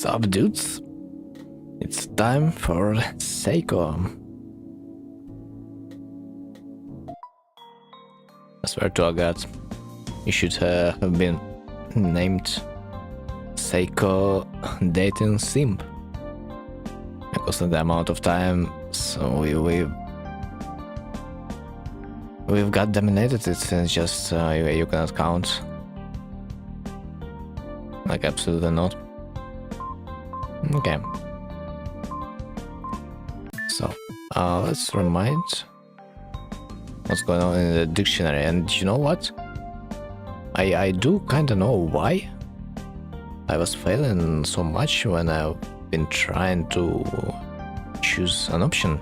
up, dudes? It's time for Saeko. I swear to God, you should have been named Saeko dating simp. Because of the amount of time we've got dominated, it's just you cannot count. Like absolutely not. Okay. So let's remind what's going on in the dictionary. And you know what? I do kind of know why I was failing so much when I've been trying to choose an option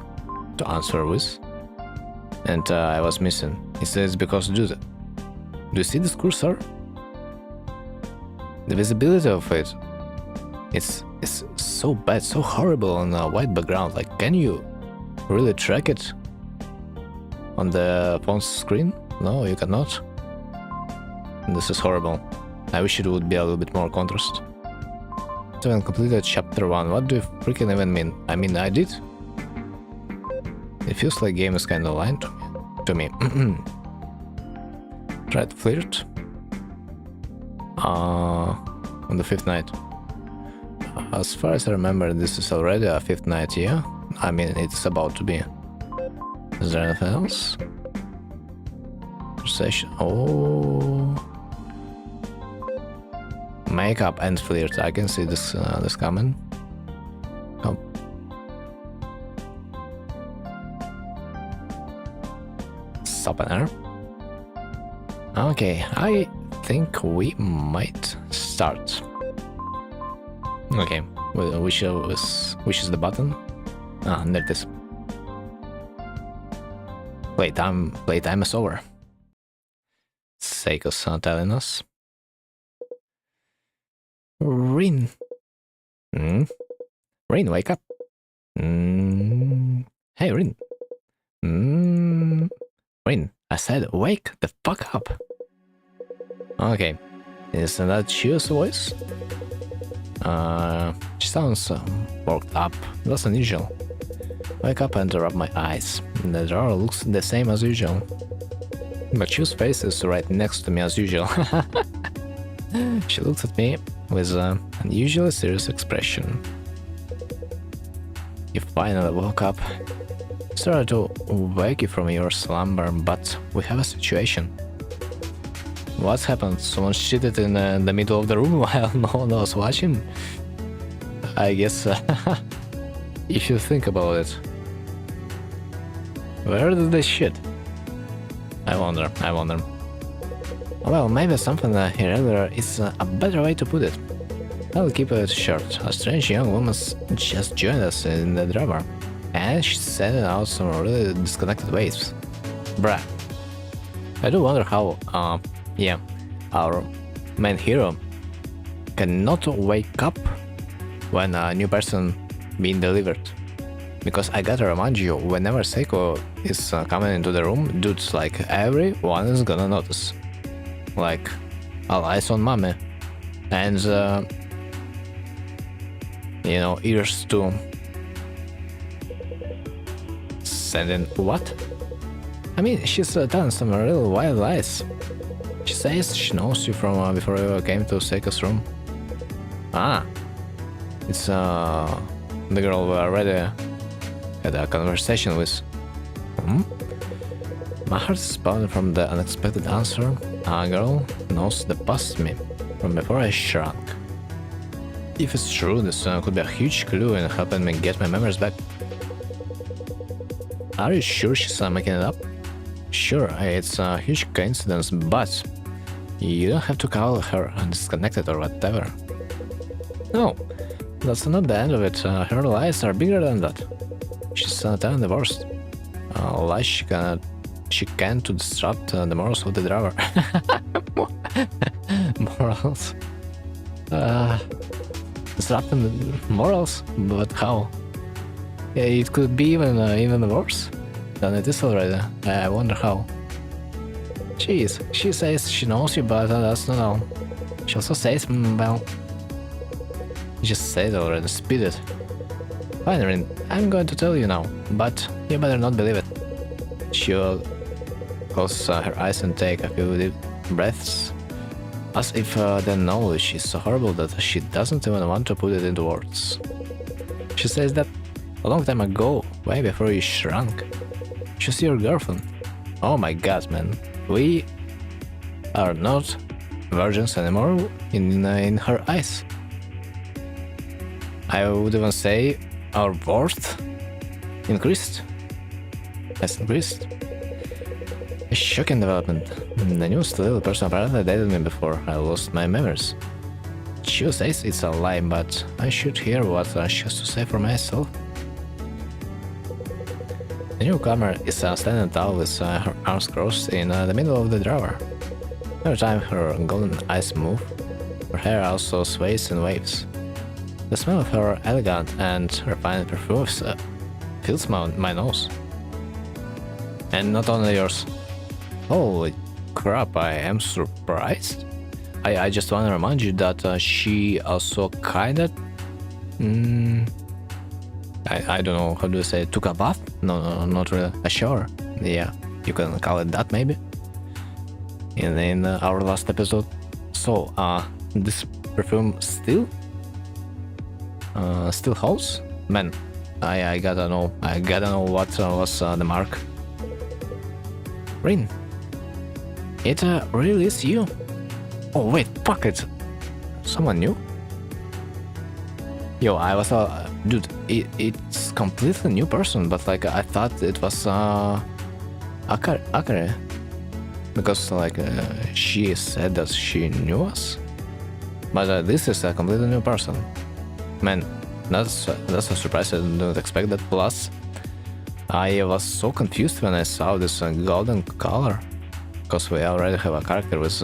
to answer with, and I was missing. It says because do you see this cursor? The visibility of it, it's so bad, so horrible on a white background. Like, can you really track it on the phone's screen? No, you cannot. This is horrible. I wish it would be a little bit more contrast. So I completed chapter 1. What do you freaking even mean? I mean, I did. It feels like game is kinda lying to me. Try to flirt. On the 5th night. As far as I remember, this is already a 5th night, yeah? I mean, it's about to be. Is there anything else? Conversation. Oh. Makeup and flirt. I can see this this coming. Oh. Softener. Okay, I think we might start. Okay, well, which is the button? Ah, there it is. Playtime is over. Saeko's telling us. Rin. Rin, wake up. Hey, Rin. Rin, I said wake the fuck up. Okay, isn't that Chio's voice? She sounds worked up. That's unusual. Wake up and rub my eyes. The drawer looks the same as usual. But Chio's face is right next to me as usual. She looks at me with an unusually serious expression. You finally woke up. Sorry to wake you from your slumber, but we have a situation. What's happened? Someone shitted in the middle of the room while no one was watching? I guess if you think about it. Where did they shit? I wonder. Well, maybe something irregular is a better way to put it. I'll keep it short. A strange young woman just joined us in the drama, and she's sending out some really disconnected waves. Bruh. I do wonder how, yeah, our main hero cannot wake up when a new person being delivered. Because I gotta remind you, whenever Saeko is coming into the room, dudes, like, everyone is gonna notice. Like, all eyes on mommy. And, you know, ears too. Sending what? I mean, she's telling some real wild lies. She says she knows you from before you came to Saeko's room. Ah, it's the girl we already had a conversation with. My heart is pounding from the unexpected answer. A girl knows the past me from before I shrunk. If it's true, this could be a huge clue in helping me get my memories back. Are you sure she's making it up? Sure, it's a huge coincidence, but you don't have to call her disconnected or whatever. No, that's not the end of it. Her lies are bigger than that. She's telling the worst. Lies she can to disrupt the morals of the driver. Morals? Disrupting the morals? But how? Yeah, it could be even worse than it is already. I wonder how. Jeez, she says she knows you, but that's not all. She also says, well, Just say it already, spit it. Fine, Rin, I'm going to tell you now, but you better not believe it. She'll close her eyes and take a few deep breaths, as if the knowledge is so horrible that she doesn't even want to put it into words. She says that a long time ago, way before you shrunk, she's your girlfriend. Oh my god, man. We are not virgins anymore in her eyes. I would even say our worth increased. Has increased. A shocking development. The newest little person apparently dated me before I lost my memories. She says it's a lie, but I should hear what she has to say for myself. The newcomer is standing tall with her arms crossed in the middle of the drawer. Every time her golden eyes move, her hair also sways and waves. The smell of her elegant and refined perfumes fills my nose. And not only yours. Holy crap, I am surprised. I just want to remind you that she also kinda... I don't know, how do you say, took a bath? No, not really, a shower. Yeah, you can call it that maybe. In our last episode. So, this perfume still holds? Man, I gotta know what was the mark. Rin, it really is you. Oh wait, fuck it. Someone new? Yo, I was dude, it's completely new person, but like I thought it was Akare. Because like she said that she knew us. But this is a completely new person. Man, that's a surprise. I didn't expect that. Plus, I was so confused when I saw this golden color. Because we already have a character with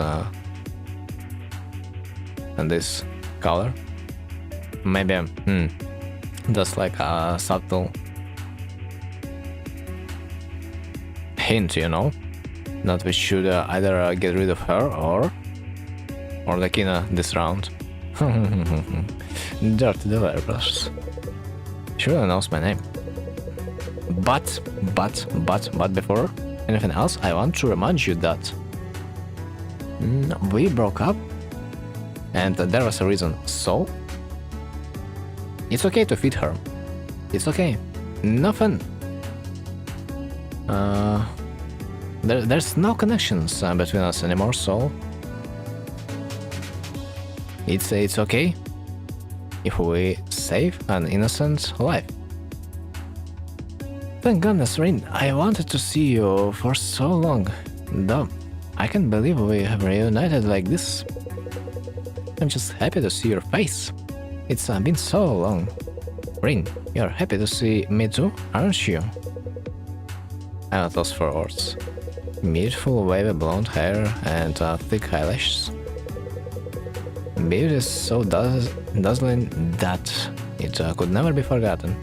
and this color. Maybe that's like a subtle hint, you know, that we should either get rid of her or the Kina this round. Dirty developers. She really knows my name. But before anything else, I want to remind you that we broke up and there was a reason. So it's okay to feed her. It's okay. Nothing. There's no connections between us anymore, so it's okay if we save an innocent life. Thank goodness, Rin. I wanted to see you for so long. Though, I can't believe we have reunited like this. I'm just happy to see your face. It's been so long. Rin, you're happy to see me too, aren't you? I'm at loss for words. Beautiful wavy blonde hair and thick eyelashes. Beauty is so dazzling that it could never be forgotten.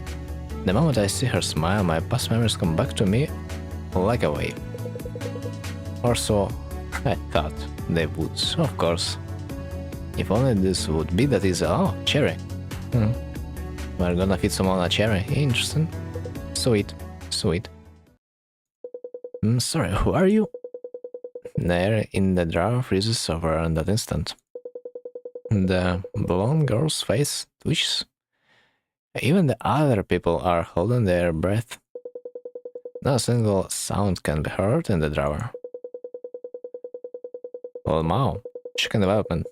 The moment I see her smile, my past memories come back to me like a wave. Or so I thought they would, of course. If only this would be that easy. Oh, cherry. We're gonna feed someone a cherry. Interesting. Sweet. Sorry, who are you? The air in the drawer freezes over in that instant. The blonde girl's face twitches. Even the other people are holding their breath. Not a single sound can be heard in the drawer. Well, wow, shocking development.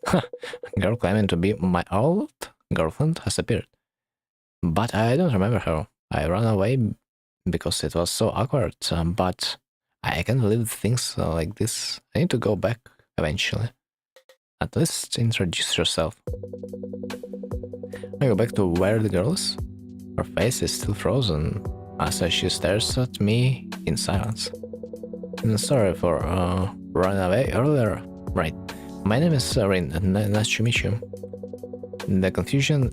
Girl claiming to be my old girlfriend has appeared. But I don't remember her. I ran away because it was so awkward, but I can't leave things like this. I need to go back eventually. At least introduce yourself. I go back to where the girl is. Her face is still frozen as she stares at me in silence. Sorry for running away earlier. Right. My name is Rin. Nice to meet you. The confusion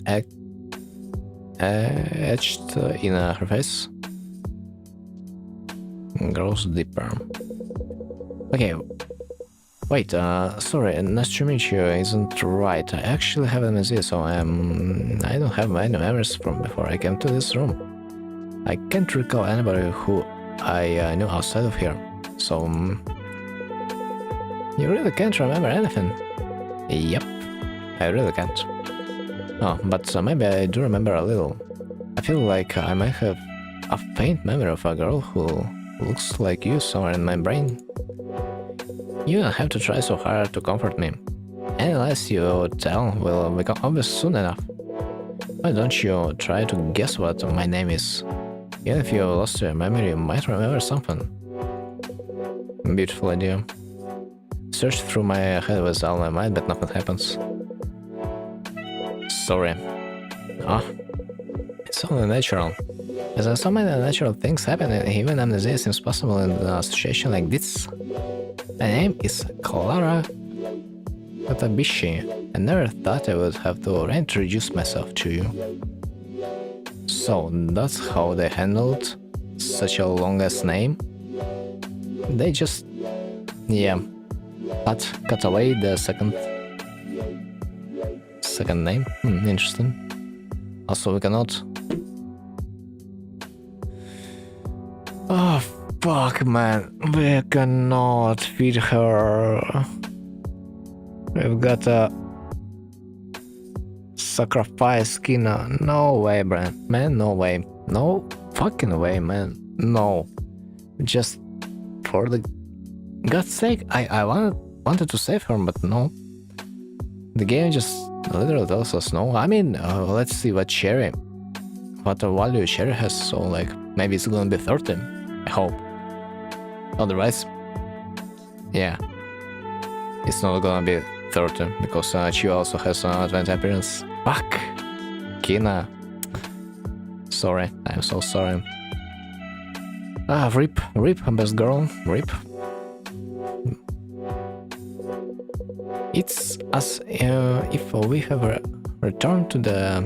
etched in her face grows deeper. Okay. Wait, sorry, nice to meet you isn't right. I actually have amnesia, so I don't have many memories from before I came to this room. I can't recall anybody who I knew outside of here, so... you really can't remember anything? Yep, I really can't. Oh, but maybe I do remember a little. I feel like I might have a faint memory of a girl who looks like you somewhere in my brain. You don't have to try so hard to comfort me. Any lies you tell will become obvious soon enough. Why don't you try to guess what my name is? Even if you lost your memory, you might remember something. Beautiful idea. Search through my head with all my mind, but nothing happens. Sorry. Ah, it's only natural. As so many natural things happen, even amnesia seems possible in a situation like this. My name is Clara Katabishi. I never thought I would have to reintroduce myself to you. So that's how they handled such a long-ass name? They just... yeah, cut away the second name? Interesting. Also, we cannot... oh, fuck, man. We cannot feed her. We've got a... sacrifice skin. No way, man. No way. No fucking way, man. No. Just for the God's sake, I wanted to save her, but no. The game just literally tells us no. I mean, let's see what value Cherry has, so like, maybe it's gonna be 13, I hope. Otherwise, yeah, it's not gonna be 13, because she also has 20 appearance. Fuck! Kina. Sorry, I'm so sorry. Rip, best girl, rip. It's as if we have returned to the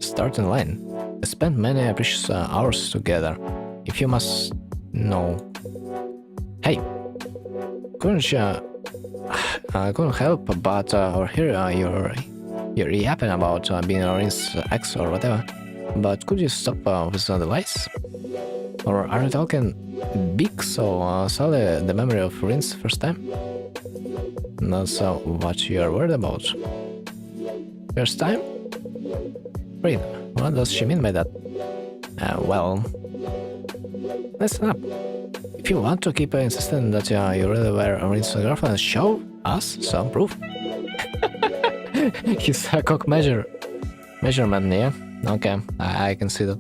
starting line. We spent many precious hours together. If you must know. Hey, couldn't help but overhear you're yapping about being Orin's ex or whatever. But could you stop with the lies? Or are you talking big so solely the memory of Rin's first time? That's what you are worried about. First time? Rin, what does she mean by that? Well... listen up. If you want to keep insisting that you really were Rin's girlfriend, show us some proof. His cock measurement, yeah? Okay, I can see that.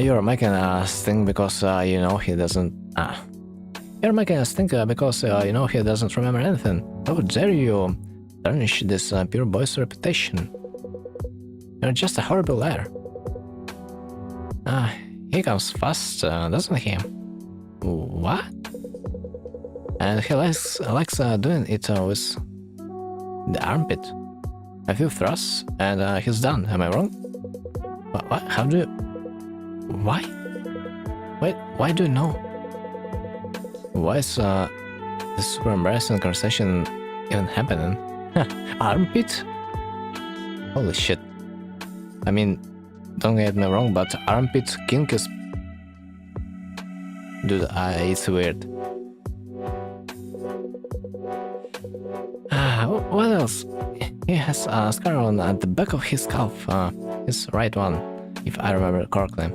You're making us think because you know he doesn't... You're making us think because you know he doesn't remember anything. How dare you tarnish this pure boy's reputation? You're just a horrible liar. He comes fast, doesn't he? What? And he likes doing it with the armpit. A few thrusts and he's done. Am I wrong? What? How do you... Why? Wait, why do you know? Why is this super embarrassing conversation even happening? Armpit? Holy shit. I mean, don't get me wrong, but armpit kink is... dude, it's weird. What else? He has a scar on the back of his calf, his right one, if I remember correctly.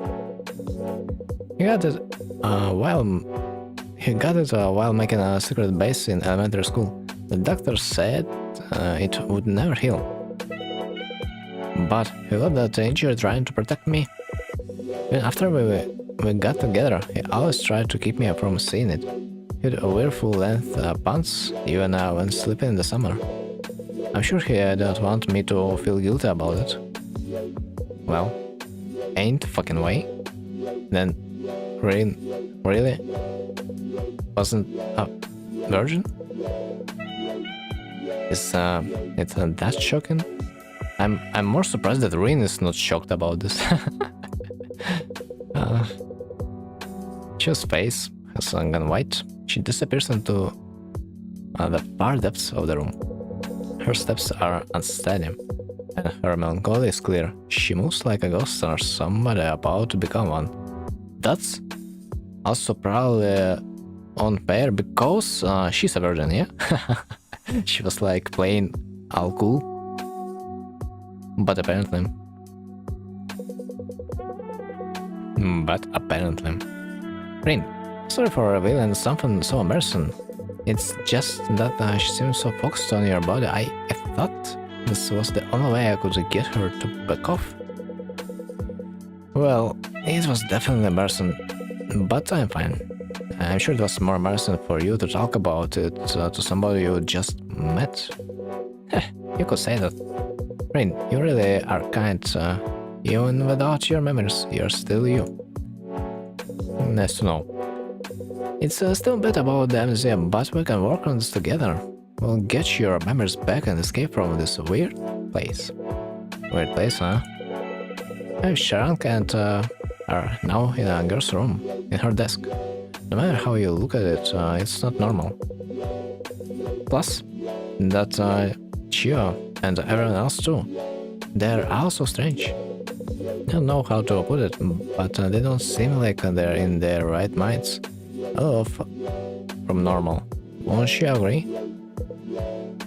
He got it while making a secret base in elementary school. The doctor said it would never heal. But he got that injury trying to protect me. Even after we got together, he always tried to keep me from seeing it. He would wear full-length pants, even when sleeping in the summer. I'm sure he didn't want me to feel guilty about it. Well, ain't fucking way. Then, really? Wasn't a virgin? Is it that shocking? I'm more surprised that Rin is not shocked about this. She's face has gone white. She disappears into the far depths of the room. Her steps are unsteady, and her melancholy is clear. She moves like a ghost or somebody about to become one. That's also probably unfair because she's a virgin, yeah? She was like playing all cool. But apparently... Rin, sorry for revealing something so embarrassing. It's just that she seems so focused on your body. I thought this was the only way I could get her to back off. Well, it was definitely embarrassing, but I'm fine. I'm sure it was more embarrassing for you to talk about it to somebody you just met. You could say that. Rin, you really are kind. Even without your memories, you're still you. Nice to know. It's still a bit about the amnesia, but we can work on this together. We'll get your memories back and escape from this weird place. Weird place, huh? I'm Shrunk and are now in a girl's room, in her desk. No matter how you look at it, it's not normal. Plus, that Chio and everyone else too. They're also strange. I don't know how to put it, but they don't seem like they're in their right minds. Off from normal. Won't you agree?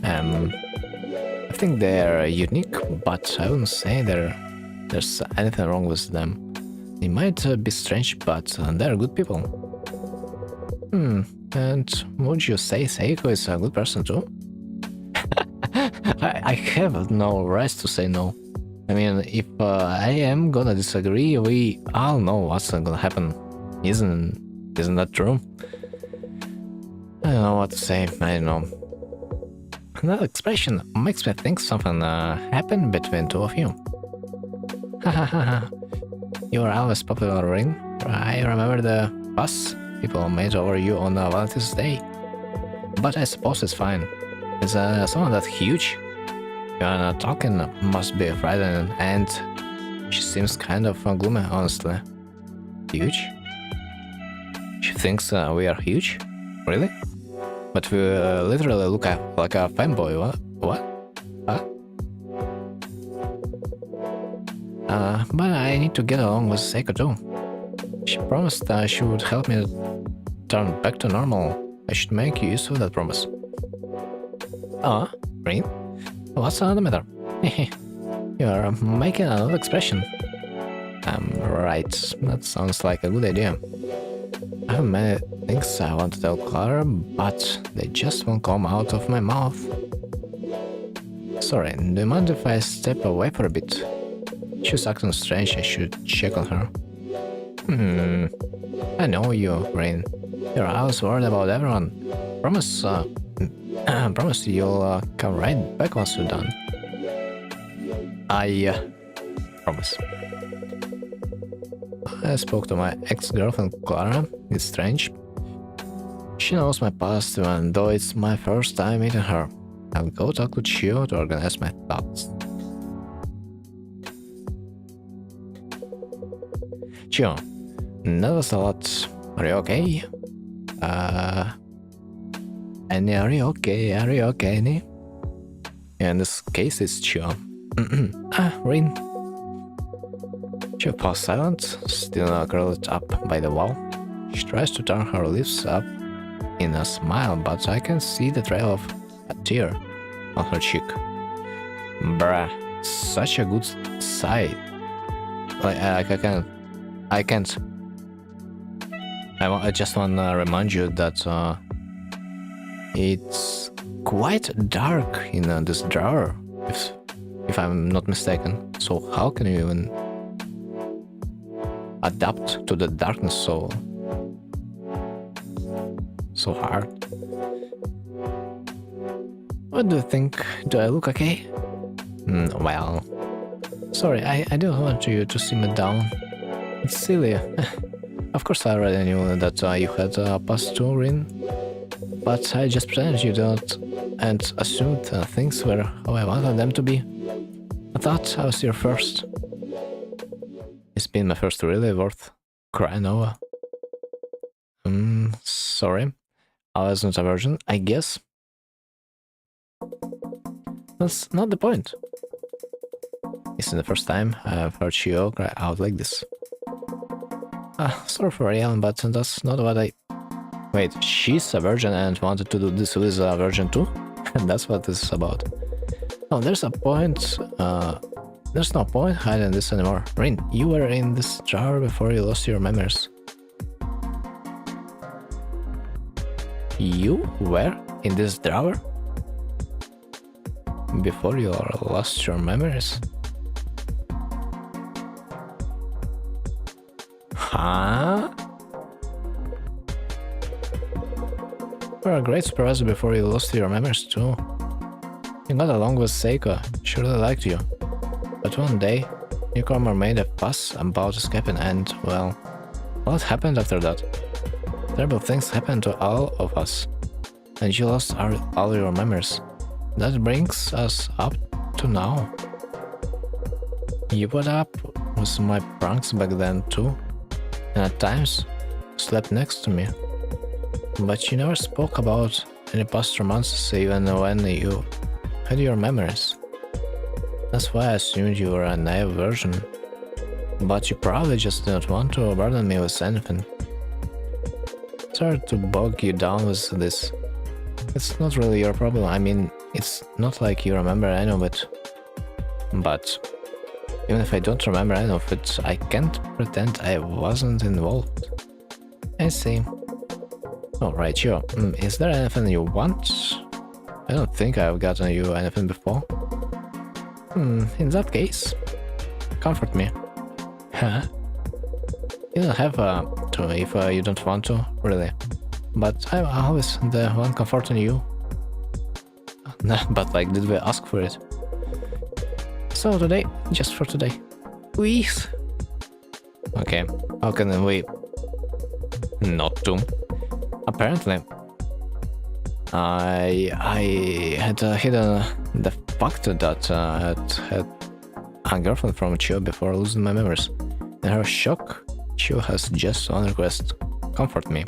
I think they're unique, but I wouldn't say there's anything wrong with them. They might be strange, but they're good people. And would you say Saeko is a good person too? I have no right to say no. I mean, if I am gonna disagree, we all know what's gonna happen. Isn't that true? I don't know what to say, I don't know. That expression makes me think something happened between two of you. Hahaha. You were always popular, Rin. I remember the fuss people made over you on Valentine's Day. But I suppose it's fine. Is someone that huge? You're talking must be frightening, and she seems kind of gloomy, honestly. Huge? She thinks we are huge? Really? But we literally look like a fanboy, what? Huh? But I need to get along with Saeko too. She promised she would help me turn back to normal. I should make use of that promise. Rin? What's the matter? You're making another expression. Right, that sounds like a good idea. I have many things I want to tell Clara, but they just won't come out of my mouth. Sorry, do you mind if I step away for a bit? She's acting strange, I should check on her. I know you, Rin. You're always worried about everyone. Promise you'll come right back once you're done. I promise. I spoke to my ex-girlfriend Clara. It's strange. She knows my past even though it's my first time meeting her. I'll go talk to Chio to organize my thoughts. Chio, that was a lot. Are you okay? Annie, are you okay? Are you okay, Annie? In this case, it's Chio. Rin. She falls silent, still curled up by the wall. She tries to turn her lips up in a smile, but I can see the trail of a tear on her cheek. Bruh, such a good sight. I can't. I just wanna remind you that it's quite dark in this drawer, if I'm not mistaken. So how can you even adapt to the darkness so hard? What do you think? Do I look okay? Well, sorry, I didn't want you to see me down. It's silly. Of course I already knew that you had a past too, Rin. But I just pretended you don't and assumed things were how I wanted them to be. I thought I was your first. It's been my first really worth crying over. Sorry. I was not a virgin, I guess. That's not the point. This is the first time I've heard Shio cry out like this. Sorry for yelling, but that's not what I... Wait, she's a virgin and wanted to do this with a virgin too? And that's what this is about. Oh, there's a point... there's no point hiding this anymore. Rin, you were in this drawer before you lost your memories. You were in this drawer? Before you lost your memories? Huh? You were a great supervisor before you lost your memories too. You got along with Saeko, she really liked you. But one day, newcomer made a fuss about escaping and, well, what happened after that? Terrible things happened to all of us, and you lost all your memories. That brings us up to now. You put up with my pranks back then too, and at times slept next to me. But you never spoke about any past romances even when you had your memories. That's why I assumed you were a naive virgin. But you probably just didn't want to burden me with anything. Sorry to bog you down with this. It's not really your problem. I mean, it's not like you remember any of it. But even if I don't remember any of it, I can't pretend I wasn't involved. I see. Oh, right, sure. Is there anything you want? I don't think I've gotten you anything before. In that case, comfort me. Huh? You don't have to if you don't want to, really. But I'm always the one comforting you. But like, did we ask for it? So today, just for today. Please. Okay, how can we not to? Apparently, I had hidden the fact that I had a girlfriend from Chio before losing my memories. In her shock, Chio has just one request: comfort me.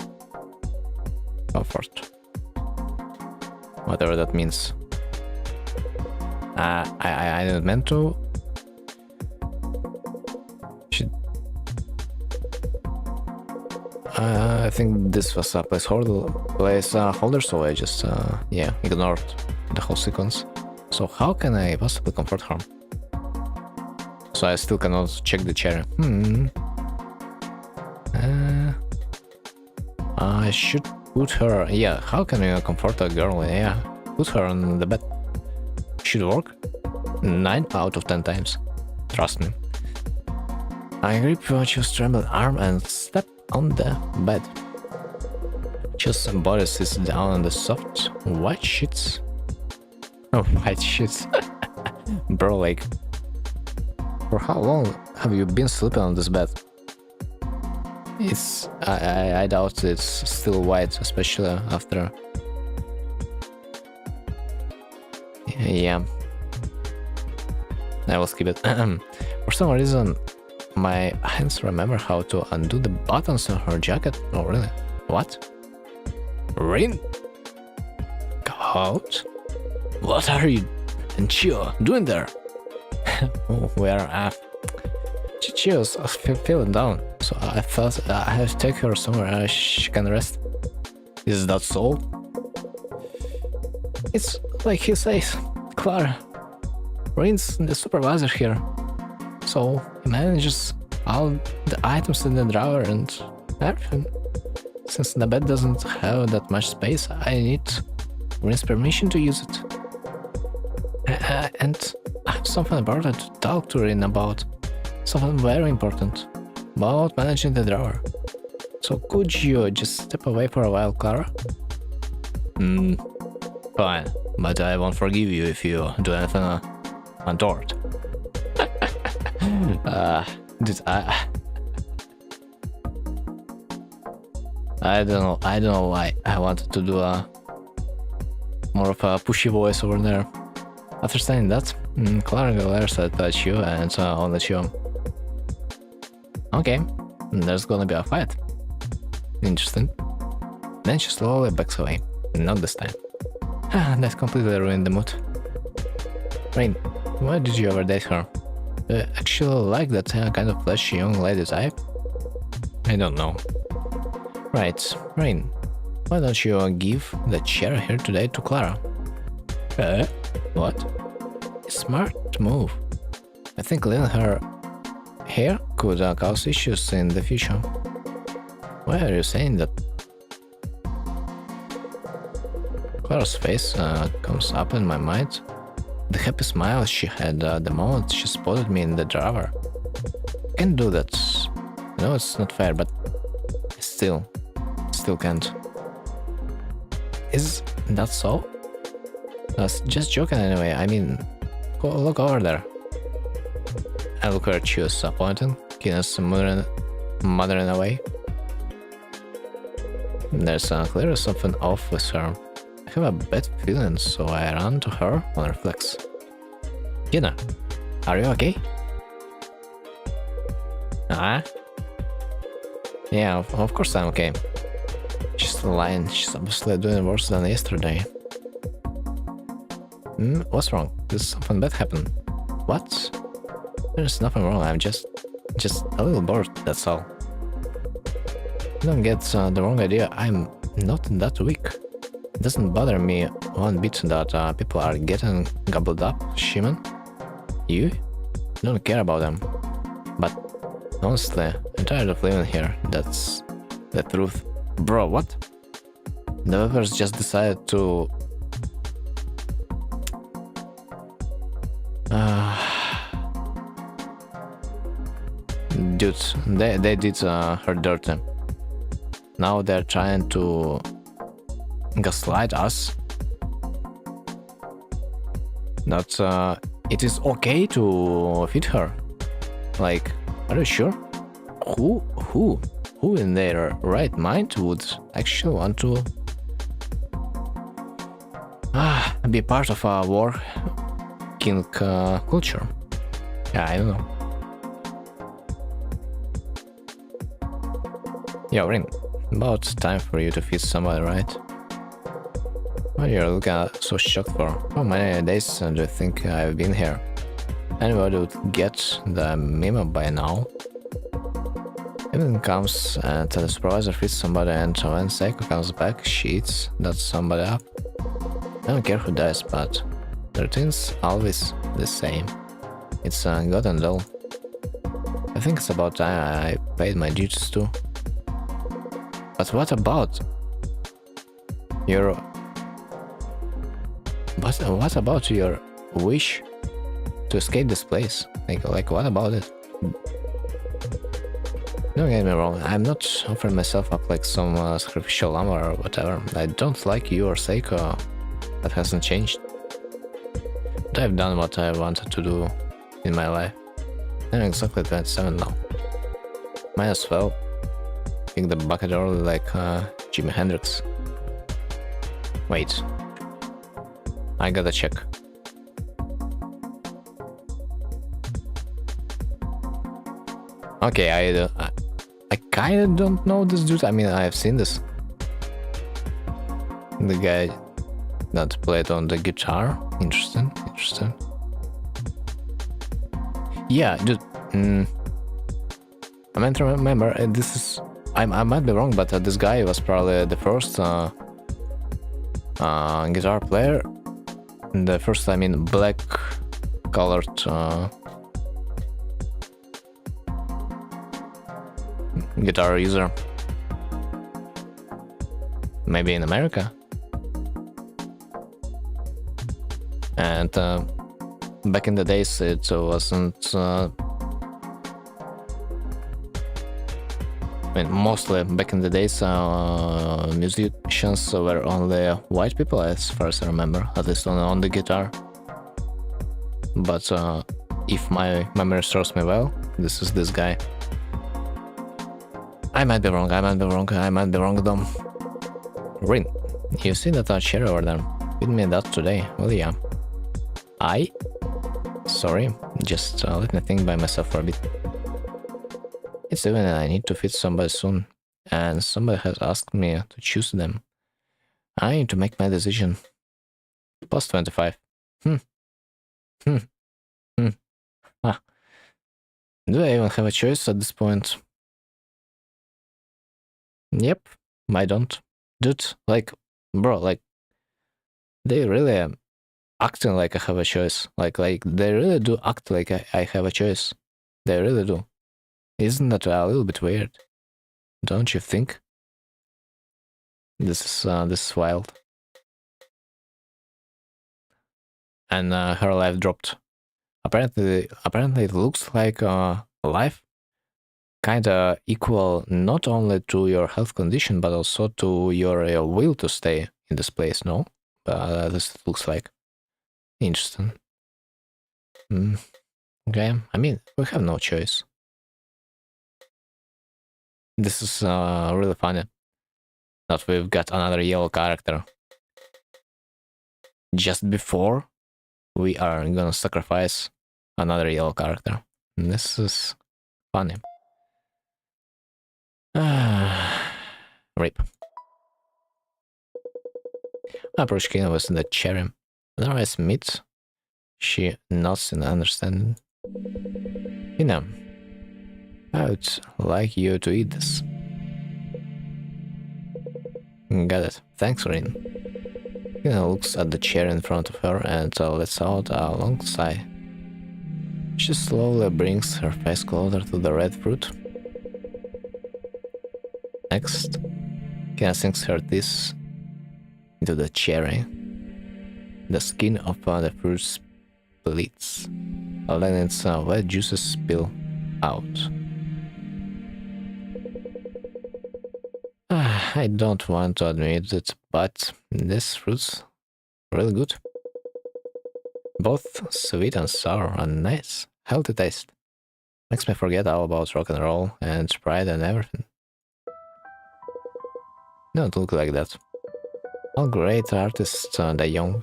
Comfort. Whatever that means. I didn't meant to. I think this was a placeholder, so I just yeah, ignored the whole sequence. So how can I possibly comfort her? So I still cannot check the chair. I should put her... Yeah, how can you comfort a girl? Yeah, put her on the bed. Should work. 9 out of 10 times. Trust me. I grip Chio's trembling arm and step on the bed. Chio's body sits down on the soft white sheets. Oh, white sheets. Bro, like... For how long have you been sleeping on this bed? It's... I doubt it's still white, especially after... Yeah. I will skip it. For some reason, my hands remember how to undo the buttons on her jacket. Oh, really? What? Rin? Go out? What are you and Chio doing there? We are Chio's feeling down, so I thought I have to take her somewhere she can rest. Is that so? It's like he says, Clara. Rin's the supervisor here, so he manages all the items in the drawer and everything. Since the bed doesn't have that much space, I need Rin's permission to use it. And I have something important to talk to Rin about. Something very important. About managing the drawer. So could you just step away for a while, Clara? Fine. But I won't forgive you if you do anything untoward. Dude, I don't know why I wanted to do a more of a pushy voice over there. After saying that, Clara glares at Chio and only Chio. Okay, there's gonna be a fight. Interesting. Then she slowly backs away. Not this time. Ah, that completely ruined the mood. Rain, why did you ever date her? Do you actually like that kind of flashy young lady type? I don't know. Right, Rain, why don't you give the chair here today to Clara? What? Smart move. I think leaving her here could cause issues in the future. Why are you saying that? Clara's face comes up in my mind. The happy smile she had the moment she spotted me in the drawer. Can't do that. I know it's not fair, but still can't. Is that so? I was just joking anyway. I mean, go look over there. I look at you disappointed, Kina's muttering away. There's clearly something off with her. I have a bad feeling, so I run to her on reflex. Kina, are you okay? Yeah, of course I'm okay. She's lying, she's obviously doing worse than yesterday. What's wrong? Did something bad happen? What? There's nothing wrong, I'm just a little bored, that's all. Don't get the wrong idea, I'm not that weak. It doesn't bother me one bit that people are getting gobbled up, Shimon. You don't care about them. But honestly, I'm tired of living here, that's the truth. Bro, what? Developers just decided to... Dude, they did her dirty. Now they're trying to gaslight us that it is okay to feed her. Like, are you sure? Who in their right mind would actually want to be part of a war kink culture? Yeah, I don't know. Yo, Rin, about time for you to feed somebody, right? What you're looking so shocked for? How many days do you think I've been here? Anybody would get the memo by now. Evelyn comes and the supervisor feeds somebody, and when Saeko comes back, she eats that somebody up. I don't care who dies, but the routine's always the same. It's gotten dull. I think it's about time I paid my duties too. But what about your... But what about your wish to escape this place? Like what about it? Don't get me wrong, I'm not offering myself up like some sacrificial lamb or whatever. I don't like you or Saeko. That hasn't changed. But I've done what I wanted to do in my life. I'm exactly 27 now. Might as well pick the bucket early like Jimi Hendrix. Wait. I gotta check. Okay, I kinda don't know this dude. I mean, I've seen this. The guy that played on the guitar. Interesting. Yeah, dude. I meant to remember, this is... I might be wrong, but this guy was probably the first guitar player. The first, I mean, black-colored guitar user. Maybe in America. And back in the days it wasn't... I mean, mostly back in the days musicians were only white people, as far as I remember, at least on the guitar. But if my memory serves me well, this is this guy. I might be wrong, Dom. Rin, you see that chair over there? Feed me that today, will ya? Sorry, just let me think by myself for a bit. It's even I need to feed somebody soon. and somebody has asked me to choose them. I need to make my decision. Plus 25. Hmm. Hmm. Hmm. Ah. Do I even have a choice at this point? Yep. I don't. Dude, like, bro, like, they really acting like I have a choice. Like they really do act like I have a choice. They really do. Isn't that a little bit weird? Don't you think? This is wild. And her life dropped. Apparently, it looks like life kinda equal not only to your health condition but also to your will to stay in this place. No, this looks like interesting. Okay, I mean we have no choice. This is really funny that we've got another yellow character just before we are gonna sacrifice another yellow character. This is funny. Rip. I approach Kina with the cherry. Their eyes meet. She nods in understanding. Kina, I would like you to eat this. Got it. Thanks, Rin. Kina looks at the chair in front of her and lets out a long sigh. She slowly brings her face closer to the red fruit. Next, Kina sinks her teeth into the cherry. The skin of the fruit splits, letting its wet juices spill out. I don't want to admit it, but this fruit's really good. Both sweet and sour and nice, healthy taste. Makes me forget all about rock and roll and pride and everything. Don't look like that. All great artists die young,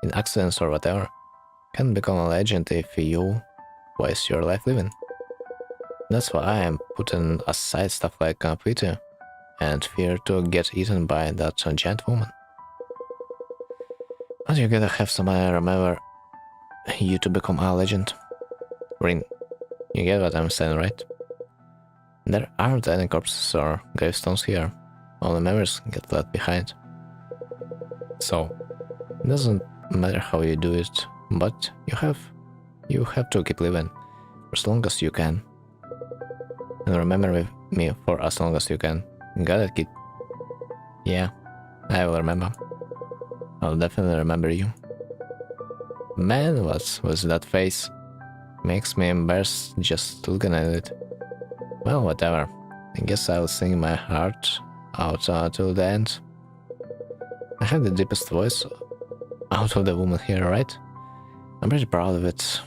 in accidents or whatever, can become a legend if you waste your life living. That's why I am putting aside stuff like pity and fear to get eaten by that giant woman. But you gotta have somebody remember you to become a legend. Rin, you get what I'm saying, right? There aren't any corpses or gravestones here. Only memories get left behind. So, it doesn't matter how you do it, but you have to keep living for as long as you can. And remember me for as long as you can. Got it, kid? Yeah, I will remember. I'll definitely remember you. Man, what's with that face? Makes me embarrassed just looking at it. Well, whatever. I guess I'll sing my heart out till the end. I have the deepest voice out of the woman here, right? I'm pretty proud of it.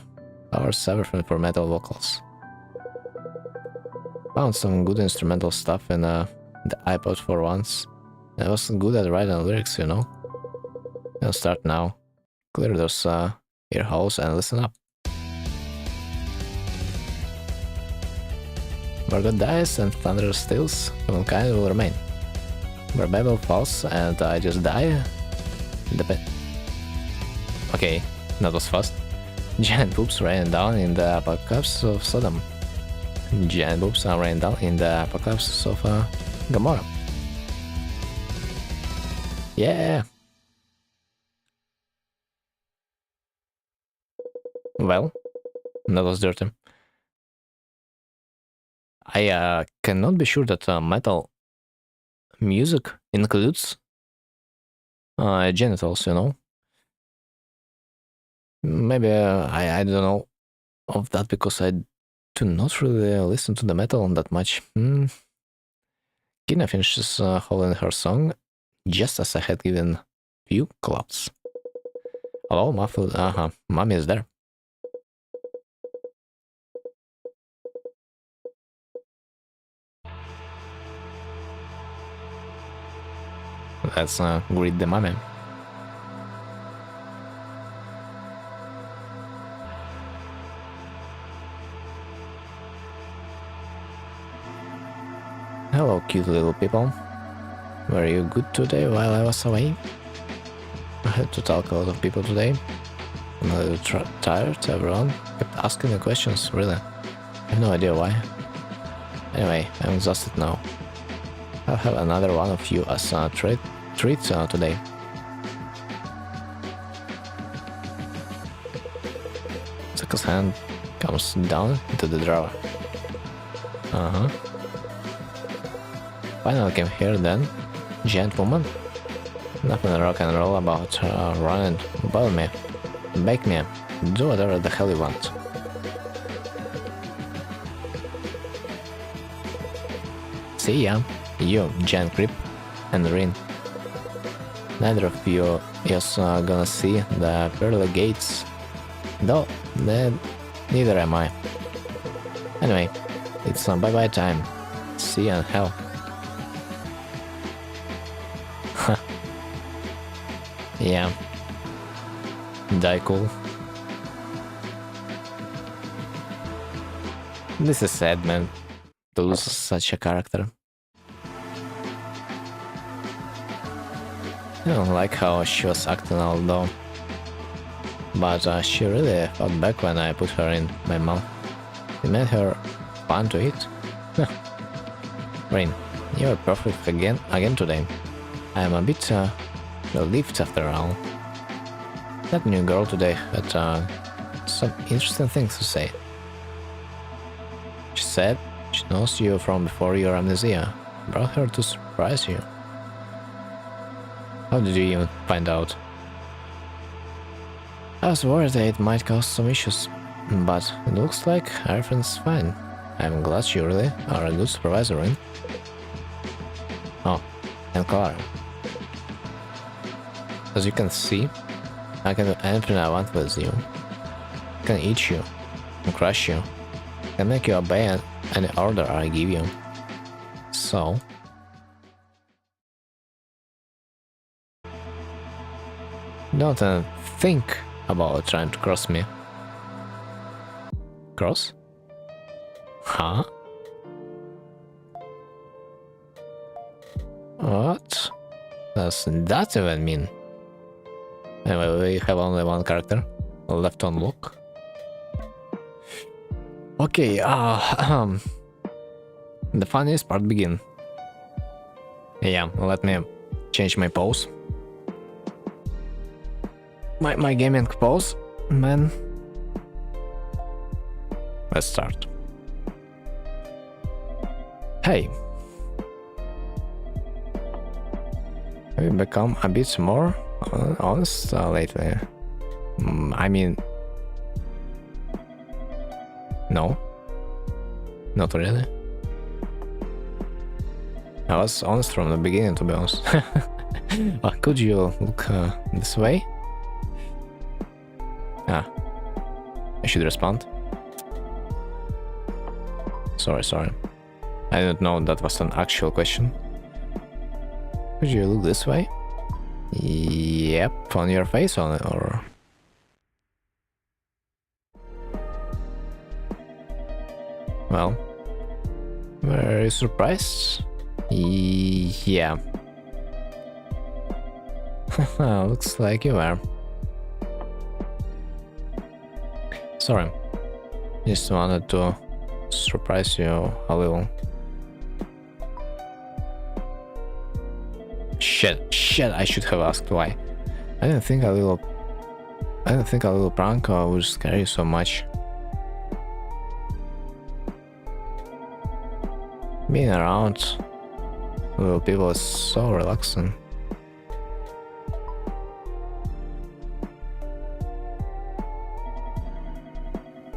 Powers everything for metal vocals. Found some good instrumental stuff in the iPod for once. I was good at writing lyrics, you know. I'll start now. Clear those ear holes and listen up. Where God dies and thunder stills, humankind will remain. Where Babel falls and I just die, the pit. Okay, that was fast. Giant boobs rain down in the apocalypse of Sodom. Giant boobs are rain down in the apocalypse of Gomorrah. Yeah! Well, that was dirty. I cannot be sure that metal music includes genitals, you know? Maybe I don't know of that because I do not really listen to the metal that much. Kina finishes holding her song just as I had given few claps. Hello, muffled. Mommy is there. Let's greet the mommy. Hello, cute little people. Were you good today while I was away? I had to talk a lot of people today. I'm a little tired, everyone kept asking me questions, really. I have no idea why. Anyway, I'm exhausted now. I'll have another one of you as a treat today. Saeko's hand comes down into the drawer. Finally came here then, giant woman. Nothing rock and roll about run and boil me, bake me, do whatever the hell you want. See ya, you giant creep and Rin. Neither of you is gonna see the pearly gates, though neither am I. Anyway, it's bye-bye time. See ya in hell. Yeah. Die cool. This is sad, man, to lose such a character. I don't like how she was acting although, but she really fought back when I put her in my mouth. It made her fun to eat. Rain, you are perfect again today. I am a bit relieved after all. That new girl today had some interesting things to say. She said she knows you from before your amnesia. Brought her to surprise you. How did you even find out? I was worried that it might cause some issues, but it looks like everything's fine. I'm glad you really are a good supervisor, right? Oh, and Clara. As you can see, I can do anything I want with you. I can eat you, and crush you, I can make you obey any order I give you. So... don't think about trying to cross me. Cross? Huh? What does that even mean? Anyway, we have only one character left to unlock. Okay, the funniest part begin. Yeah, let me change my pose. My gaming pose, man. Let's start. Hey. Have you become a bit more honest lately? I mean... no. Not really. I was honest from the beginning, to be honest. Could you look this way? Ah. I should respond. Sorry. I didn't know that was an actual question. Could you look this way? Yep, on your face on it, or... well... were you surprised? Yeah. Looks like you were. Sorry. Just wanted to surprise you a little. Shit, I should have asked why. I didn't think a little prank would scare you so much. Being around little people is so relaxing.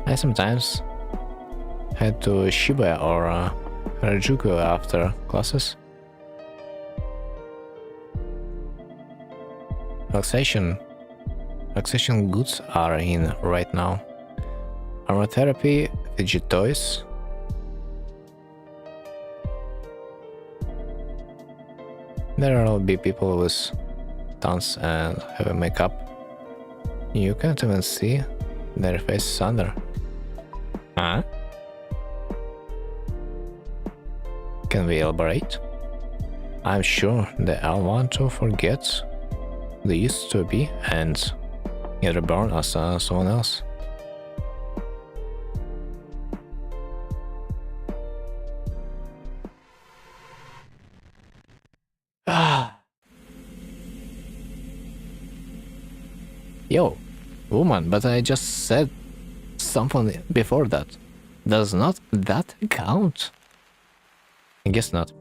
I sometimes head to Shibuya or Harajuku after classes. Relaxation goods are in right now. Aromatherapy, fidget toys. There will be people with tons and heavy makeup. You can't even see their faces under. Huh? Can we elaborate? I'm sure that I want to forget they used to be and get reborn as someone else. Yo, woman, but I just said something before that. Does not that count? I guess not.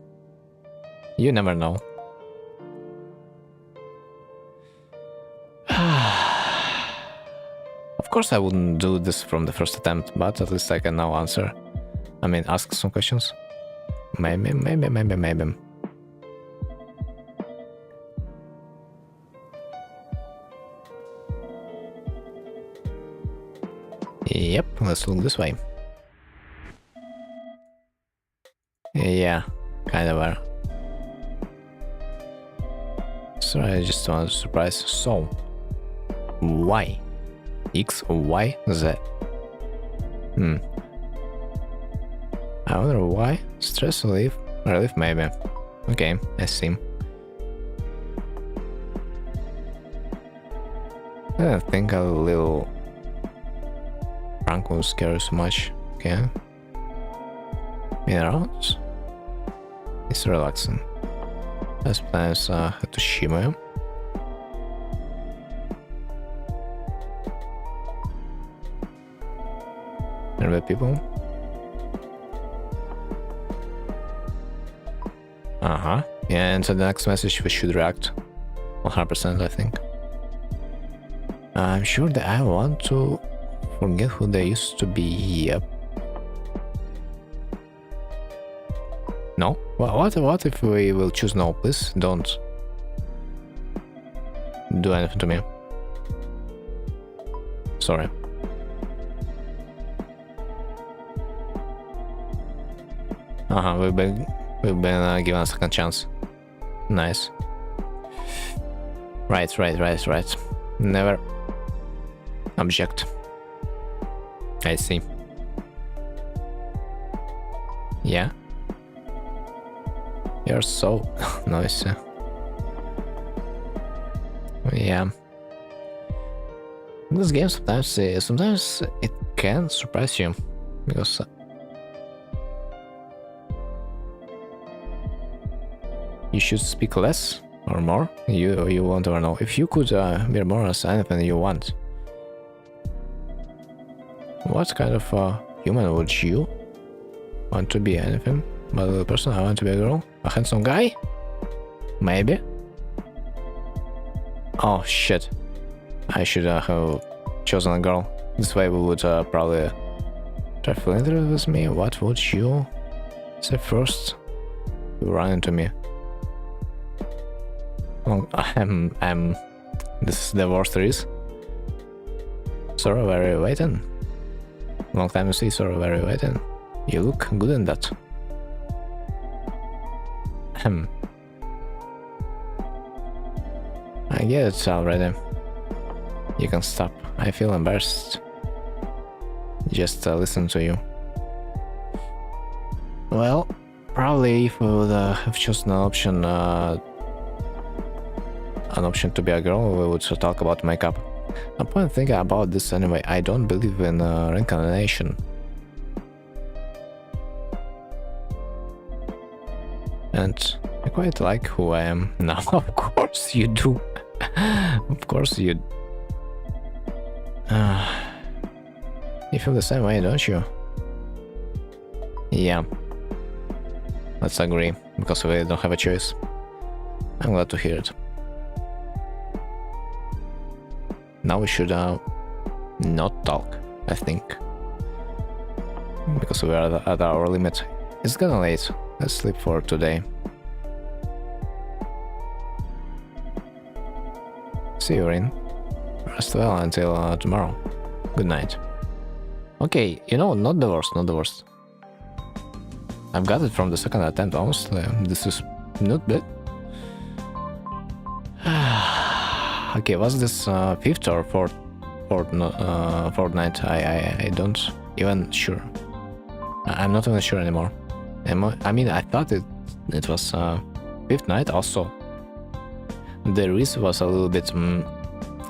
You never know. Of course I wouldn't do this from the first attempt, but at least I can now answer. I mean, ask some questions. Maybe. Yep, let's look this way. Yeah, kind of are. Sorry, I just wanted to surprise. So, why? X, Y, Z. I wonder why. Stress relief? Relief, maybe. Okay, I see. I don't think a little prank will scare you so much. Okay. Minerals? It's relaxing. Let's plan to shimmer. Nervous people. Yeah, and to the next message we should react. 100%, I think. I'm sure that I want to forget who they used to be. Yep. No? What if we will choose no? Please don't do anything to me. Sorry. We've been given a second chance. Nice. Right. Never object. I see. Yeah. You're so noisy. Yeah. This game sometimes it can surprise you because you should speak less or more. You won't ever know. If you could be more as anything you want, what kind of human would you want to be? Anything but a little person? I want to be a girl, a handsome guy, maybe. Oh shit! I should have chosen a girl. This way we would probably try to feel with me. What would you say first? You run into me. Well, I'm. This is the worst there is. Sorry, where are you waiting? Long time to see. Sorry, where are you waiting? You look good in that. I get it already. You can stop. I feel embarrassed. Just listen to you. Well, probably if we would have chosen an option to be a girl, we would talk about makeup. I'm point thinking about this anyway. I don't believe in reincarnation. And I quite like who I am now. Of course you do. Of course you. You feel the same way, don't you? Yeah. Let's agree, because we don't have a choice. I'm glad to hear it. Now we should not talk, I think. Because we are at our limit. It's getting late. Let's sleep for today. See you, Rin. Rest well until tomorrow. Good night. Okay, you know, not the worst. I've got it from the second attempt, honestly. This is not bad. Okay, was this fifth or fourth night? I don't even sure. I'm not even sure anymore. I mean, I thought it was fifth night also. The risk was a little bit,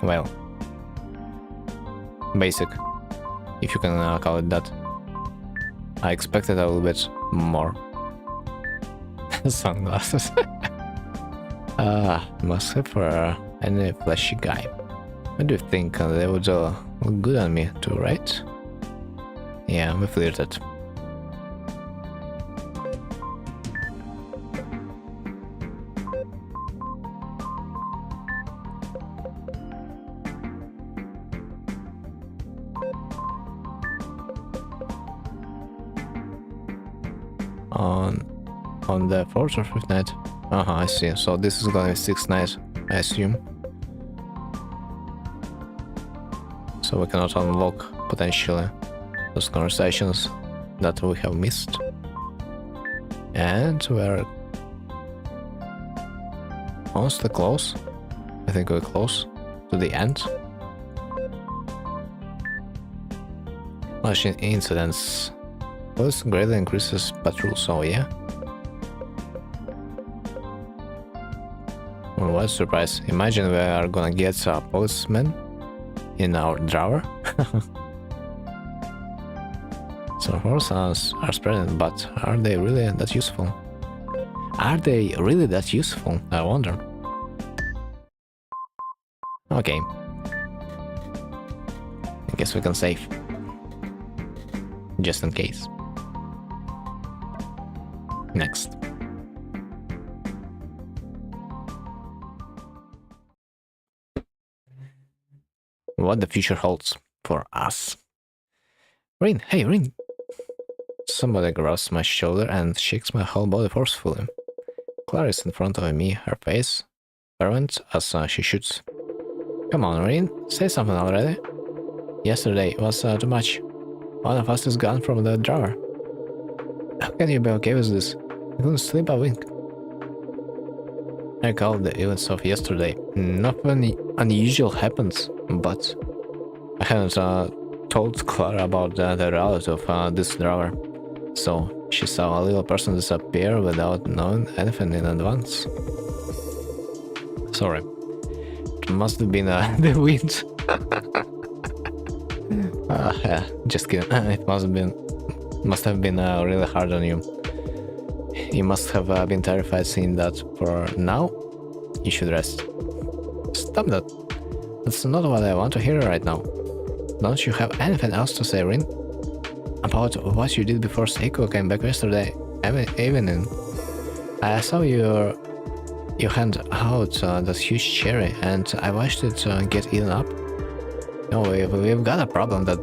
well, basic, if you can call it that. I expected a little bit more. Sunglasses. Must have for any flashy guy. What do you think? They would look good on me too, right? Yeah, we flirted. On the fourth or fifth night. I see. So this is gonna be sixth night, I assume. So we cannot unlock potentially those conversations that we have missed. And we're honestly close. I think we're close to the end. Machine incidents. Police greatly increases patrol, so yeah. Well, what a surprise. Imagine we are gonna get a policeman in our drawer. So horses are spreading, but are they really that useful? Are they really that useful? I wonder. Okay. I guess we can save. Just in case. Next. What the future holds for us. Rin, hey Rin! Somebody grabs my shoulder and shakes my whole body forcefully. Clara is in front of me, her face fervent as she shoots. Come on, Rin, say something already. Yesterday was too much. One of us is gone from the drawer. How can you be okay with this? I couldn't sleep a wink. I recall the events of yesterday. Nothing unusual happens, but I hadn't told Clara about the reality of this drawer. So she saw a little person disappear without knowing anything in advance. Sorry. It must have been the wind. Yeah, just kidding. It must have been really hard on you. You must have been terrified seeing that. For now, you should rest. Stop that. That's not what I want to hear right now. Don't you have anything else to say, Rin? About what you did before Saeko came back yesterday evening. I saw you hand out that huge cherry and I watched it get eaten up. No, we've got a problem that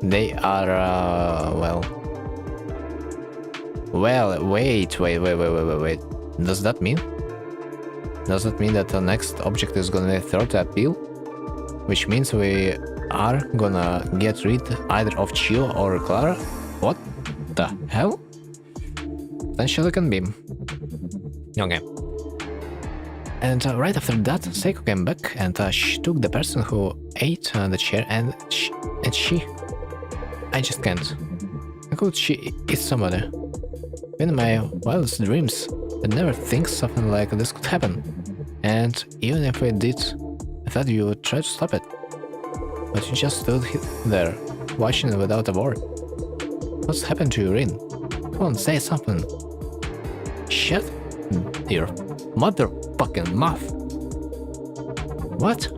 they are, well, wait. Does that mean that the next object is gonna be third appeal? Which means we are gonna get rid either of Chio or Clara? What the hell? Potentially can be. Okay. And right after that, Saeko came back and she took the person who ate the chair and she... I just can't. How could she eat somebody? In my wildest dreams, I'd never think something like this could happen. And even if it did, I thought you would try to stop it. But you just stood there, watching it without a word. What's happened to you, Rin? Come on, say something. Shut your motherfucking mouth. What?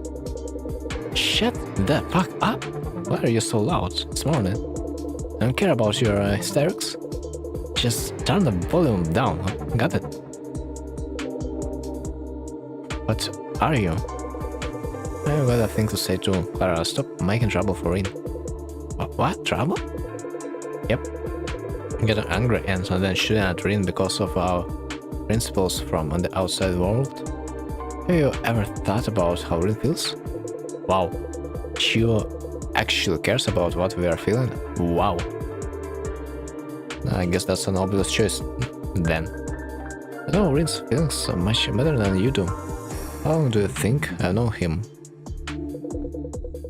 Shut the fuck up. Why are you so loud this morning? I don't care about your hysterics. Just turn the volume down, got it? What are you? I've got a thing to say too. Clara, stop making trouble for Rin. What? Trouble? Yep. Getting angry and then shooting at Rin because of our principles from the outside world. Have you ever thought about how Rin feels? Wow. She actually cares about what we are feeling? Wow. I guess that's an obvious choice, then. I know Rin's feelings so much better than you do. How long do you think I know him?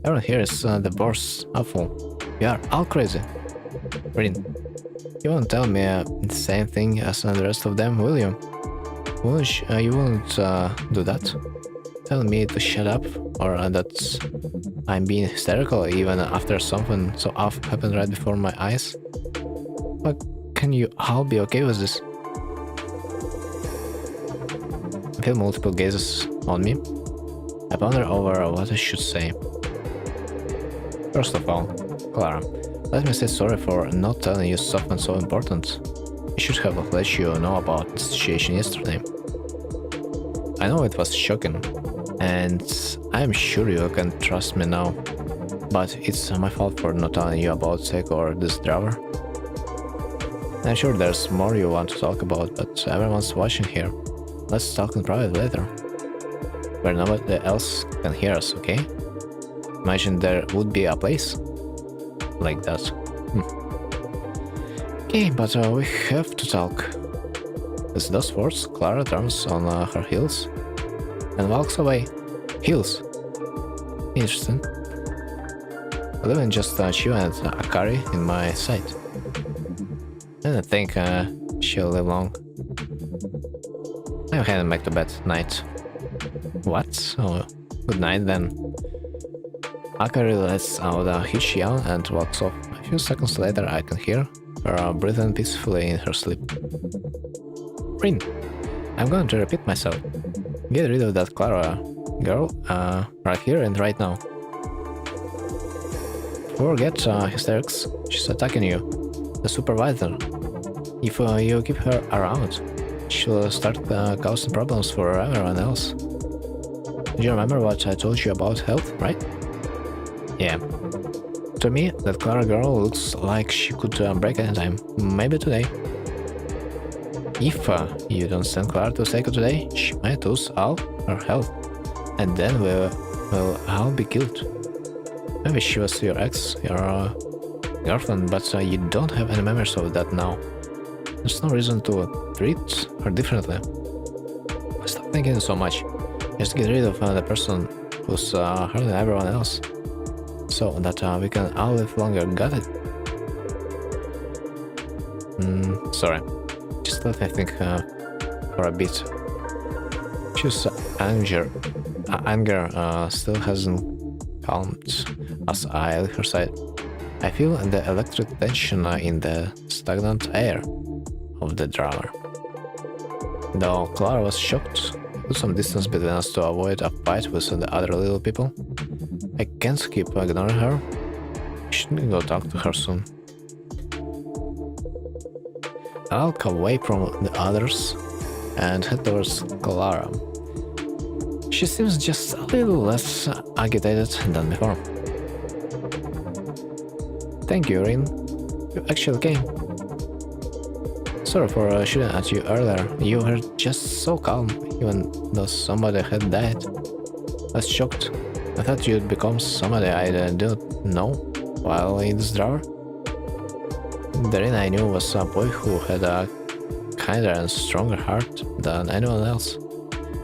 Everyone here is the worst awful. We are all crazy. Rin, You won't tell me the same thing as the rest of them, will you? You won't do that? Tell me to shut up, or that I'm being hysterical even after something so off happened right before my eyes? But can you all be okay with this? I feel multiple gazes on me. I ponder over what I should say. First of all, Clara, let me say sorry for not telling you something so important. I should have let you know about the situation yesterday. I know it was shocking, and I'm sure you can trust me now, but it's my fault for not telling you about Saeko or this driver. I'm sure there's more you want to talk about, but everyone's watching here. Let's talk in private later, where nobody else can hear us, okay? Imagine there would be a place like that. Okay, but we have to talk. With those words, Clara turns on her heels and walks away. Heels? Interesting. Leaving just Chiu and Akari in my sight. I don't think she'll live long. I'm heading back to bed. Night. What? Oh, good night then. Akari lets out a huge yawn and walks off. A few seconds later I can hear her breathing peacefully in her sleep. Rin, I'm going to repeat myself. Get rid of that Clara girl right here and right now. Forget hysterics. She's attacking you. The supervisor. If you keep her around, she'll start causing problems for everyone else. Do you remember what I told you about health, right? Yeah. To me, that Clara girl looks like she could break anytime. Maybe today. If you don't send Clara to Saeko today, she might lose all her health. And then we'll all be killed. Maybe she was your ex, your girlfriend, but you don't have any memories of that now. There's no reason to treat her differently. Stop thinking so much. Just get rid of the person who's hurting everyone else. So that we can all live longer, got it? Sorry. Just let me think for a bit. She's anger still hasn't calmed as I leave her side. I feel the electric tension in the stagnant air of the drama. Though Clara was shocked, put some distance between us to avoid a fight with the other little people. I can't keep ignoring her. I should go talk to her soon. I'll walk away from the others and head towards Clara. She seems just a little less agitated than before. Thank you, Rin. You actually came. Sorry for shooting at you earlier. You were just so calm, even though somebody had died. I was shocked. I thought you'd become somebody I didn't know while in this drawer. The Rin I knew was a boy who had a kinder and stronger heart than anyone else.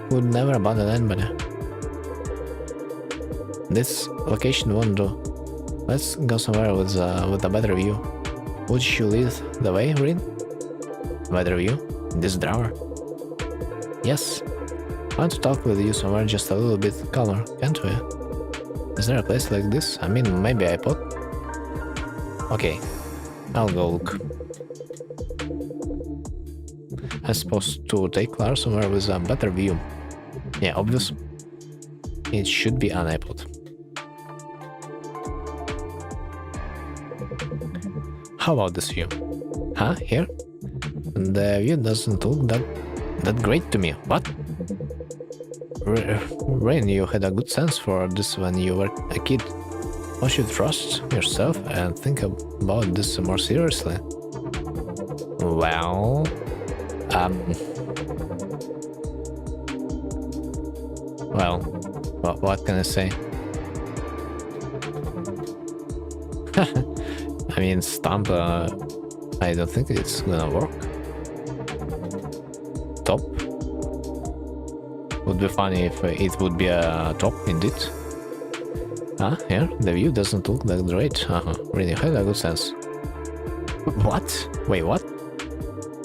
Who would never abandon anybody. This location won't do. Let's go somewhere with a better view. Would you lead the way, Rin? Better view? In this drawer? Yes. I want to talk with you somewhere just a little bit calmer, can't we? Is there a place like this? I mean, maybe I put. Okay, I'll go look. I'm supposed to take Clara somewhere with a better view. Yeah, obvious. It should be an iPod. How about this view? Huh? Here? The view doesn't look that great to me. What? Rain, you had a good sense for this when you were a kid. Why should you trust yourself and think about this more seriously? Well... Well, what can I say? I mean, Stomp, I don't think it's gonna work. Top? Would be funny if it would be a top indeed. Ah, here, the view doesn't look that great. Really had a good sense. What? Wait, what?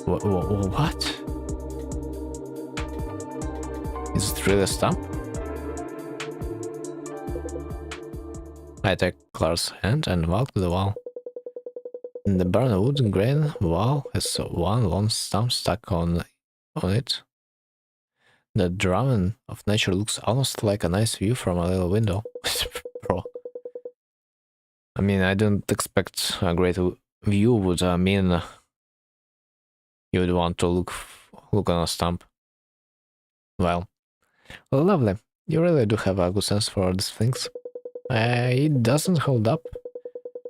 What? Is it really a stump? I take Clara's hand and walk to the wall. The burned wooden grain wall has one long stump stuck on it. The drawing of nature looks almost like a nice view from a little window. Bro. I mean, I don't expect a great view would mean you would want to look on a stump. Well, lovely. You really do have a good sense for these things. It doesn't hold up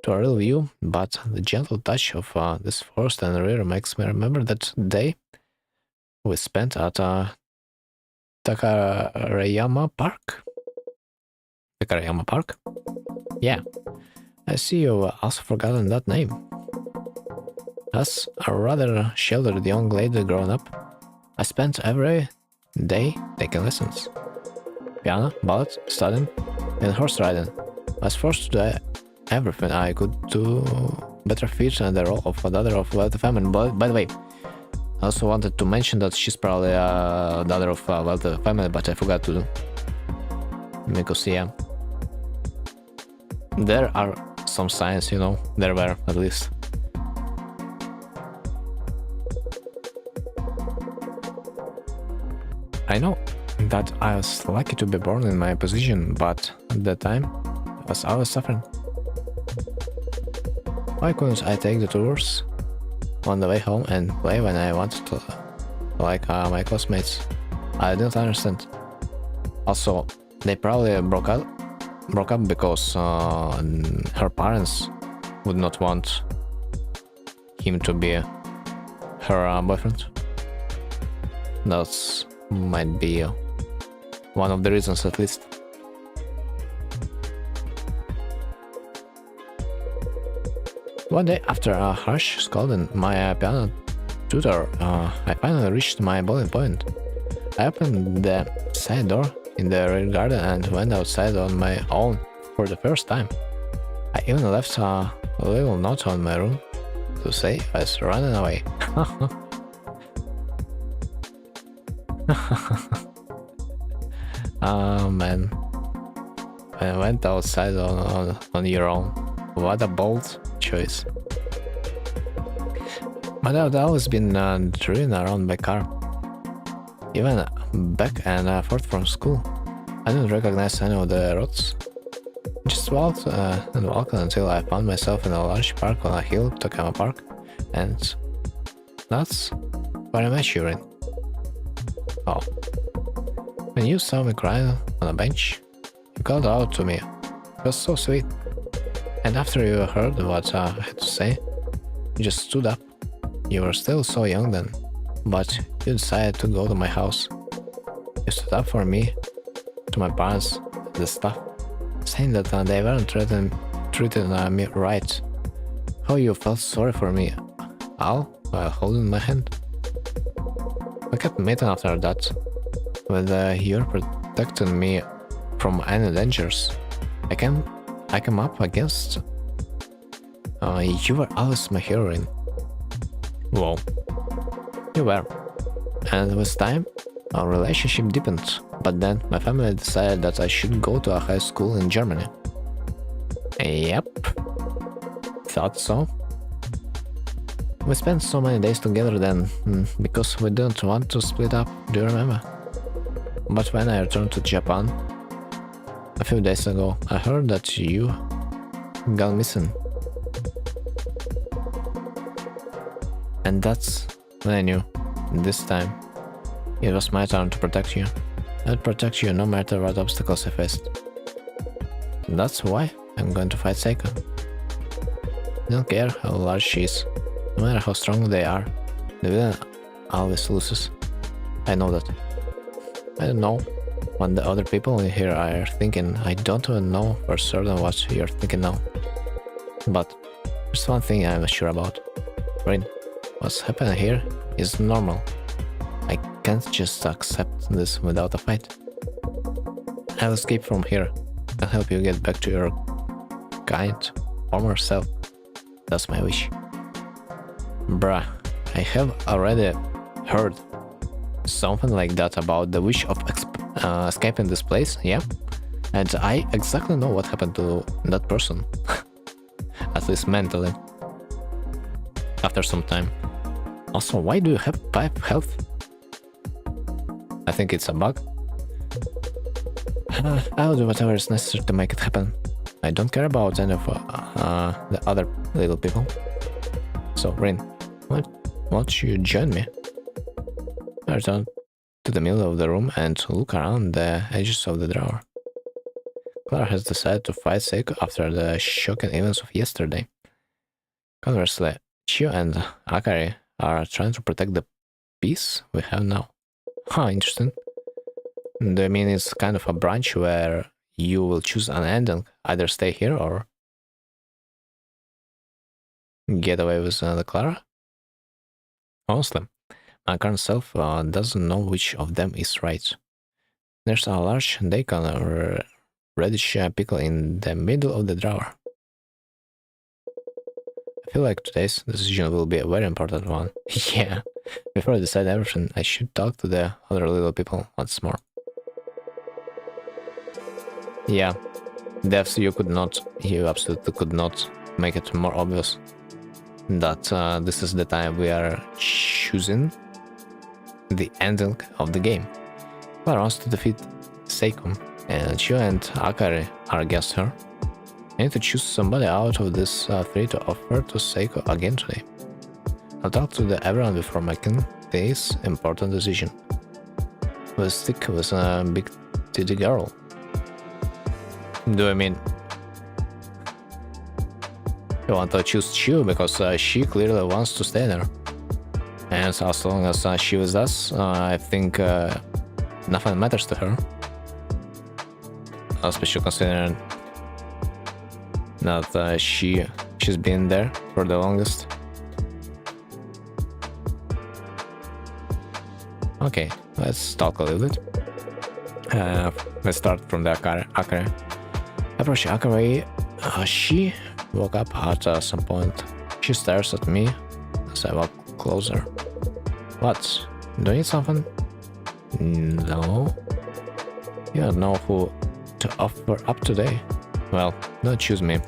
to a real view, but the gentle touch of this forest and river makes me remember that day we spent at Takarayama Park. Takarayama Park? Yeah. I see you also forgotten that name. As a rather sheltered young lady growing up, I spent every day taking lessons. Piano, ballet, studying, and horse riding. I was forced to do everything I could to better fit the role of a daughter of wealthy family. By the way, I also wanted to mention that she's probably a daughter of a wealthy family, but I forgot to do. Because, yeah, there are some signs, you know, there were at least. I know that I was lucky to be born in my position, but at that time I was suffering. Why couldn't I take the tours on the way home and play when I wanted to, like my classmates? I didn't understand. Also, they probably broke up because her parents would not want him to be her boyfriend. That's might be one of the reasons, at least. One day, after a harsh scolding my piano tutor, I finally reached my boiling point. I opened the side door in the rear garden and went outside on my own for the first time. I even left a little note on my room to say I was running away. Oh man, I went outside on your own. What a bold choice. My dad had always been driven around by car. Even back and forth from school, I didn't recognize any of the roads. Just walked and walked until I found myself in a large park on a hill, Takama Park, and that's where I met you in. Oh. When you saw me crying on a bench, you called out to me. It was so sweet. And after you heard what I had to say, you just stood up. You were still so young then, but you decided to go to my house. You stood up for me, to my parents, the stuff, saying that they weren't treating me right. How you felt sorry for me, all while holding my hand. We kept meeting after that, with you protecting me from any dangers. I came up against. You were always my heroine. Whoa. You were. And with time, our relationship deepened, but then my family decided that I should go to a high school in Germany. Yep. Thought so. We spent so many days together then, because we didn't want to split up, do you remember? But when I returned to Japan, a few days ago, I heard that you got missing. And that's when I knew, this time, it was my turn to protect you. I'd protect you no matter what obstacles I faced. That's why I'm going to fight Saeko. I don't care how large she is, no matter how strong they are, the villain always loses. I know that. I don't know what the other people in here are thinking. I don't even know for certain what you're thinking now. But there's one thing I'm sure about. Rin, what's happening here is normal. I can't just accept this without a fight. I'll escape from here and help you get back to your kind, former self. That's my wish. Bruh, I have already heard something like that about the wish of escaping this place, yeah? And I exactly know what happened to that person. At least mentally. After some time. Also, why do you have 5 health? I think it's a bug. I'll do whatever is necessary to make it happen. I don't care about any of the other little people. So, Rin, won't you join me? I return to the middle of the room and look around the edges of the drawer. Clara has decided to fight Saeko after the shocking events of yesterday. Conversely, Chio and Akari are trying to protect the peace we have now. Huh, interesting. Do you mean it's kind of a branch where you will choose an ending, either stay here or get away with the Clara? Honestly, my current self doesn't know which of them is right. There's a large daikon or reddish pickle in the middle of the drawer. I feel like today's decision will be a very important one. Yeah, before I decide everything, I should talk to the other little people once more. Yeah, devs, you absolutely could not make it more obvious that this is the time we are choosing the ending of the game. Clara wants to defeat Saeko, and Chio and Akari are against her. I need to choose somebody out of this 3 to offer to Saeko again today. I'll talk to everyone before making this important decision. We'll stick with a big titty girl. Do I mean you want to choose Chio because she clearly wants to stay there. And as long as she with us, I think nothing matters to her. Especially considering that she's been there for the longest. Okay, let's talk a little bit. Let's start from the Akari. Approach Akari. She woke up at some point. She stares at me as I walk closer. What? Do you need something? No. You don't know who to offer up today. Well, don't choose me.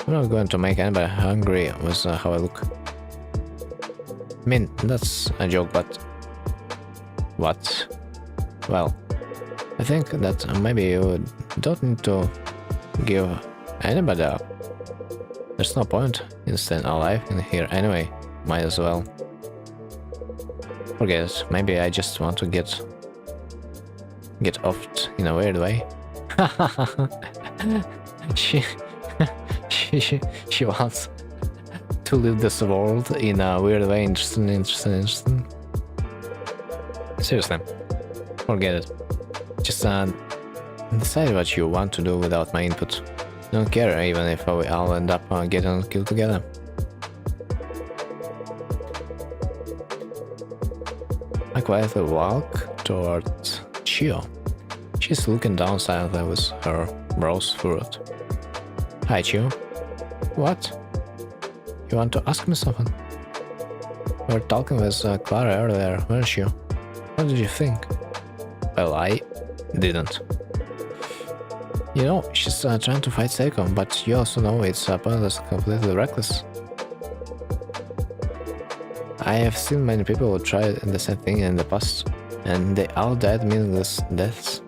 I'm not going to make anybody hungry with how I look. I mean, that's a joke, but... What? Well, I think that maybe you don't need to give anybody up. There's no point in staying alive in here anyway. Might as well. Forget it. Maybe I just want to get offed in a weird way. she wants to live this world in a weird way. Interesting. Seriously, forget it. Just decide what you want to do without my input. Don't care even if we all end up getting killed together. I quietly walk towards Chio. She's looking down silently with her brows furrowed. Hi, Chio. What? You want to ask me something? We were talking with Clara earlier, weren't you? What did you think? Well, I didn't. You know, she's trying to fight Saeko, but you also know it's pointless, completely reckless. I have seen many people who tried the same thing in the past, and they all died meaningless deaths.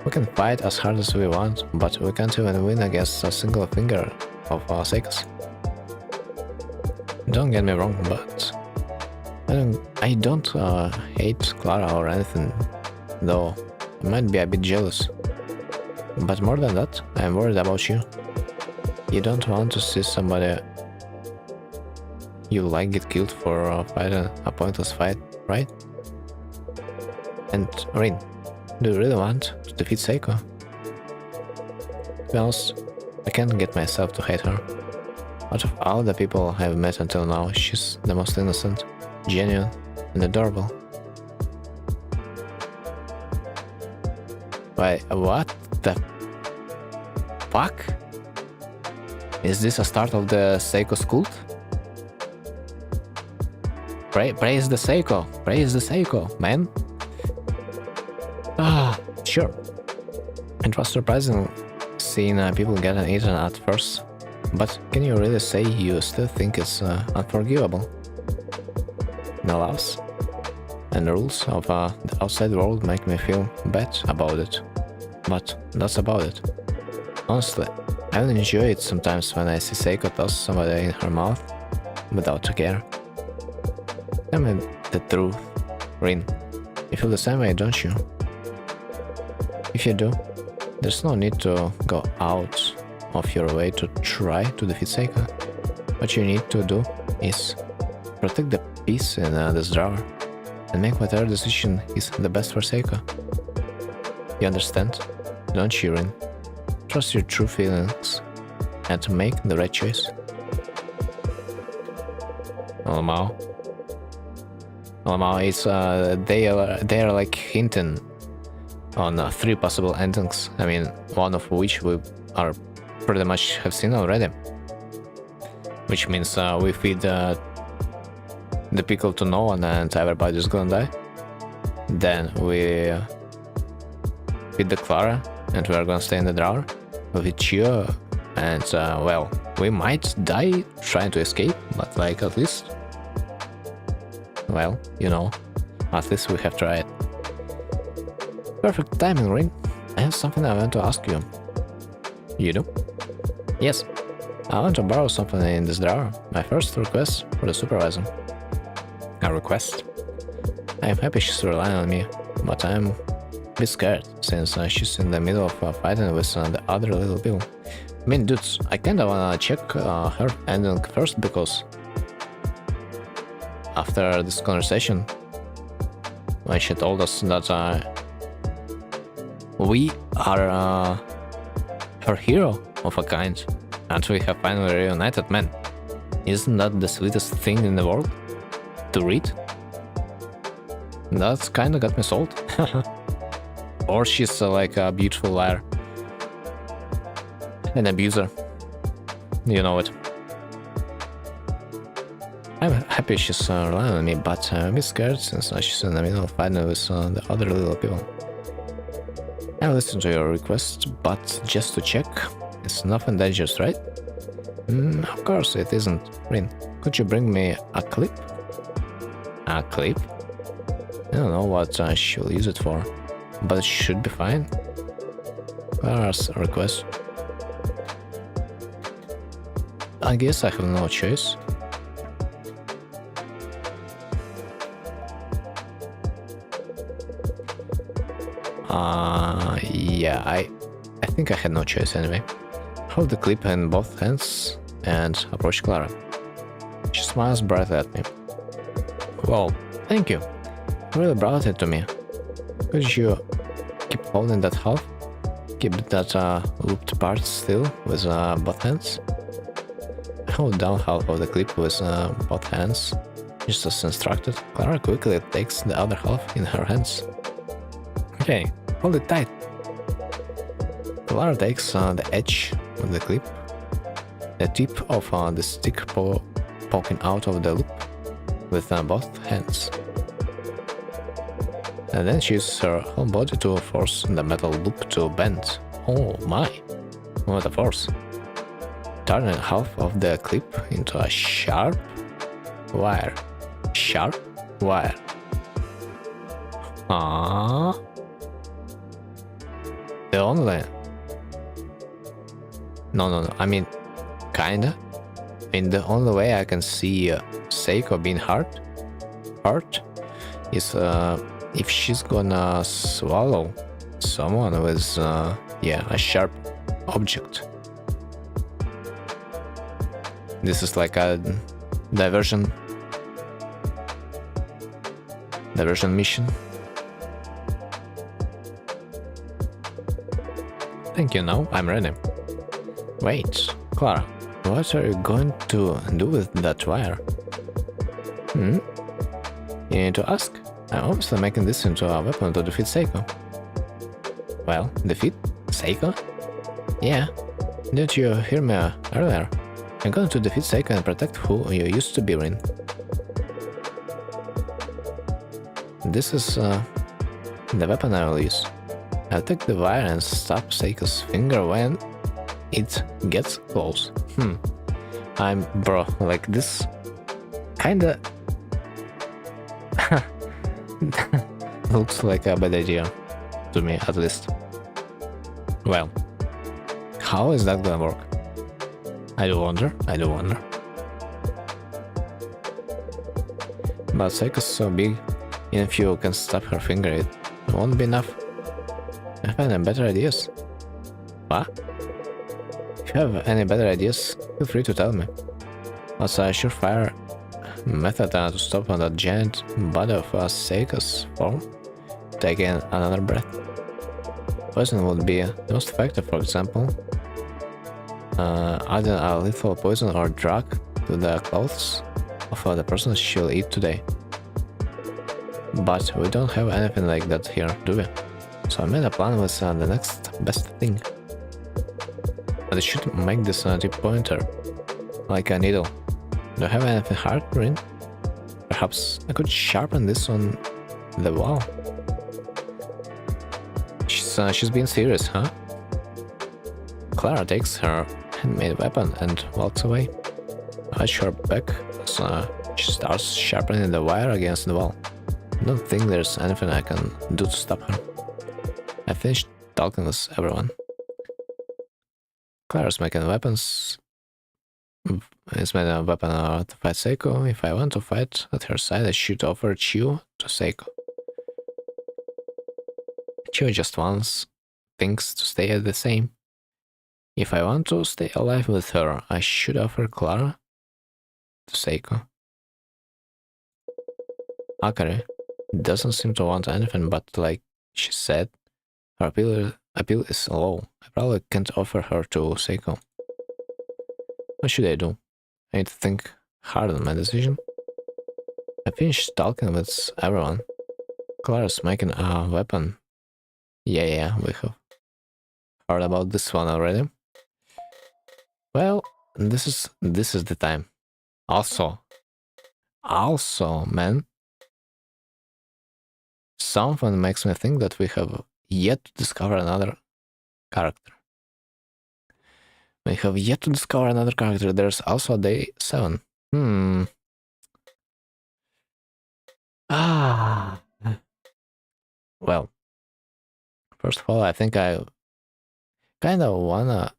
We can fight as hard as we want, but we can't even win against a single finger of Saeko's. Don't get me wrong, but I don't hate Clara or anything, though I might be a bit jealous. But more than that, I'm worried about you. You don't want to see somebody you like get killed for fighting a pointless fight, right? And Rin, do you really want to defeat Saeko? To be honest, I can't get myself to hate her. Out of all the people I've met until now, she's the most innocent, genuine, and adorable. Wait, what the fuck? Is this a start of the Saeko's cult? Praise the Saeko! Praise the Saeko, man! Sure. It was surprising seeing people getting eaten at first, but can you really say you still think it's unforgivable? The laws and rules of the outside world make me feel bad about it, but that's about it. Honestly, I will enjoy it sometimes when I see Saeko toss somebody in her mouth without care. Tell me the truth, Rin. You feel the same way, don't you? If you do, there's no need to go out of your way to try to defeat Saeko. What you need to do is protect the peace in this drawer and make whatever decision is the best for Saeko. You understand? Don't you, Rin? Trust your true feelings and to make the right choice. Alamao. It's they are like hinting on 3 possible endings. I mean, one of which we are pretty much have seen already. Which means we feed the pickle to no one and everybody's gonna die. Then we feed the Clara and we are gonna stay in the drawer. With you and well, we might die trying to escape, but like at least, well, you know, at least we have tried. Perfect timing, Ring. I have something I want to ask you. You do? Yes. I want to borrow something in this drawer. My first request for the supervisor. A request? I am happy she's relying on me, but I'm a bit scared since she's in the middle of fighting with the other little people. I mean, dudes, I kinda wanna check her ending first because after this conversation, when she told us that we are her hero of a kind, and we have finally reunited, man. Isn't that the sweetest thing in the world? To read? That's kinda got me sold. Or she's like a beautiful liar. An abuser. You know it. I'm happy she's relying on me, but I'm a bit scared since she's in the middle of fighting with the other little people. I listened to your request, but just to check, it's nothing dangerous, right? Of course it isn't. Rin, could you bring me a clip? A clip? I don't know what she'll use it for, but it should be fine. Clara's request. I guess I have no choice. Yeah, I think I had no choice anyway. Hold the clip in both hands and approach Clara. She smiles brightly at me. Wow, thank you. You really brought it to me. Could you keep holding that half? Keep that looped part still with both hands? I hold down half of the clip with both hands. Just as instructed, Clara quickly takes the other half in her hands. Okay, hold it tight. Clara takes the edge of the clip, the tip of the stick poking out of the loop with both hands. And then she uses her whole body to force the metal loop to bend. Oh my, what a force. Turning half of the clip into a sharp wire. Sharp wire. The only... No, I mean, kinda. I mean, the only way I can see Saeko being hurt is if she's gonna swallow someone with, yeah, a sharp object. This is like a diversion mission. Thank you, now I'm ready. Wait, Clara, what are you going to do with that wire? You need to ask. I'm obviously making this into a weapon to defeat Saeko. Well, defeat Saeko? Yeah. Didn't you hear me earlier? I'm going to defeat Saeko and protect who you used to be, Rin. This is the weapon I will use. I'll take the wire and stop Saeko's finger when it gets close. Bro, like this kinda looks like a bad idea to me, at least. Well, how is that gonna work? I do wonder. But Saeko's so big, even if you can stop her finger, it won't be enough. I find better ideas. What? If you have any better ideas, feel free to tell me. What's a surefire method to stop that giant body of Saeko's form taking another breath? Poison would be the most effective, for example. Adding a lethal poison or drug to the clothes of the person she'll eat today. But we don't have anything like that here, do we? So I made a plan with the next best thing. But I should make this tip pointer like a needle. Do I have anything hard, Rin? Perhaps I could sharpen this on the wall. She's being serious, huh? Clara takes her handmade weapon and walks away. I watch her back as she starts sharpening the wire against the wall. I don't think there's anything I can do to stop her. I finished talking with everyone. Clara's making weapons. Is making a weapon to fight Saeko. If I want to fight at her side, I should offer Chiu to Saeko. Chiu just wants things to stay the same. If I want to stay alive with her, I should offer Clara to Saeko. Akari doesn't seem to want anything, but like she said, her appeal is low. I probably can't offer her to Saeko. What should I do? I need to think hard on my decision. I finished talking with everyone. Clara's making a weapon. Yeah, we have heard about this one already. Well, this is the time. Also, man, something makes me think that we have yet to discover another character. We have yet to discover another character. There's also day 7. Well, first of all, I think I kind of wanna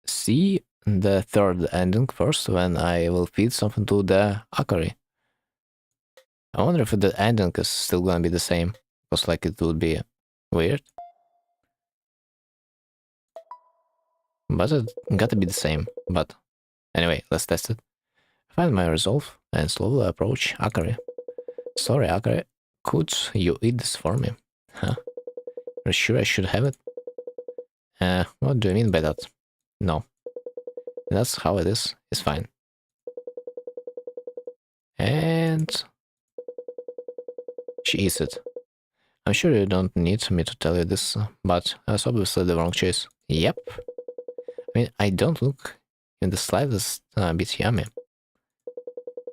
see the third ending first when I will feed something to the Akari. I wonder if the ending is still gonna be the same, because like it would be weird. But it gotta be the same. But anyway, let's test it. Find my resolve and slowly approach Akari. Sorry, Akari, could you eat this for me? Huh? Are you sure I should have it? What do you mean by that? No. That's how it is. It's fine. And she eats it. I'm sure you don't need me to tell you this, but that's obviously the wrong choice. Yep. I mean, I don't look in the slightest bit yummy.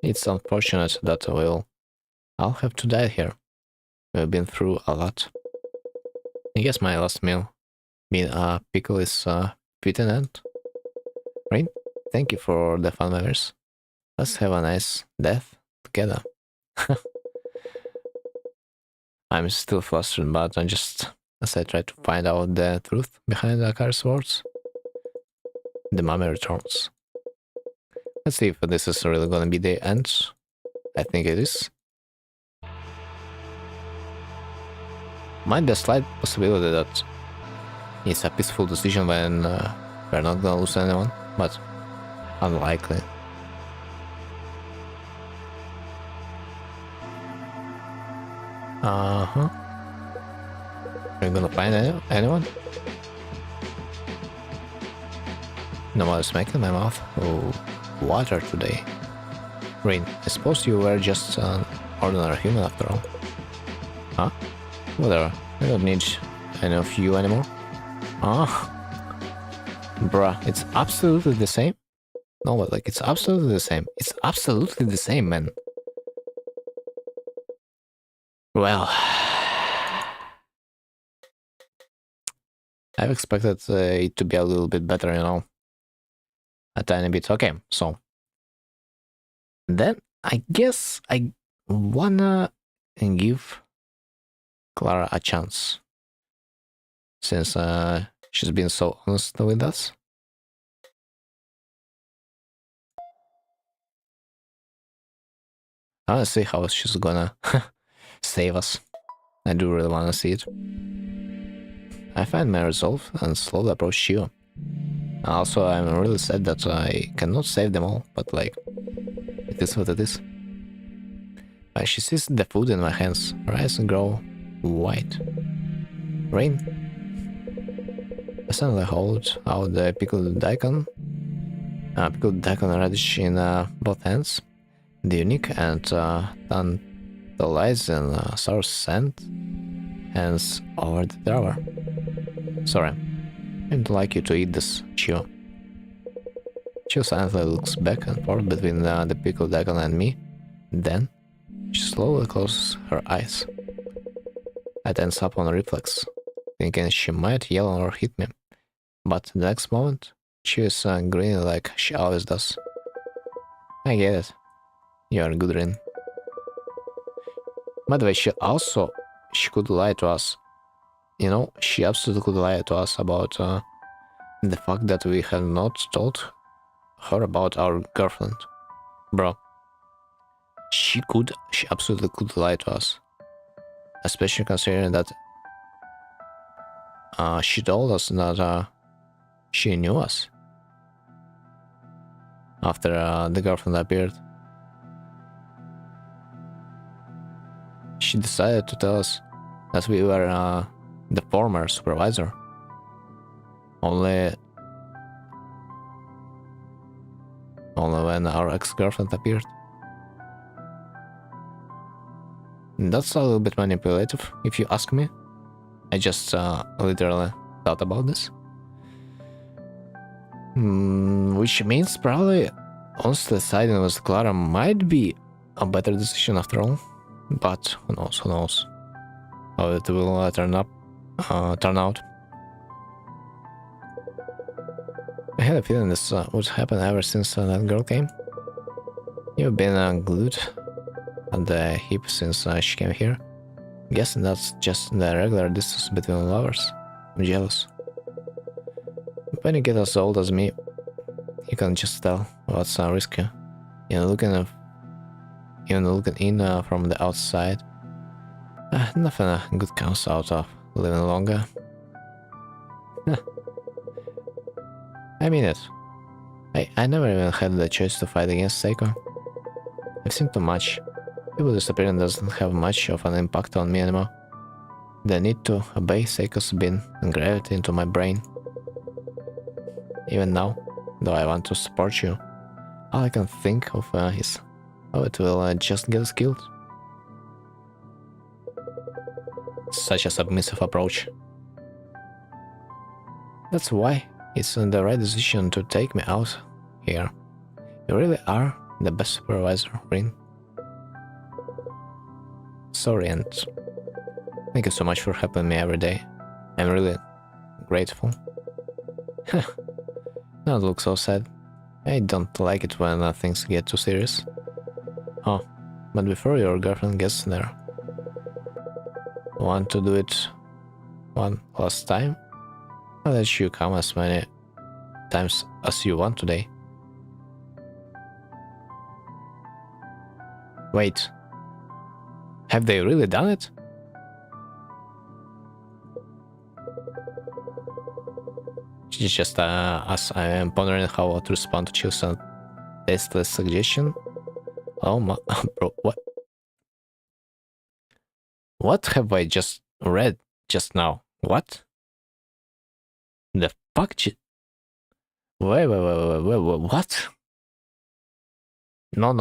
It's unfortunate that I'll have to die here. We've been through a lot. I guess my last meal being a pickle is fitting end. Right? Thank you for the fun memories. Let's have a nice death together. I'm still flustered, but as I try to find out the truth behind Akari's words, the mummy returns. Let's see if this is really gonna be the end. I think it is. Might be a slight possibility that it's a peaceful decision when we're not gonna lose anyone, but unlikely. Are you gonna find anyone? No more smacking my mouth. Oh, water today. Rain, I suppose you were just an ordinary human after all. Huh? Whatever. I don't need any of you anymore. Bruh, it's absolutely the same? No, but like, it's absolutely the same. It's absolutely the same, man. Well, I've expected it to be a little bit better, you know. A tiny bit. Okay, so then I guess I wanna give Clara a chance since she's been so honest with us. I wanna see how she's gonna save us. I do really wanna see it. I find my resolve and slowly approach you. Also, I'm really sad that I cannot save them all, but like, it is what it is. She sees the food in my hands, her eyes grow white. Rain. I suddenly hold out the pickled daikon radish in both hands. The unique and tantalizing sour scent hands over the drawer. Sorry, I don't like you to eat this, Chio. Chio silently looks back and forth between the pickled daikon and me. Then, she slowly closes her eyes. I tense up on reflex, thinking she might yell or hit me. But the next moment, she is grinning like she always does. I get it. You're a good Rin. By the way, she could lie to us. You know, she absolutely could lie to us about the fact that we have not told her about our girlfriend. Bro, she absolutely could lie to us. Especially considering that she told us that she knew us after the girlfriend appeared. She decided to tell us that we were the former supervisor. Only when our ex-girlfriend appeared. That's a little bit manipulative, if you ask me. I just literally thought about this. Which means probably honestly siding with Clara might be a better decision after all. But who knows how it will turn out. I had a feeling this would happen ever since that girl came. You've been glued at the hip since she came here. Guessing that's just the regular distance between lovers. I'm jealous. When you get as old as me, you can just tell what's risky. Looking in from the outside, nothing good comes out of living longer. I mean it. I never even had the choice to fight against Saeko. I've seen too much. People disappearing doesn't have much of an impact on me anymore. The need to obey Saeko's been engraved into my brain. Even now, though I want to support you, all I can think of is how it will just get us killed. Such a submissive approach. That's why it's the right decision to take me out here. You really are the best supervisor, Rin. Sorry, and thank you so much for helping me every day. I'm really grateful. Don't look so sad. I don't like it when things get too serious. Oh, but before your girlfriend gets there, want to do it one last time? I'll let you come as many times as you want today. Wait, have they really done it? It's just as I am pondering how to respond to Chill's tasteless suggestion. Oh my, bro, what? What have I just read just now? What? The fuck? Wait, what? No.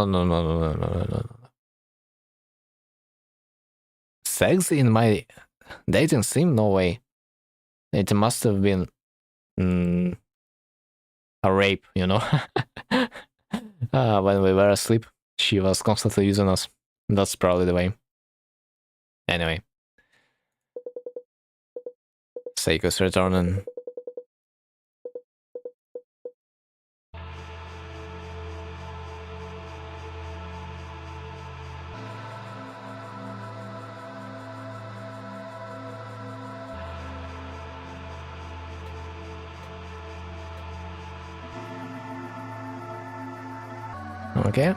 Sex in my dating sim? No way. It must have been a rape, you know? When we were asleep, she was constantly using us. That's probably the way. Anyway. Saeko's returning. Okay.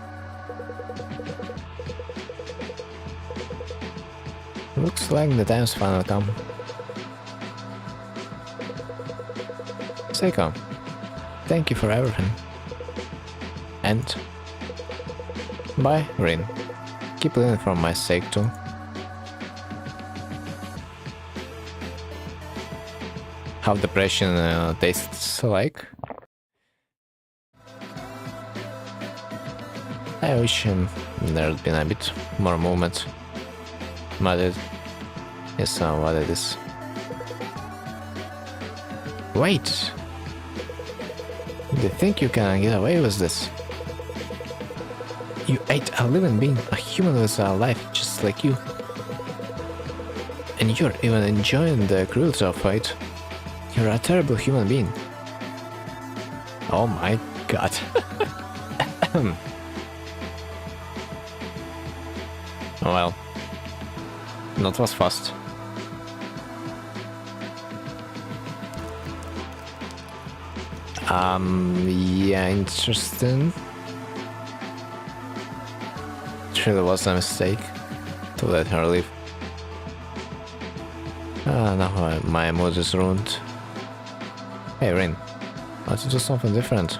Looks like the time's finally come. Saeko, thank you for everything. And bye, Rin. Keep learning for my sake too. How depression tastes like. I wish there'd been a bit more movement. But it is what it is. Wait! Do you think you can get away with this? You ate a living being, a human with a life just like you. And you're even enjoying the cruelty of it. You're a terrible human being. Oh my god. Well, that was fast. Yeah, interesting. It really was a mistake to let her leave. Now my mood is ruined. Hey Rin, let's do something different.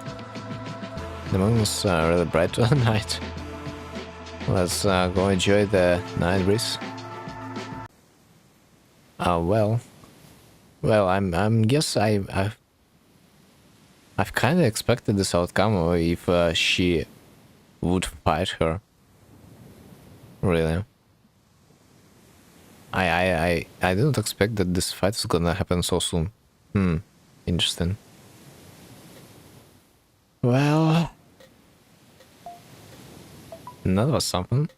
The moon's really bright tonight. Let's go enjoy the night breeze. Well, I'm guess I've kind of expected this outcome if she would fight her. Really, I didn't expect that this fight is gonna happen so soon. Interesting. Well, that was something.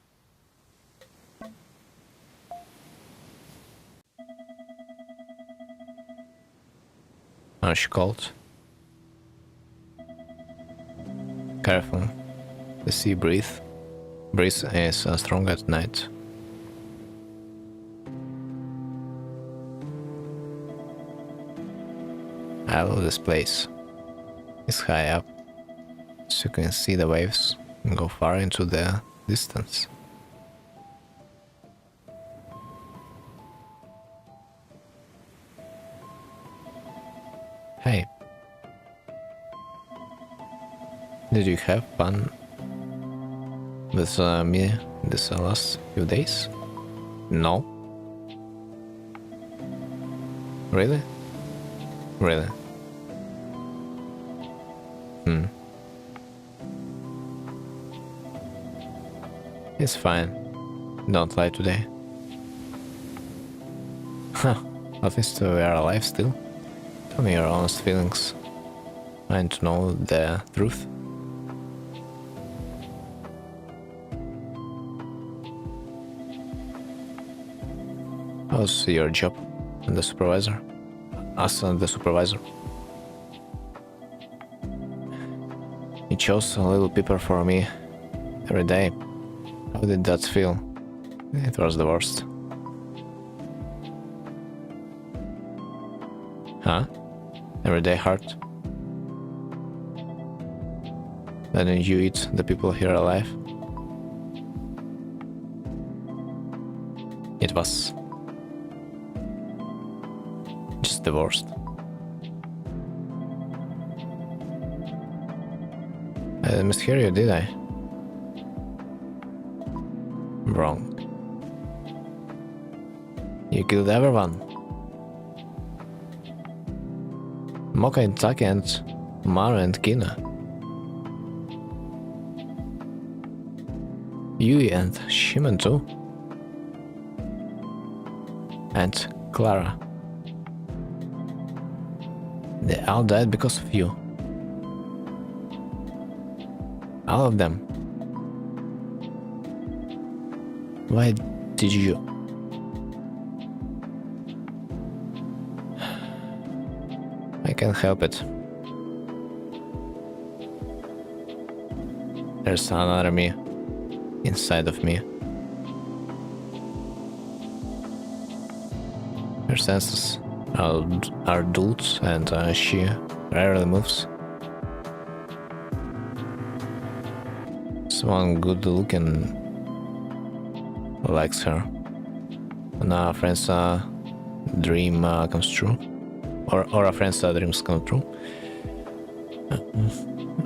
She called. Careful. The sea breeze is strong at night. I love this place. It's high up, so you can see the waves go far into the distance. Hey. Did you have fun with me this last few days? No? Really? Really? It's fine. Don't lie today. Huh. At least we are alive still. Tell me your honest feelings. I want to know the truth. How's your job and the supervisor? Us and the supervisor. He chose a little paper for me every day. How did that feel? It was the worst. Huh? Everyday heart? Letting you eat the people here alive? It was just the worst. I didn't mishear you, did I? Wrong. You killed everyone. Moka and Taki and Maru and Kina. Yui and Shimon too. And Clara. They all died because of you. All of them. Why did you? I can't help it. There's another me inside of me. Her senses are dulled and she rarely moves. Someone good looking likes her. And a friend's dream comes true. Or a friend's dreams come true.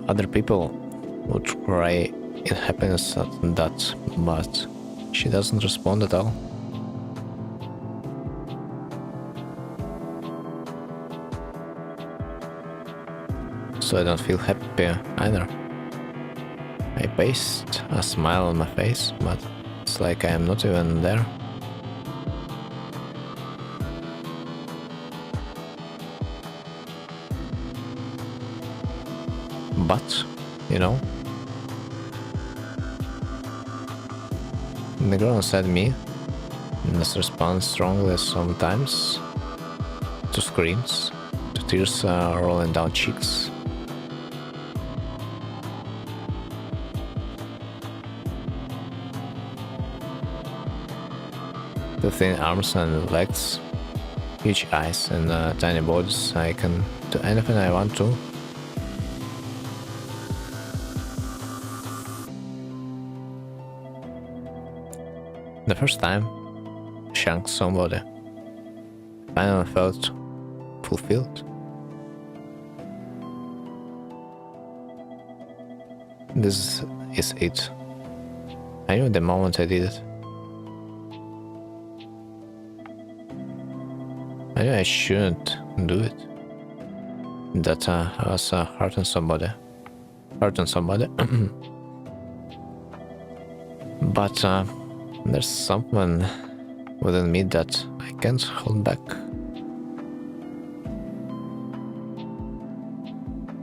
Other people would cry in happiness at that, but she doesn't respond at all. So I don't feel happy either. I paste a smile on my face, but it's like I am not even there. But, you know, the girl inside me must respond strongly sometimes to screams, to tears rolling down cheeks. The thin arms and legs, huge eyes and tiny bodies. I can do anything I want to. The first time I shrunk somebody, I finally felt fulfilled. This is it. I knew the moment I did it. I knew I shouldn't do it. That I was hurting somebody. But there's something within me that I can't hold back.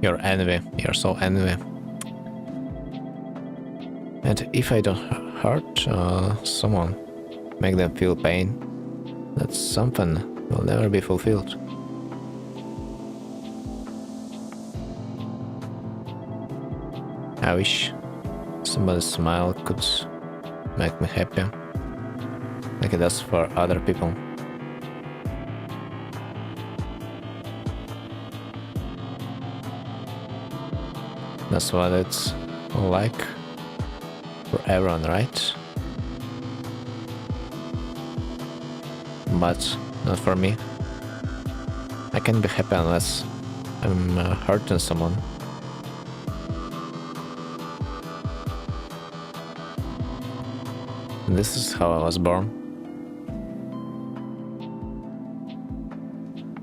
You're envy. You're so envy. And if I don't hurt someone, make them feel pain, that's something will never be fulfilled. I wish somebody's smile could make me happy, like it does for other people. That's what it's like for everyone, right? But not for me. I can't be happy unless I'm hurting someone. This is how I was born.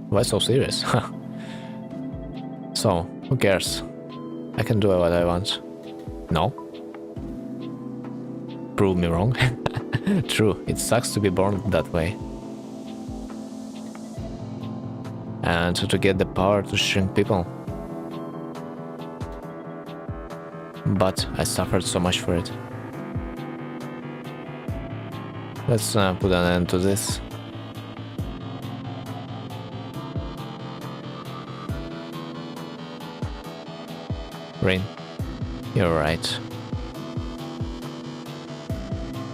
Why so serious? So, who cares? I can do what I want. No? Prove me wrong. True, it sucks to be born that way. And to get the power to shrink people. But I suffered so much for it. Let's put an end to this. Rain, you're right.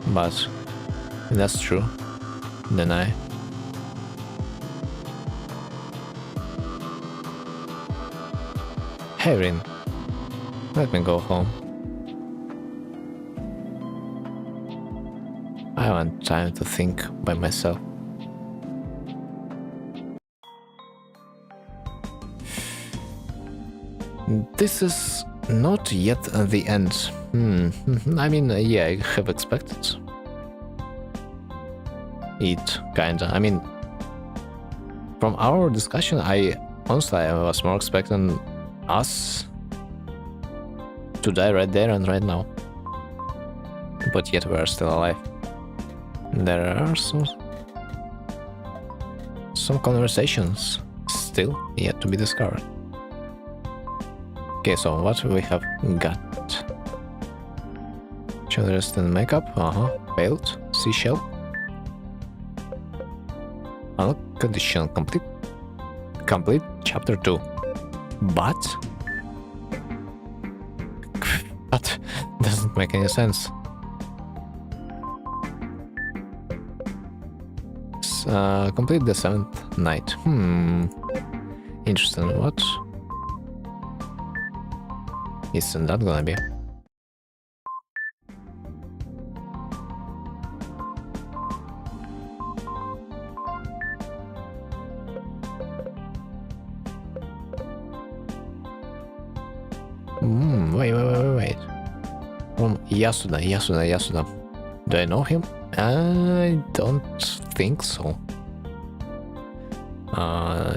But if that's true, then Hey Rin, let me go home. I want time to think by myself. This is not yet the end. I mean, yeah, I have expected it, kinda. I mean, from our discussion, honestly I was more expecting us to die right there and right now. But yet we are still alive. There are some conversations still yet to be discovered. Okay, so what we have got? Dressed in makeup, failed, seashell. Unlock condition complete. complete chapter 2. But that doesn't make any sense. Complete the 7th night. Interesting. What isn't that gonna be? Wait. From Yasuda. Do I know him? I don't think so.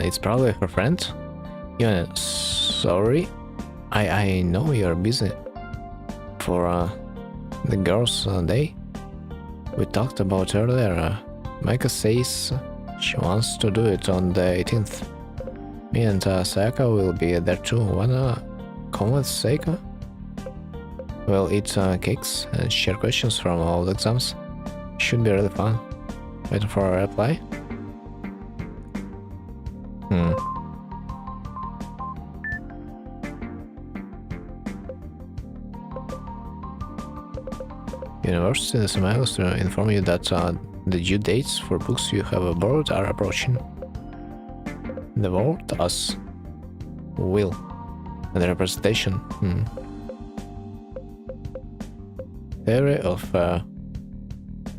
It's probably her friend. Yeah, sorry. I know you're busy for the girls' day we talked about earlier. Micah says she wants to do it on the 18th. Me and Saeko will be there too. Wanna come with Saeko? We'll eat cakes and share questions from all the exams. Should be really fun. Waiting for a reply? University emails to inform you that the due dates for books you have borrowed are approaching. The word as will and the representation. Theory of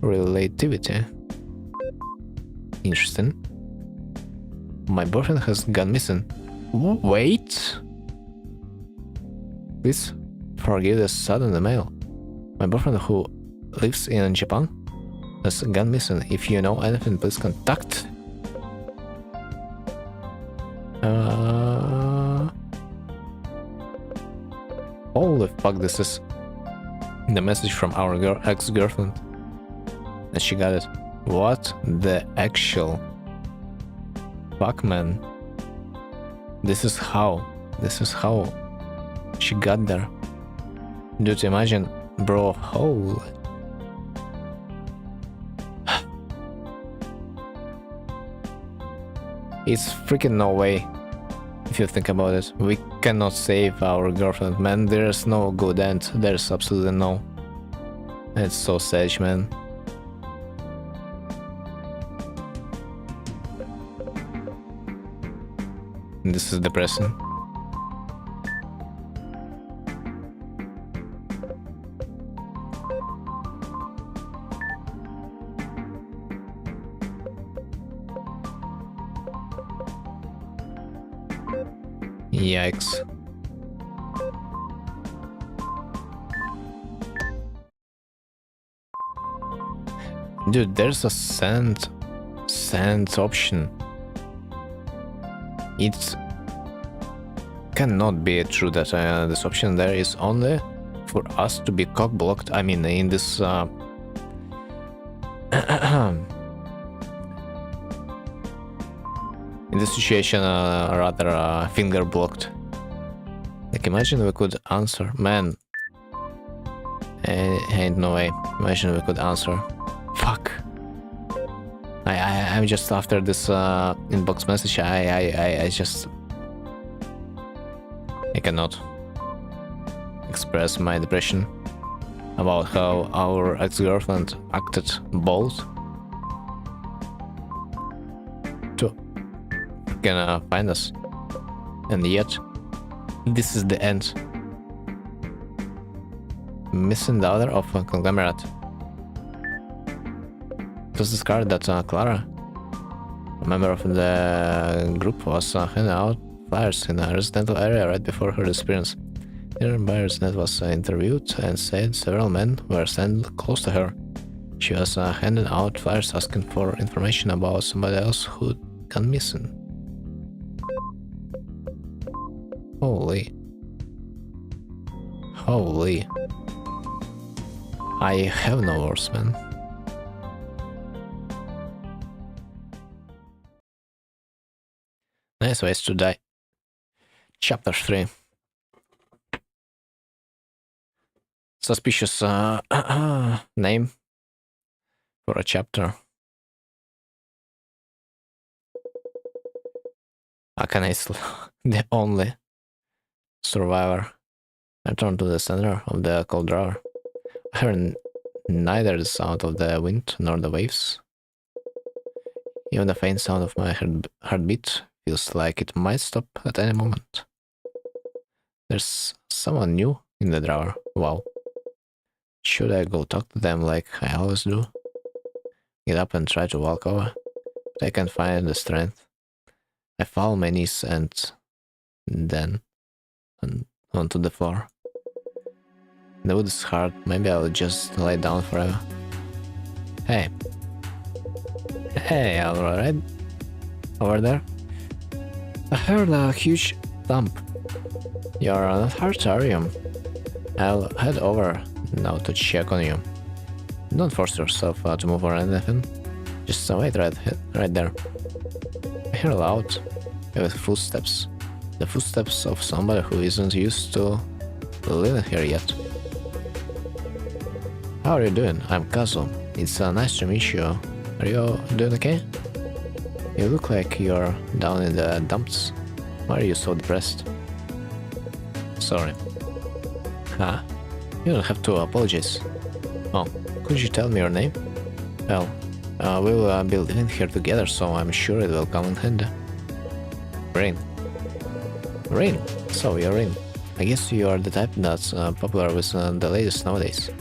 relativity. Interesting. My boyfriend has gone missing. Wait. Please forgive the sudden email. My boyfriend, who lives in Japan, has gone missing. If you know anything, please contact. Holy fuck, this is the message from our ex-girlfriend. And she got it. What the actual fuck, man? This is how she got there. Dude, imagine, bro, holy. It's freaking no way. If you think about it, we cannot save our girlfriend, man. There's no good end. There's absolutely no. It's so sad, man. This is depressing. Yikes. Dude, there's a send option. It cannot be true that this option there is only for us to be cock-blocked. I mean, in this in this situation, rather finger blocked. Like, imagine we could answer, man. Ain't no way. Imagine we could answer. Fuck. I'm just after this inbox message. I cannot express my depression about how our ex-girlfriend acted bold to can find us, and yet this is the end. Missing daughter of a conglomerate. It was discovered that Clara, a member of the group, was handing out flyers in a residential area right before her disappearance. Nearby resident was interviewed and said several men were standing close to her. She was handing out flyers asking for information about somebody else who'd gone missing. Holy. I have no words, man. Nice ways to die. Chapter 3. Suspicious name for a chapter. Akane is the only survivor. I turned to the center of the cold drawer. I heard neither the sound of the wind nor the waves. Even the faint sound of my heartbeat feels like it might stop at any moment. There's someone new in the drawer. Wow. Should I go talk to them like I always do? Get up and try to walk over, but I can't find the strength. I fall on my knees and then onto the floor. The wood is hard, maybe I'll just lay down forever. Hey. Hey, alright? Over there? I heard a huge thump. You're not hurt, are you? I'll head over now to check on you. Don't force yourself to move or anything. Just wait right there. I hear loud, with footsteps. The footsteps of somebody who isn't used to living here yet. How are you doing? I'm Kazu. It's nice to meet you. Are you doing okay? You look like you're down in the dumps. Why are you so depressed? Sorry. You don't have to apologize. Oh, could you tell me your name? Well, we'll be living here together, so I'm sure it will come in handy. Rain. Rain? So you're Rain. I guess you are the type that's popular with the ladies nowadays.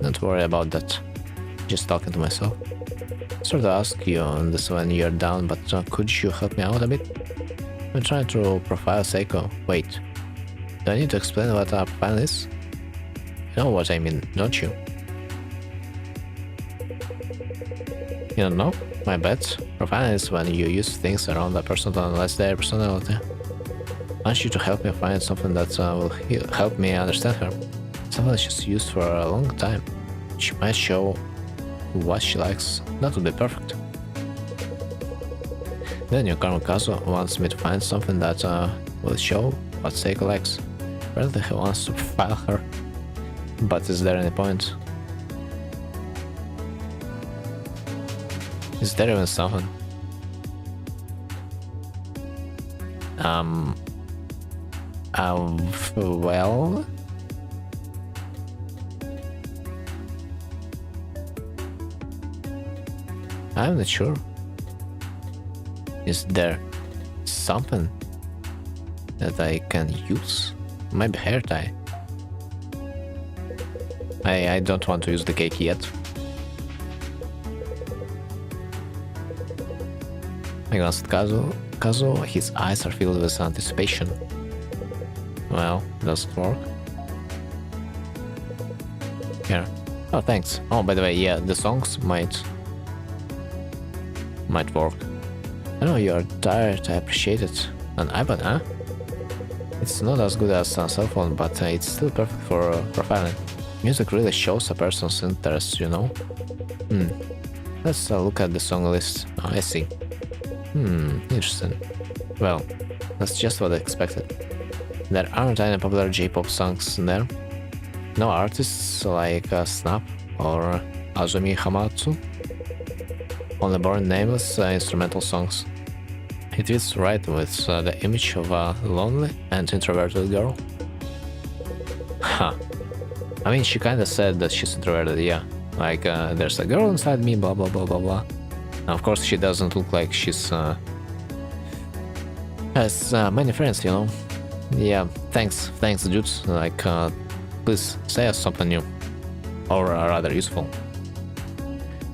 Don't worry about that. Just talking to myself. Sort of ask you on this when you're down, but could you help me out a bit? I'm trying to profile Saeko. Wait, do I need to explain what a profile is? You know what I mean, don't you? You don't know? My bad. Profile is when you use things around a person to analyze their personality. I want you to help me find something that will help me understand her. Something she's used for a long time. She might show what she likes. That would be perfect. Then your Karma Kazu wants me to find something that will show what Saeko likes. Apparently he wants to profile her. But is there any point? Is there even something? Well... I'm not sure. Is there something that I can use? Maybe hair tie. I don't want to use the cake yet. I glanced at Kazu, his eyes are filled with anticipation. Well, does it work? Here. Oh, thanks. Oh, by the way, yeah, the songs might work. I know you're tired, I appreciate it. An iPad, huh? It's not as good as a cell phone, but it's still perfect for profiling. Music really shows a person's interests, you know? Let's look at the song list. Oh, I see. Interesting. Well, that's just what I expected. There aren't any popular J-pop songs in there. No artists like Snap or Azumi Hamatsu. Only born nameless instrumental songs. It fits right with the image of a lonely and introverted girl. I mean, she kinda said that she's introverted, yeah. Like, there's a girl inside me, blah blah blah blah blah. Now, of course, she doesn't look like she's has many friends, you know. Yeah, thanks dudes. Like, please say us something new, or rather useful.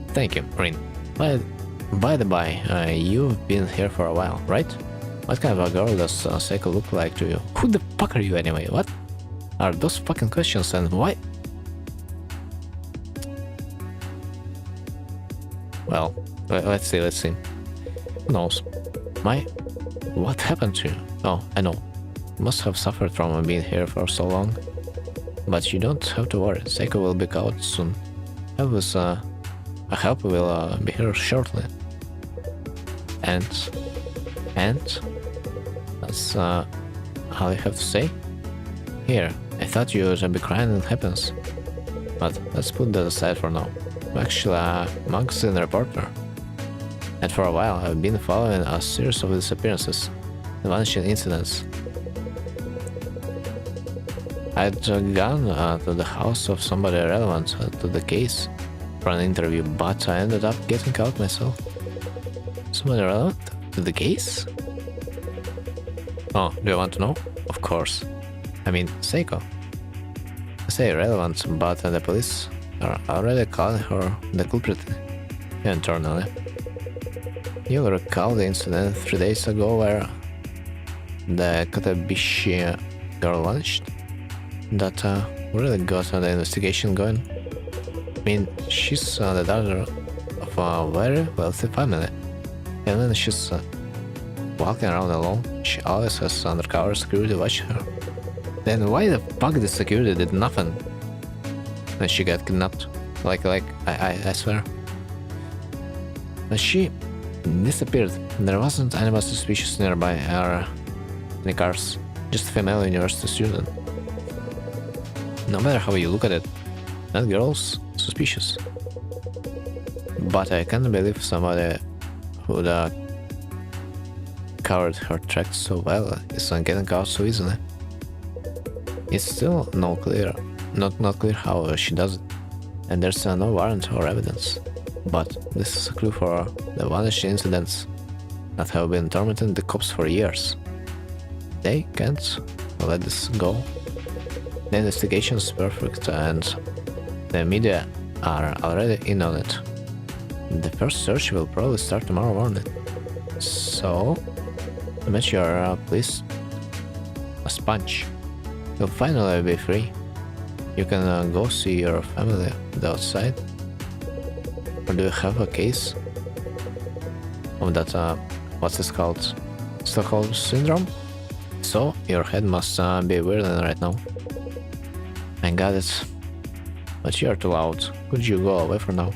Thank you, Rin. By the by, you've been here for a while, right? What kind of a girl does Saeko look like to you? Who the fuck are you anyway? What are those fucking questions and why? Well, let's see. Who knows? What happened to you? Oh, I know. You must have suffered from being here for so long. But you don't have to worry. Saeko will be out soon. I hope will be here shortly. And that's all you have to say? Here, I thought you would be crying in happiness. But let's put that aside for now. I'm actually a magazine reporter. And for a while, I've been following a series of disappearances, vanishing incidents. I'd gone to the house of somebody relevant to the case for an interview, but I ended up getting caught myself. Somebody relevant to the case? Oh, do you want to know? Of course. I mean, Saeko. I say relevant, but the police are already calling her the culprit internally. You recall the incident 3 days ago where the Kotabishi girl vanished? That really got the investigation going. I mean, she's the daughter of a very wealthy family, and when she's walking around alone, she always has undercover security watching her. Then why the fuck the security did nothing when she got kidnapped? I swear. When she disappeared, there wasn't anybody suspicious nearby or any cars, just a female university student. No matter how you look at it, that girl's suspicious. But I can't believe somebody who'd covered her tracks so well is getting caught so easily. It's still not clear how she does it, and there's no warrant or evidence. But this is a clue for the vanished incidents that have been tormenting the cops for years. They can't let this go. The investigation is perfect and the media are already in on it. The first search will probably start tomorrow morning. So, I bet you're pleased a sponge. You'll finally be free. You can go see your family outside. Or do you have a case of that, what's this called? Stockholm Syndrome? So, your head must be whirling right now. I got it. But you're too loud. Could you go away for now?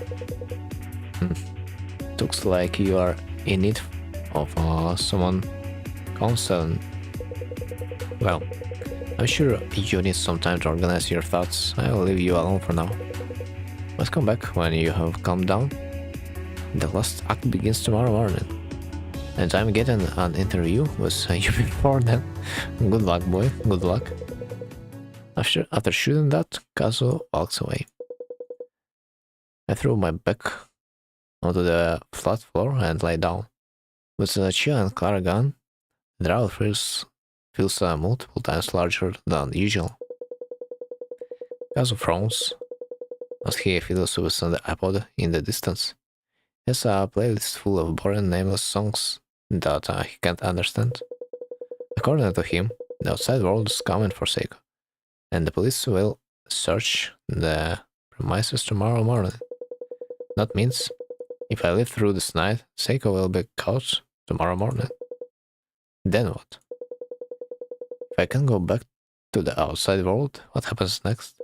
Looks like you are in need of someone counseling. Well, I'm sure you need some time to organize your thoughts. I'll leave you alone for now. Let's come back when you have calmed down. The last act begins tomorrow morning. And I'm getting an interview with you before then. Good luck, boy. Good luck. After shooting that, Kazu walks away. I threw my back onto the flat floor and lay down. With Chia and Clara gone, the travel feels multiple times larger than usual. Kazu frowns as he fiddles with the iPod in the distance. He has a playlist full of boring, nameless songs that he can't understand. According to him, the outside world is coming for Saeko, and the police will search the premises tomorrow morning. That means, if I live through this night, Saeko will be caught tomorrow morning. Then what? If I can go back to the outside world, what happens next?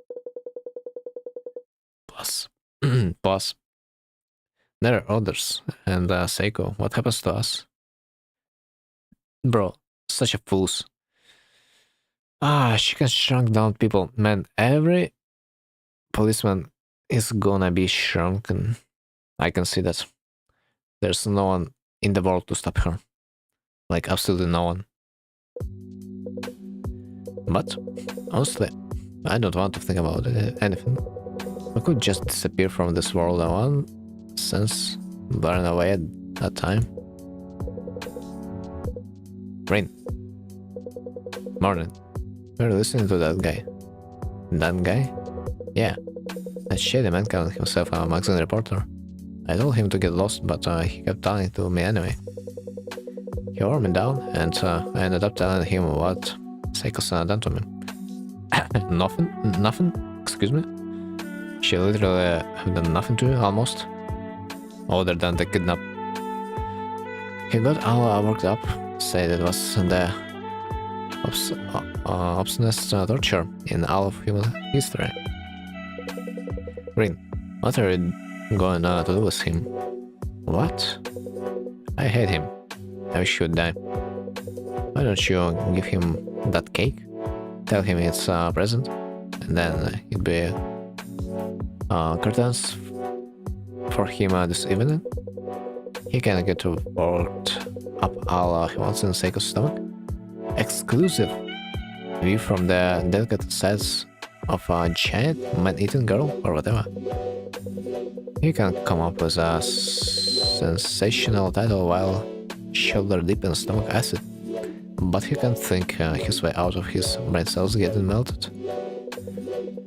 Plus, there are others, and Saeko, what happens to us? Bro, such a fools. She can shrunk down people. Man, every policeman is gonna be shrunken. I can see that. There's no one in the world to stop her. Like, absolutely no one. But, honestly, I don't want to think about anything. I could just disappear from this world in one sense, burn away at that time. Rain. Morning. We're listening to that guy. That guy? Yeah. That shady man calling himself a magazine reporter. I told him to get lost, but he kept talking to me anyway. He wore me down, and I ended up telling him what Saeko's done to me. Nothing? Nothing? Excuse me? She literally have done nothing to you, almost. Other than the kidnap. He got all worked up, said it was the obscenest torture in all of human history. Green, what are you going to do with him? What? I hate him. I wish he would die. Why don't you give him that cake? Tell him it's a present, and then it'd be curtains for him this evening. He can get to worked up all he wants in Saeko's stomach. Exclusive view from the delicate sides of a giant man-eating girl or whatever. He can come up with a sensational title while shoulder deep in stomach acid, but he can't think his way out of his brain cells getting melted.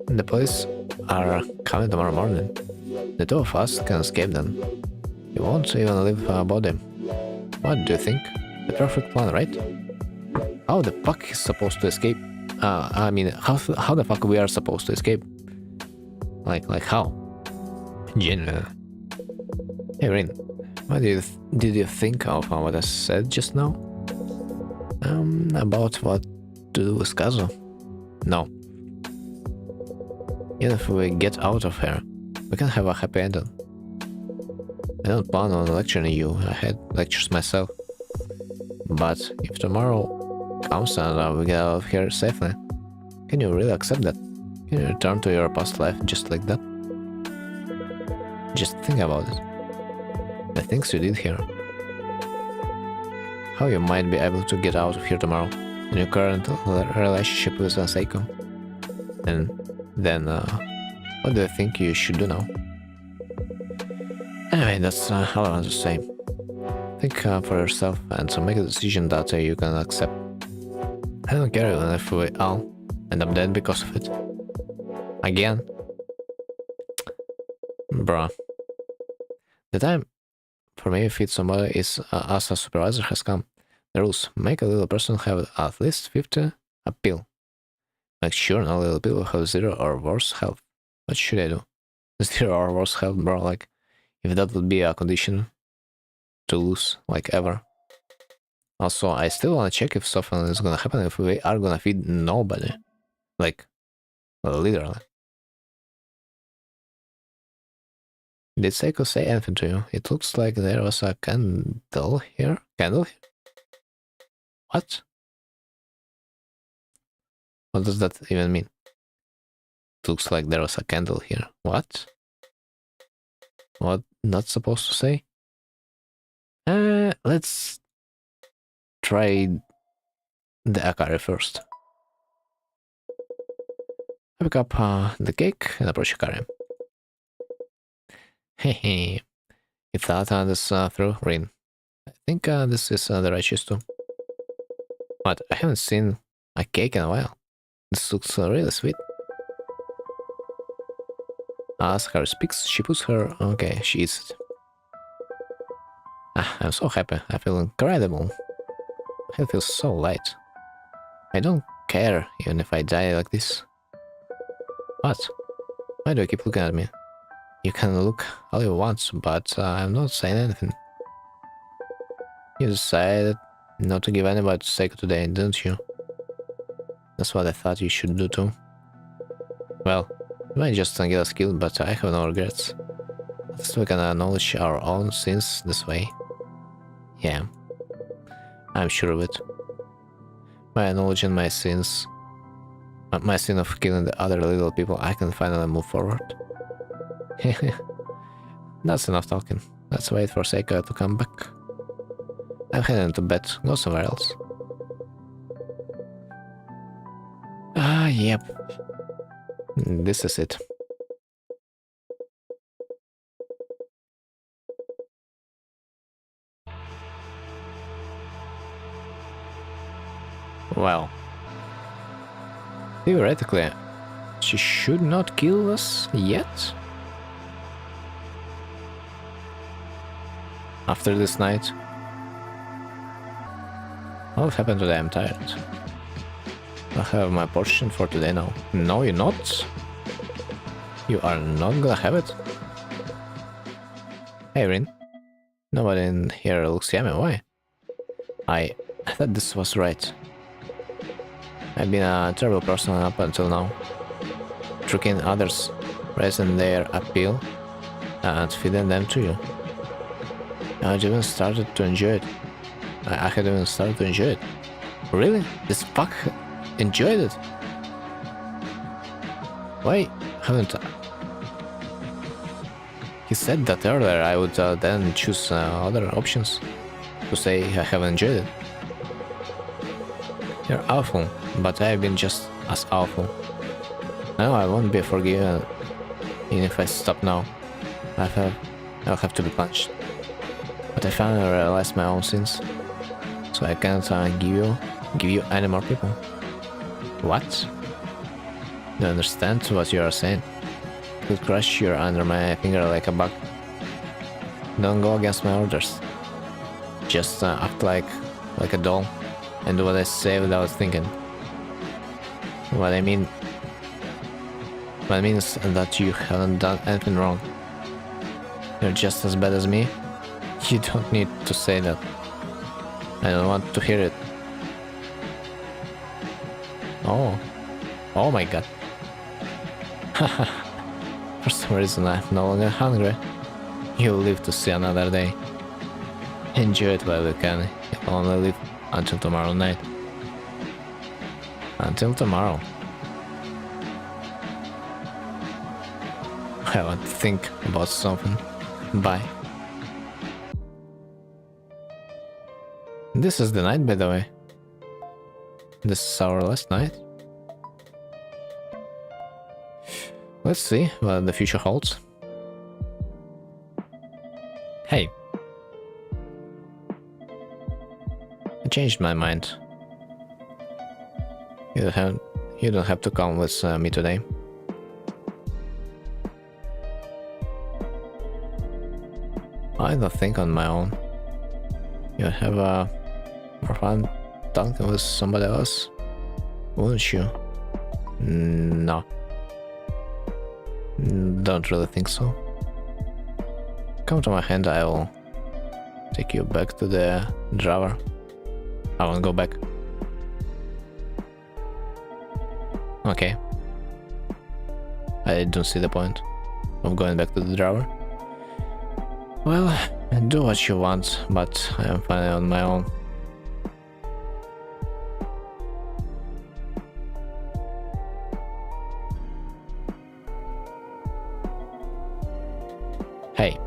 The police are coming tomorrow morning. The two of us can escape them. We won't even leave a body. What do you think? The perfect plan, right? How the fuck is supposed to escape? I mean, how the fuck we are supposed to escape? Like how? Genuinely. Hey Rin, what did you think of what I said just now? About what to do with Kazu? No. Even if we get out of here, we can have a happy ending. I don't plan on lecturing you, I had lectures myself. But if tomorrow comes and we get out of here safely, can you really accept that? Can you return to your past life just like that? Just think about it. The things you did here. How you might be able to get out of here tomorrow in your current relationship with Saeko. And then, what do you think you should do now? Anyway, that's all I want to say. Think for yourself and to make a decision that you can accept. I don't care even if we all end up dead because of it. Again. Bruh. The time for me to feed somebody is as a supervisor has come. The rules make a little person have at least 50 a pill. Make sure no little people have 0 or worse health. What should I do? 0 or worse health, bro, like, if that would be a condition to lose, like, ever. Also, I still wanna check if something is gonna happen if we are gonna feed nobody. Like, literally. Did Saeko say anything to you? It looks like there was a candle here. Candle here? What? What does that even mean? It looks like there was a candle here. What? What not supposed to say? Let's try the Akari first. I pick up the cake and approach Akari. Hey, you thought this through, Rin. I think this is the right choice too. But I haven't seen a cake in a while. This looks really sweet. As Akari speaks, she puts her... Okay, she eats it. I'm so happy. I feel incredible. I feel so light. I don't care even if I die like this. What? Why do you keep looking at me? You can look all you want, but I'm not saying anything. You decided not to give anybody to Saeko today, didn't you? That's what I thought you should do too. Well, we might just get us killed, but I have no regrets. At least we can acknowledge our own sins this way. Yeah, I'm sure of it. By acknowledging my sins, my sin of killing the other little people, I can finally move forward. That's enough talking. Let's wait for Saeko to come back. I'm heading to bed. Go somewhere else. Yep. This is it. Well, theoretically, she should not kill us yet. After this night. What happened today? I'm tired. I have my portion for today now. No, you're not. You are not gonna have it. Hey, Rin. Nobody in here looks yummy. Why? I thought this was right. I've been a terrible person up until now. Tricking others, raising their appeal, and feeding them to you. I had even started to enjoy it. I had even started to enjoy it. Really? This fuck enjoyed it? Why haven't I? He said that earlier. I would then choose other options to say I have enjoyed it. You're awful, but I've been just as awful. No, I won't be forgiven even if I stop now. I'll have to be punished. But I finally realized my own sins, so I can't give you any more people. What? Don't understand what you are saying. I could crush you under my finger like a bug. Don't go against my orders. Just act like a doll and do what I say without thinking. What I mean is that you haven't done anything wrong. You're just as bad as me. You don't need to say that. I don't want to hear it. Oh my god. For some reason I'm no longer hungry. You'll live to see another day. Enjoy it while you can. You'll only live until tomorrow night. Until tomorrow. I want to think about something. Bye. This is the night, by the way. This is our last night. Let's see what the future holds. Hey. I changed my mind. You don't have to come with me today. I don't think on my own. You'd have more fun talking with somebody else, wouldn't you? No. Don't really think so. Come to my hand, I will take you back to the drawer. I won't go back. Okay. I don't see the point of going back to the drawer. Well, do what you want, but I am finally on my own. Hey.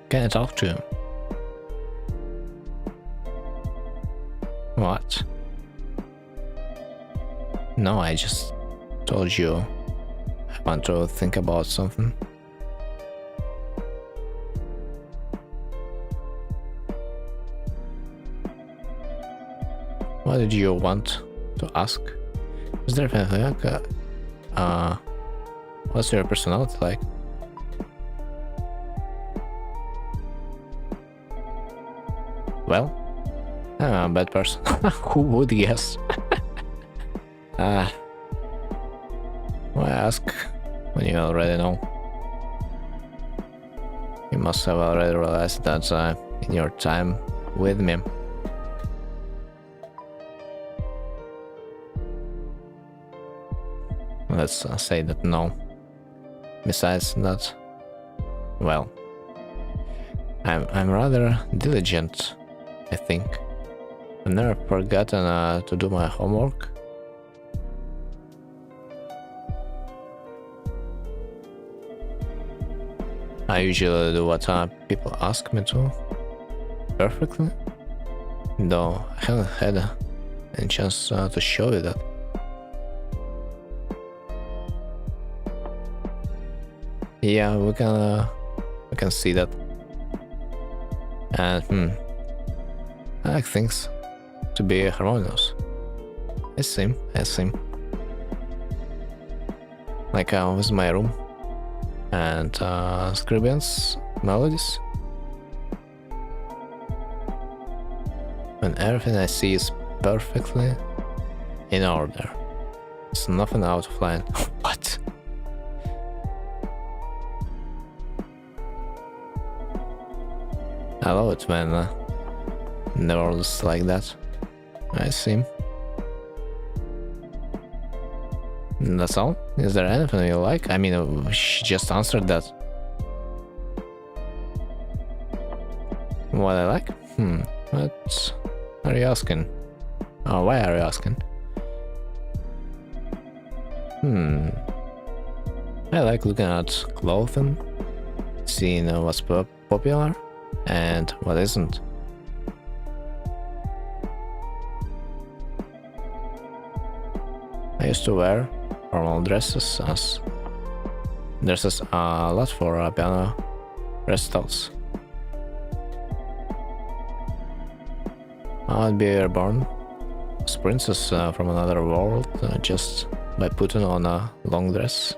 Can I talk to you? What? No, I just told you I want to think about something. What did you want to ask? Is there anything like what's your personality like? Well, I'm a bad person. Who would guess? Why ask when you already know? You must have already realized that in your time with me. Let's say that no. Besides that, well, I'm rather diligent, I think. I've never forgotten to do my homework. I usually do what people ask me to, perfectly, though I haven't had any chance to show you that. Yeah, we can see that. And I like things to be harmonious. I see. Like with my room and Scribion's melodies. When everything I see is perfectly in order. There's nothing out of line. What? I love it when the world is like that. I see. That's all? Is there anything you like? I mean, she just answered that. What I like? What are you asking? Oh, why are you asking? I like looking at clothing, seeing what's popular and what isn't. I used to wear formal dresses a lot for piano recitals. I'd be reborn as princess from another world just by putting on a long dress.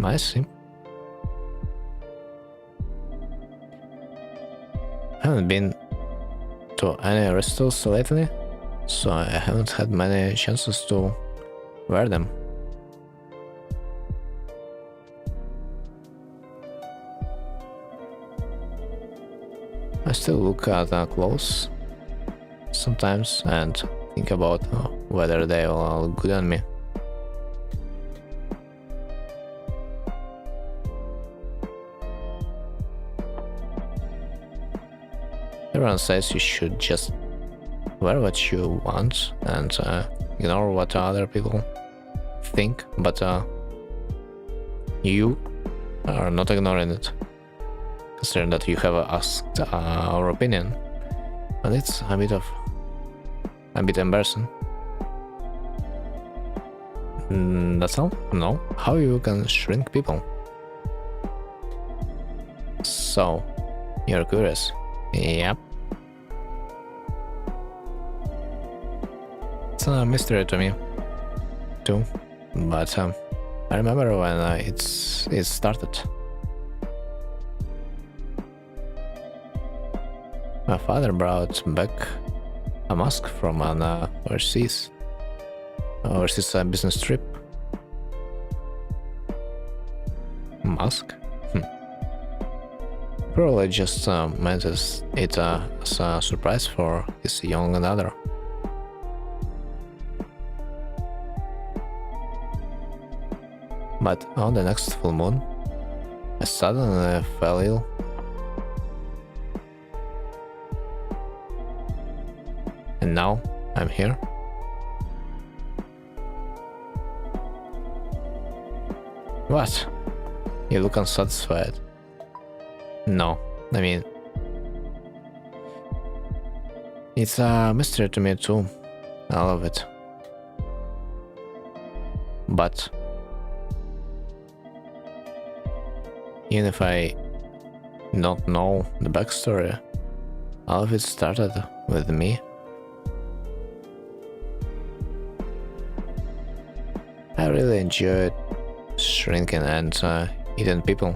I see. I haven't been to any recitals lately, so I haven't had many chances to wear them. I still look at clothes sometimes and think about whether they will look good on me. Everyone says you should just wear what you want and ignore what other people think, but you are not ignoring it, considering that you have asked our opinion, and it's a bit embarrassing. That's all? No? How you can shrink people? So, you're curious? Yep. It's a mystery to me, too, but I remember when it started. My father brought back a mask from an overseas business trip. Mask? Probably just meant it as a surprise for his young daughter. But on the next full moon, I suddenly fell ill. And now I'm here. What? You look unsatisfied. No, I mean, it's a mystery to me too. I love it. But even if I don't know the backstory, all of it started with me. I really enjoyed shrinking and eating people.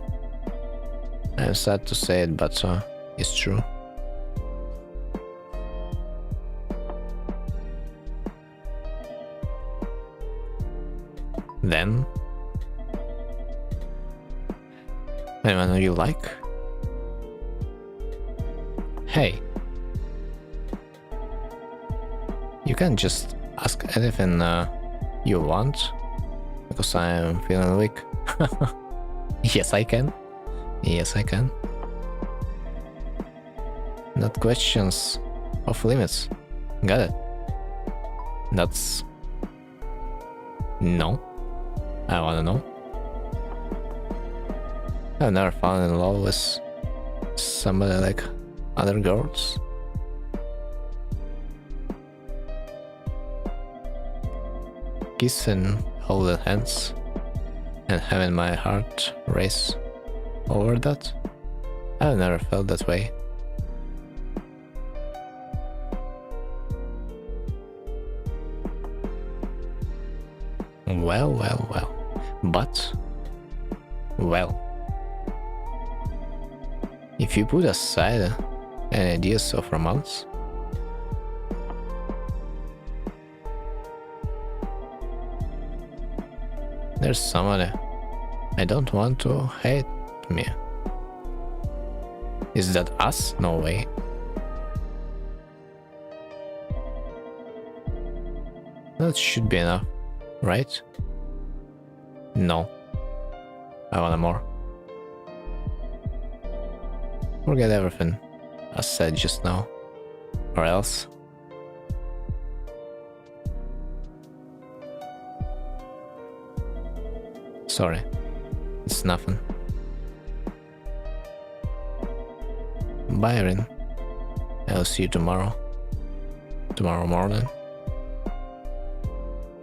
I'm sad to say it, but it's true. Then, anyone you like? Hey, you can just ask anything you want, because I am feeling weak. Yes, I can. Yes, I can. Not questions of limits. Got it. That's... No. I wanna know. I've never fallen in love with somebody like other girls. Kissing, holding hands, and having my heart race over that? I've never felt that way. Well. But, well, if you put aside any ideas of romance, there's somebody I don't want to hate me. Is that us? No way. That should be enough, right? No. I want more. Forget everything I said just now, or else. Sorry. It's nothing. Bye, Erin. I'll see you tomorrow. Tomorrow morning.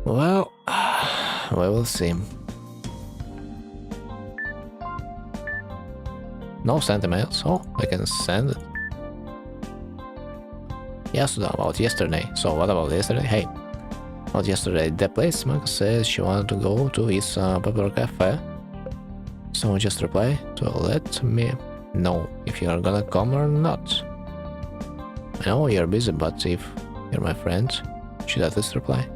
Well, we will see. No sent emails. Oh, I can send it. Yes, about yesterday. So what about yesterday? Hey, about yesterday, the place Maka says she wanted to go to is a popular cafe. So just reply to let me know if you are gonna come or not. I know you're busy, but if you're my friend, you should at least reply.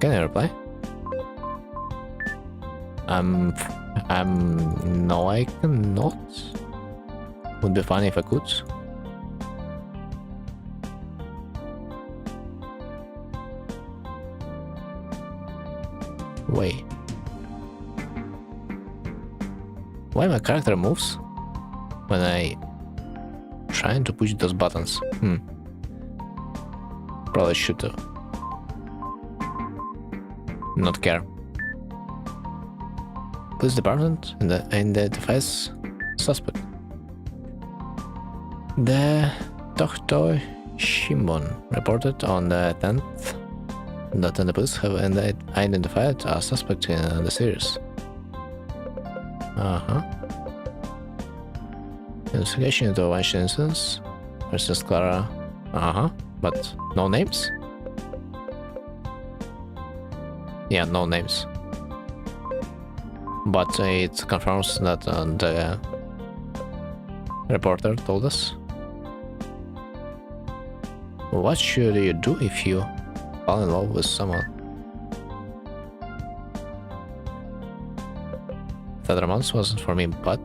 Can I reply? No, I cannot. Would be funny if I could. Wait. Why my character moves when I trying to push those buttons? Probably should not care. Police department identifies suspect. The Tohto Shimbun reported on the 10th that the police have identified a suspect in the series. Investigation into Vanishing incidents versus Clara. But no names? Yeah, no names. But it confirms that the reporter told us. What should you do if you fall in love with someone? That romance wasn't for me, but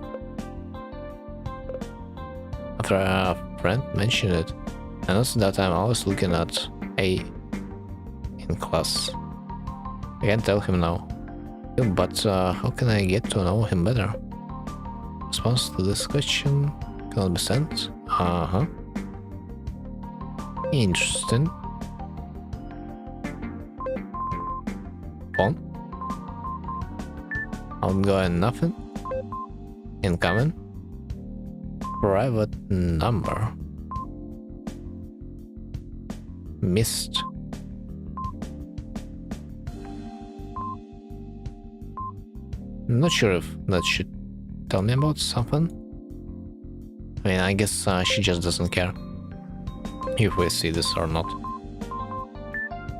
after a friend mentioned it, I noticed that I'm always looking at A in class. I can't tell him now, but how can I get to know him better? Response to this question cannot be sent. Interesting. Phone. Outgoing nothing. Incoming. Private number. Missed. Not sure if that should tell me about something. I mean, I guess she just doesn't care if we see this or not.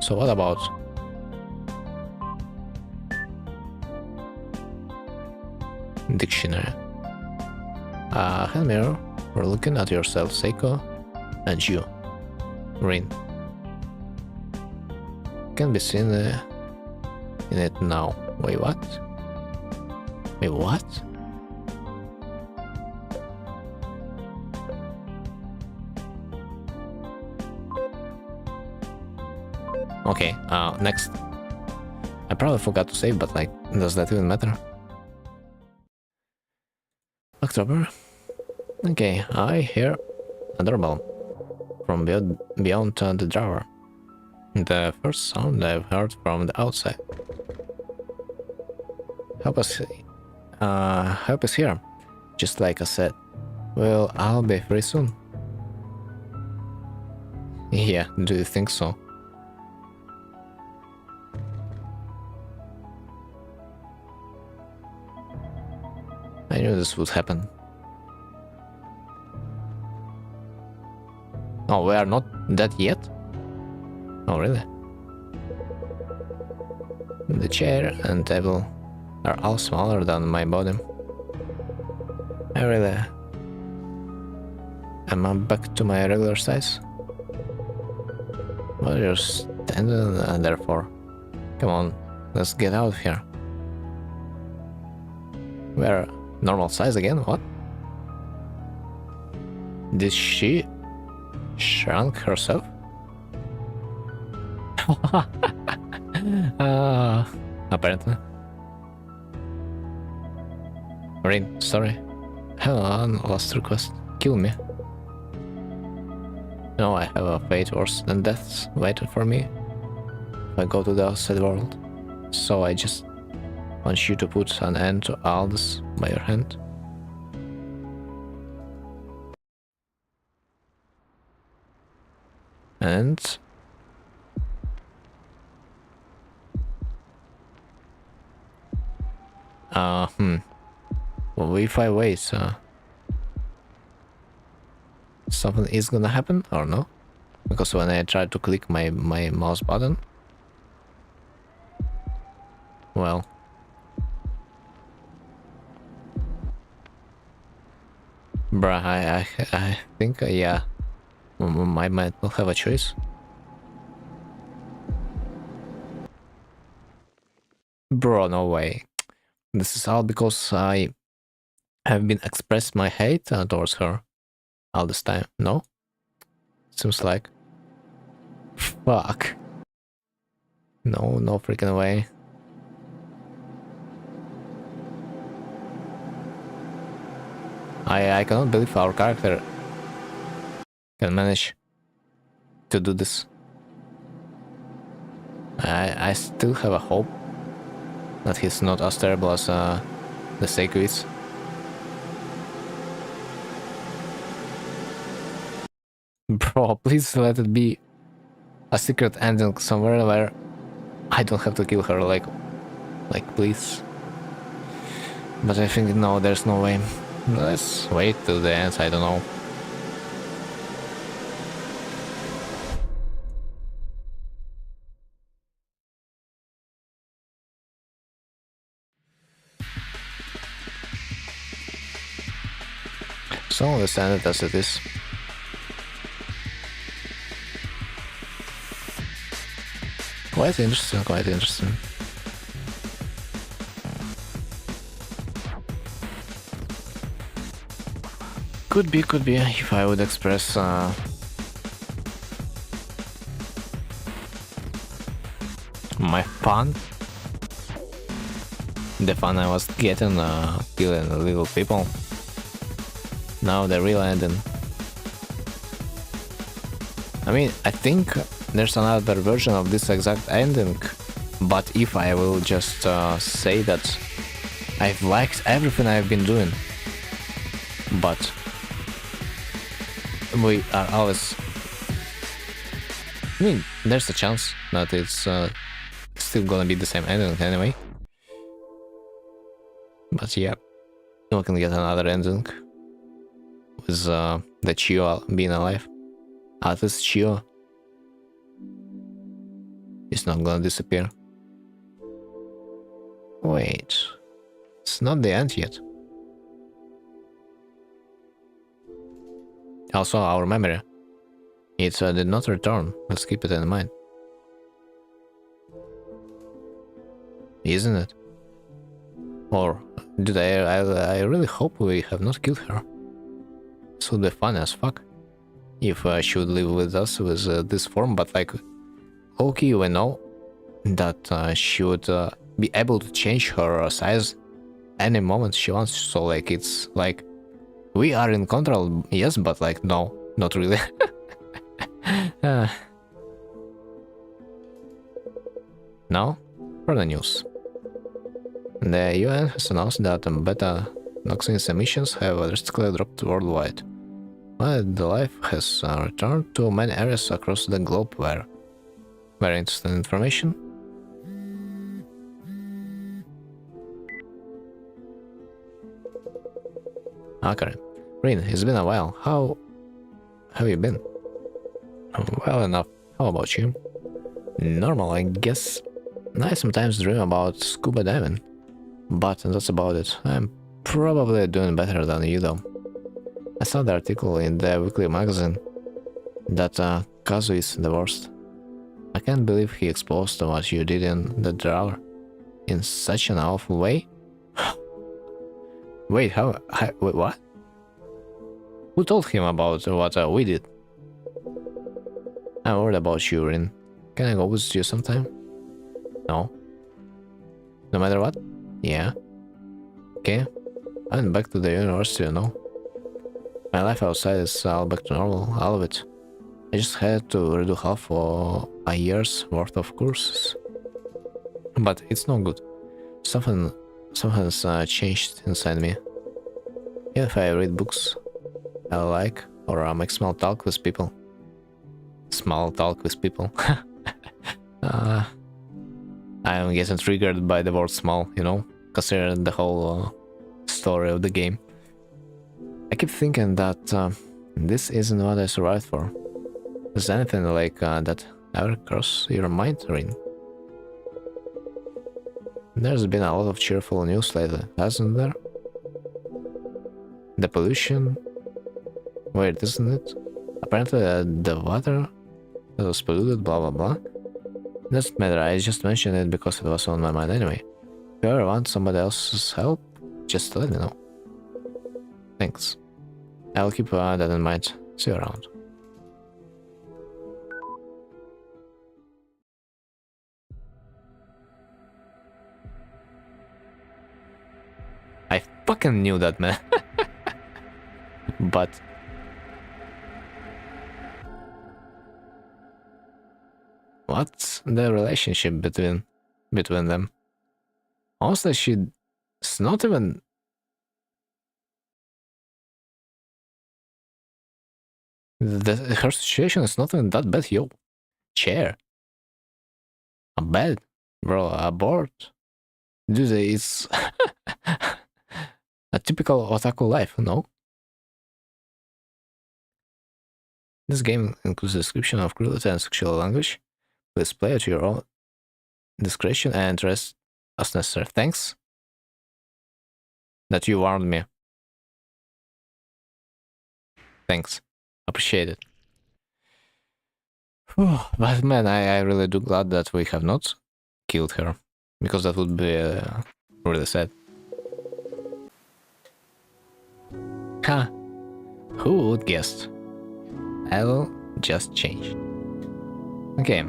So what about dictionary? Hand mirror, we're looking at yourself, Saeko, and you, Rin. Can be seen in it now. Wait, what? Wait, what? Okay, next. I probably forgot to save, but like, does that even matter? October. Okay, I hear a doorbell from beyond the drawer. The first sound I've heard from the outside. Help is here, just like I said. Well, I'll be free soon. Yeah, do you think so? I knew this would happen. Oh, we are not dead yet? Oh, really? The chair and table are all smaller than my body. I really... Am I back to my regular size? What are you standing there for? Come on, let's get out of here. We're normal size again? What? Did she shrunk herself? Apparently. Rin, sorry. Hang on, last request. Kill me. No, I have a fate worse than death waiting for me if I go to the outside world. So I just want you to put an end to all this by your hand. And well, if I wait, something is gonna happen or no? Because when I try to click my mouse button, well, bruh, I think yeah, I might not have a choice. Bro, no way. This is all because I have been expressed my hate towards her all this time. No, seems like. Fuck. No, no freaking way. I cannot believe our character can manage to do this. I still have a hope that he's not as terrible as the Saeko is. Bro, please let it be a secret ending somewhere where I don't have to kill her, like please. But I think no, there's no way. Let's wait till the end, I don't know. So let's end it as it is. Quite interesting, quite interesting. Could be if I would express my fun. The fun I was getting killing the little people. Now the real ending. I mean, I think there's another version of this exact ending, but if I will just say that I've liked everything I've been doing, but we are always... I mean, there's a chance that it's still gonna be the same ending anyway. But yeah, we can get another ending with the Chio being alive. At least Chio is not gonna disappear. Wait, it's not the end yet. Also, our memory. It did not return. Let's keep it in mind. Isn't it? Or did I really hope we have not killed her. This would be fun as fuck if she would live with us with this form, but like, okay, we know that she would be able to change her size any moment she wants, so like it's like we are in control, yes, but like no, not really. Now for the news. The UN has announced that beta toxins emissions have drastically dropped worldwide. Wildlife has returned to many areas across the globe where... Very interesting information. Okay. Rin, it's been a while. How have you been? Well enough. How about you? Normal, I guess. I sometimes dream about scuba diving, but that's about it. I'm probably doing better than you though. I saw the article in the weekly magazine that Kazu is the worst. I can't believe he exposed what you did in the drawer in such an awful way. Wait, wait, what? Who told him about what we did? I'm worried about you, Rin. Can I go with you sometime? No. No matter what? Yeah. Okay. I'm back to the university, you know. My life outside is all back to normal, all of it. I just had to redo half for a year's worth of courses. But it's not good. Something's changed inside me. Even if I read books I like, or make small talk with people. Small talk with people. I'm getting triggered by the word small, you know, considering the whole story of the game. I keep thinking that this isn't what I survived for. Is anything like that ever cross your mind, Rin? There's been a lot of cheerful news lately, hasn't there? The pollution... Wait, isn't it? Apparently the water was polluted, blah blah blah. Doesn't matter, I just mentioned it because it was on my mind anyway. If you ever want somebody else's help, just let me know. Thanks. I'll keep that in mind. See you around. I fucking knew that, man. But... what's the relationship between them? Honestly, it's not even... her situation is not even that bad, yo. Chair. A bed. Bro, a board. Dude, it's... a typical otaku life, no? This game includes a description of cruelty and sexual language. Please play at your own discretion and rest as necessary. Thanks that you warned me. Thanks. Appreciate it. But man, I really do glad that we have not killed her. Because that would be really sad. Ha! Who would guess? I will just change. Okay.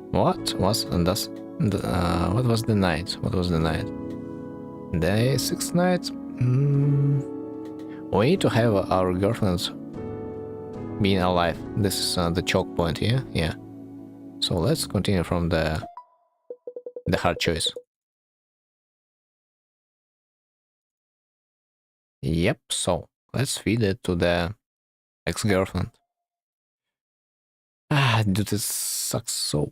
What was what was the night? What was the night? Day 6 night? We need to have our girlfriends being alive. This is the choke point here. Yeah. So let's continue from the hard choice. Yep, so let's feed it to the ex-girlfriend. Ah, dude, this sucks so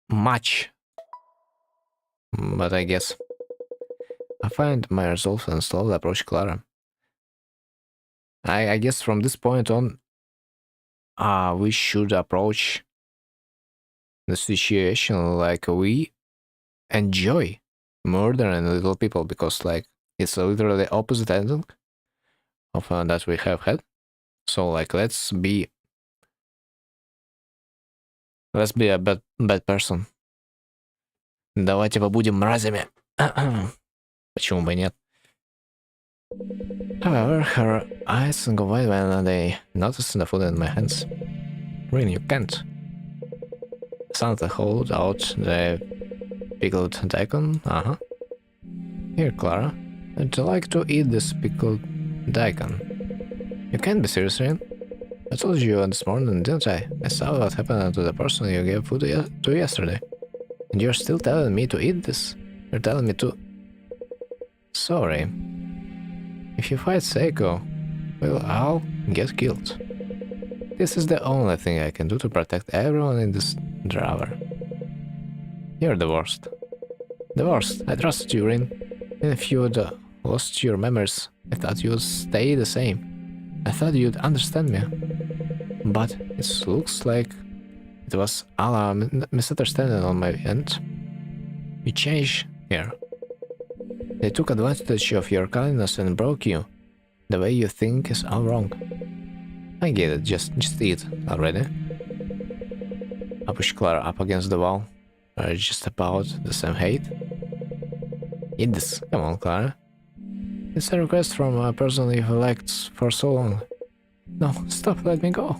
much. But I guess I find my resolve and slowly approach Clara. I guess from this point on, we should approach the situation like we enjoy murdering little people, because like it's literally the opposite ending of that we have had. So like let's be a bad person. Давайте побудем мразями. Почему бы нет? However, her eyes go wide when they notice the food in my hands. Really, you can't. Santa hold out the pickled daikon. Here, Clara. Would you like to eat this pickled daikon? You can't be serious, Rin. I told you this morning, didn't I? I saw what happened to the person you gave food to yesterday. And you're still telling me to eat this? You're telling me to... Sorry. If you fight Saeko, well, I'll get killed. This is the only thing I can do to protect everyone in this drawer. You're the worst. The worst. I trusted you, Rin. And if you'd lost your memories, I thought you'd stay the same. I thought you'd understand me. But it looks like it was a misunderstanding on my end. You changed here. They took advantage of your kindness and broke you. The way you think is all wrong. I get it, just eat already. I push Clara up against the wall. Are just about the same height? Eat this, come on, Clara. It's a request from a person you've liked for so long. No, stop, let me go.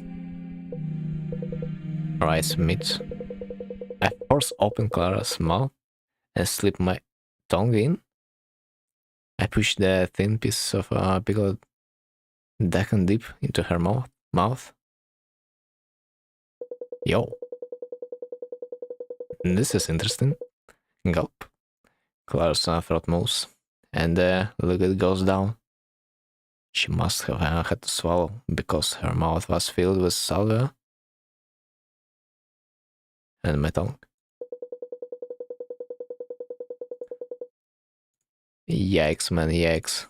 Alright, meat. I force open Clara's mouth and slip my tongue in. I push the thin piece of pickled Deccan deep into her mouth. Yo. This is interesting. Gulp. Clara's throat moves, and the liquid goes down. She must have had to swallow, because her mouth was filled with salvia and my tongue. Yikes, man, yikes.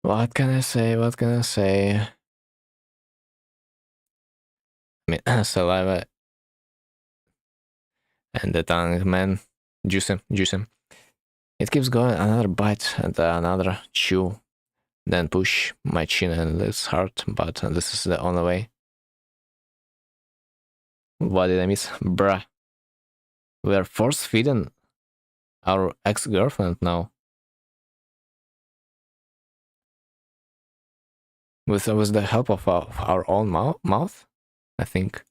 What can I say? What can I say? I mean, saliva and the tongue, man. Juice him, juice him. It keeps going, another bite and another chew. Then push my chin and lips hard, but this is the only way. What did I miss? Bruh. We're force-feeding our ex-girlfriend now. With the help of our own mouth, I think.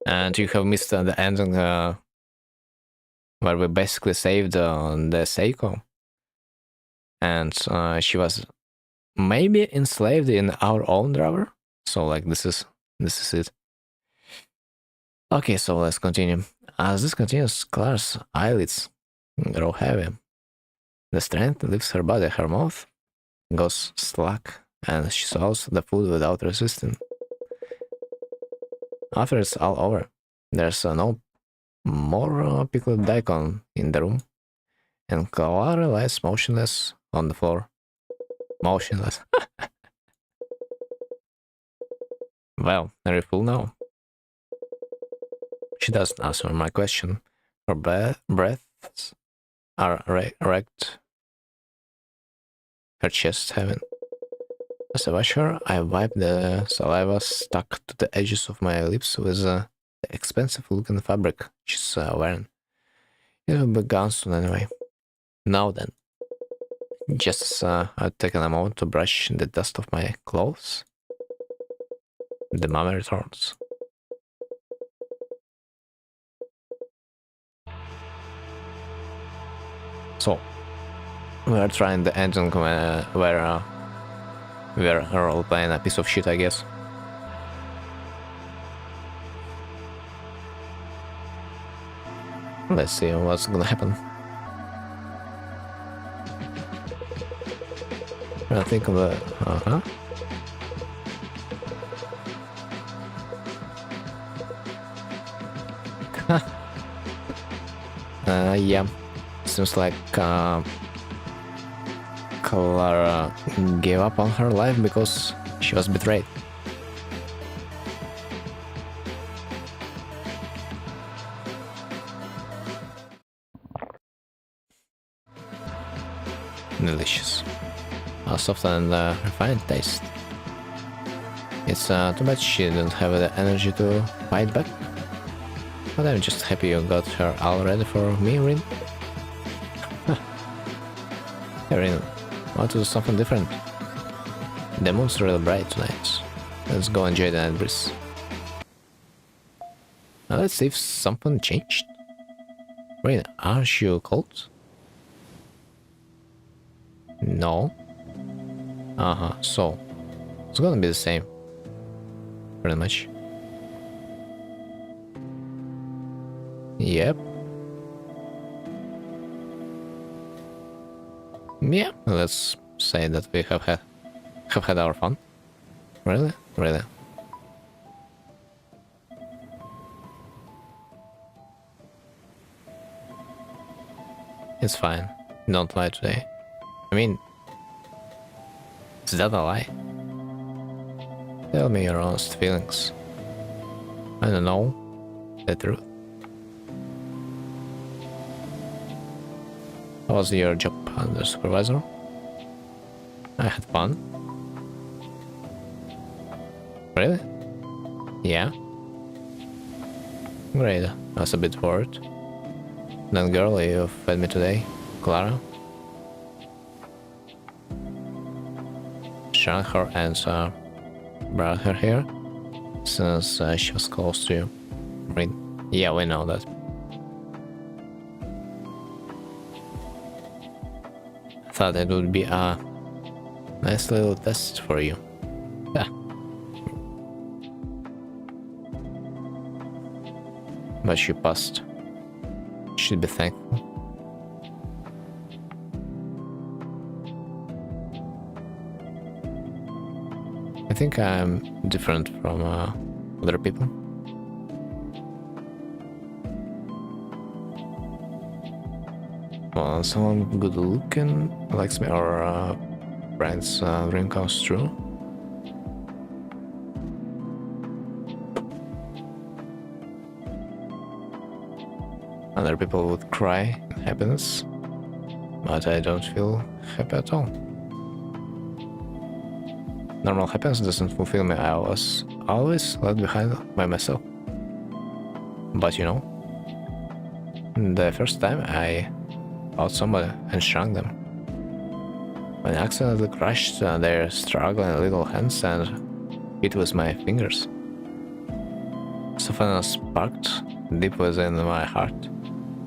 And you have missed the ending where we basically saved the Saeko. And she was maybe enslaved in our own drawer. So like this is it. Okay, so let's continue. As this continues, Clara's eyelids grow heavy. The strength leaves her body, her mouth goes slack, and she swallows the food without resisting. After it's all over, there's no more pickled daikon in the room, and Clara lies motionless on the floor. Motionless. Well, are you full now? She doesn't answer my question. Her breaths are erect. Her chest heavy. As I watch her, I wipe the saliva stuck to the edges of my lips with the expensive-looking fabric she's wearing. It will be gone soon anyway. Now then, just as I've taken a moment to brush the dust off my clothes, the mummy returns. So, we are trying the engine where we are all playing a piece of shit, I guess. Let's see what's gonna happen. I think of the yeah, seems like Clara gave up on her life because she was betrayed. Delicious. A soft and refined taste. It's too bad she didn't have the energy to fight back. But I'm just happy you got her all ready for me, Rin. Hey Rin, want to do something different? The moon's really bright tonight. Let's go enjoy the night breeze. Now let's see if something changed. Rin, aren't you cold? No. So it's gonna be the same. Pretty much. Yep. Yeah, let's say that we have had our fun. Really? Really? It's fine. Don't lie today. I mean, is that a lie? Tell me your honest feelings. I don't know. The truth. How was your job under supervisor? I had fun. Really? Yeah? Great, I was a bit worried. That girl you fed me today, Clara? Shrunk her and brought her here, since she was close to you. Right? Yeah, we know that. I thought it would be a nice little test for you. Yeah. But you passed. Should be thankful. I think I'm different from other people. Well, someone good looking likes me, or friends dream comes true. Other people would cry in happiness, but I don't feel happy at all. Normal happiness doesn't fulfill me. I was always left behind by myself. But you know, the first time I fought somebody and shrunk them. When I accidentally crushed their struggling little hands and hit with my fingers. Something sparked deep within my heart.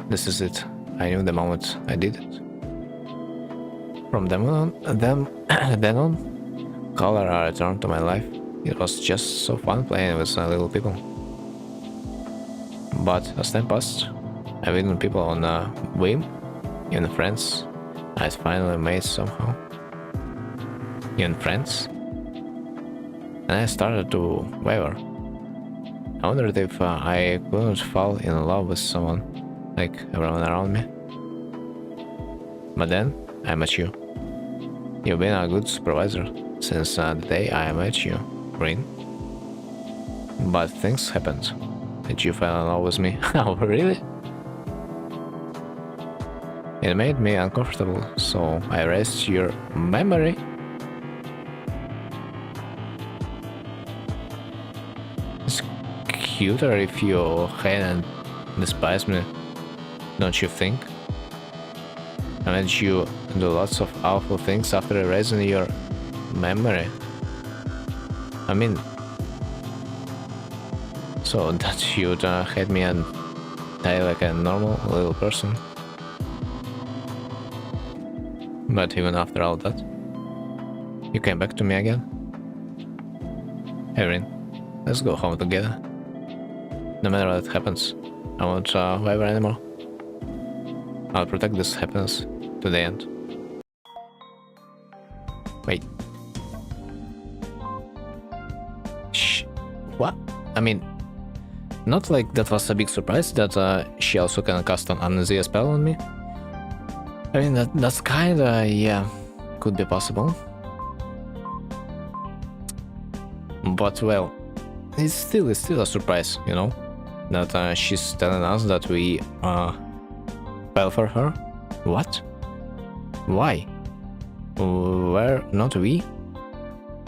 This is it. I knew the moment I did it. From then on, color returned to my life. It was just so fun playing with little people. But as time passed, I beat people on a whim, even friends I finally made somehow. Even friends. And I started to waver. I wondered if I couldn't fall in love with someone, like everyone around me. But then I met you. You've been a good supervisor since the day I met you, Green. But things happened. Did you fall in love with me? Oh, really? It made me uncomfortable, so I erased your memory. It's cuter if you hate and despise me, don't you think? I made you do lots of awful things after erasing your memory. I mean, so that you'd hate me and die like a normal little person. But even after all that, you came back to me again. Hey Rin, let's go home together. No matter what happens, I won't waver anymore. I'll protect this happiness to the end. Wait. Shh. What? I mean, not like that was a big surprise that she also can cast an amnesia spell on me. I mean, that's kinda, yeah, could be possible. But well, it's still a surprise, you know? That she's telling us that we fell for her. What? Why? Were not we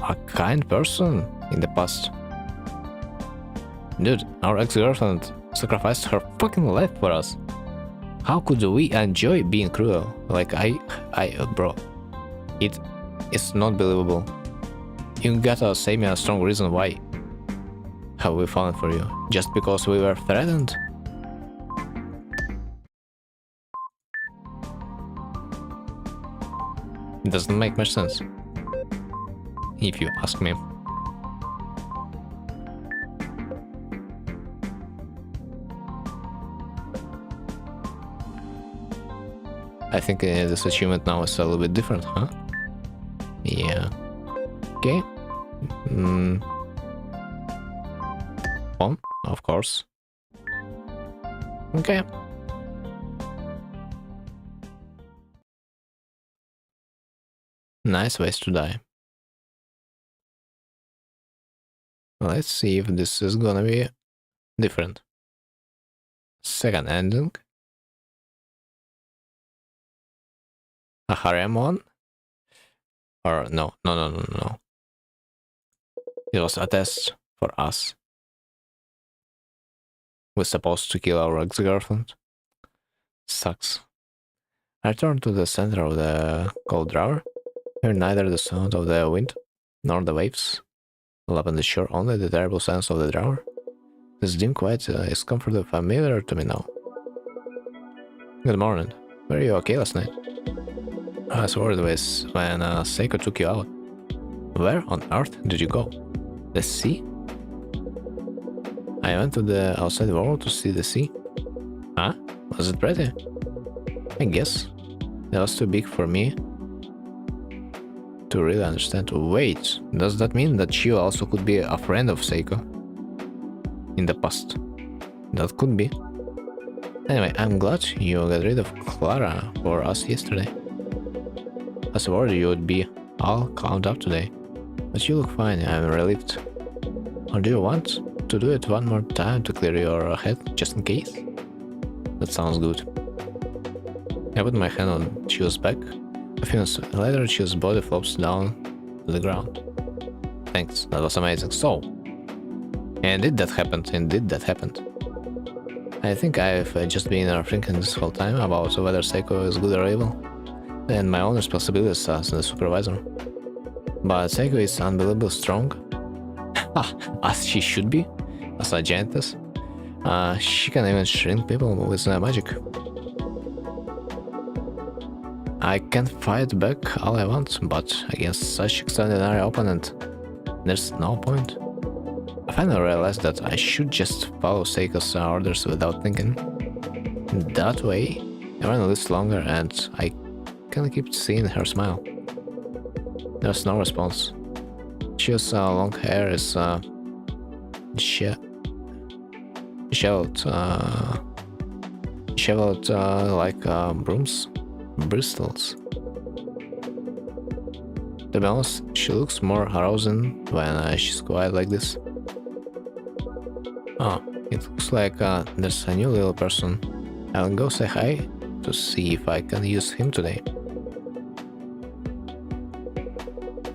a kind person in the past? Dude, our ex-girlfriend sacrificed her fucking life for us. How could we enjoy being cruel? Like bro, it is not believable. You gotta say me a strong reason why have we fallen for you? Just because we were threatened? It doesn't make much sense, if you ask me. I think this achievement now is a little bit different, huh? Yeah. Okay. On, of course. Okay. Nice ways to die. Let's see if this is gonna be different. Second ending. A harem one? Or no. It was a test for us. We're supposed to kill our ex-girlfriend. Sucks. I returned to the center of the cold drawer. Hear neither the sound of the wind nor the waves. Love on the shore, only the terrible sounds of the drawer. This dim quiet is comfortably familiar to me now. Good morning. Were you okay last night? I was worried when Saeko took you out. Where on earth did you go? The sea? I went to the outside world to see the sea. Huh? Was it pretty? I guess. It was too big for me to really understand. Wait, does that mean that you also could be a friend of Saeko? In the past? That could be. Anyway, I'm glad you got rid of Clara for us yesterday. I was worried you would be all calmed up today. But you look fine, I'm relieved. Or do you want to do it one more time to clear your head, just in case? That sounds good. I put my hand on Chio's back. A few minutes later, Chio's body flops down to the ground. Thanks, that was amazing. So, indeed that happened. I think I've just been thinking this whole time about whether Saeko is good or evil, and my own responsibilities as the supervisor. But Saeko is unbelievably strong, as she should be, as a giantess. She can even shrink people with magic. I can fight back all I want, but against such extraordinary opponent, there's no point. I finally realized that I should just follow Saiko's orders without thinking. That way, everyone lives longer and I can keep seeing her smile. There's no response. She's long hair is disheveled like bristles. To be honest, she looks more arousing when she's quiet like this. Oh, it looks like there's a new little person. I'll go say hi to see if I can use him today.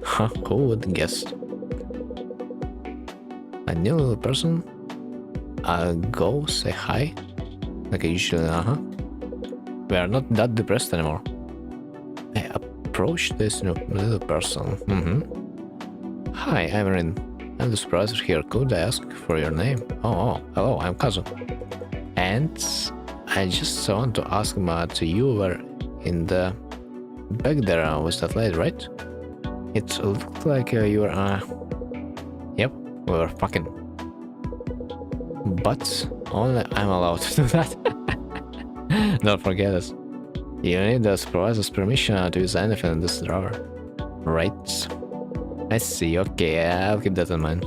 Huh, who would guess? A new little person? I'll go say hi? Like I usually, We are not that depressed anymore. I approached this new little person. Hi, I'm Rin. I'm the supervisor here. Could I ask for your name? Oh, hello, I'm Kazu. And I just want to ask, but you were in the back there with that lady, right? It looked like you were, Yep, we were fucking. But only I'm allowed to do that. Don't forget it. You need the supervisor's permission to use anything in this drawer. Right? I see, okay, I'll keep that in mind.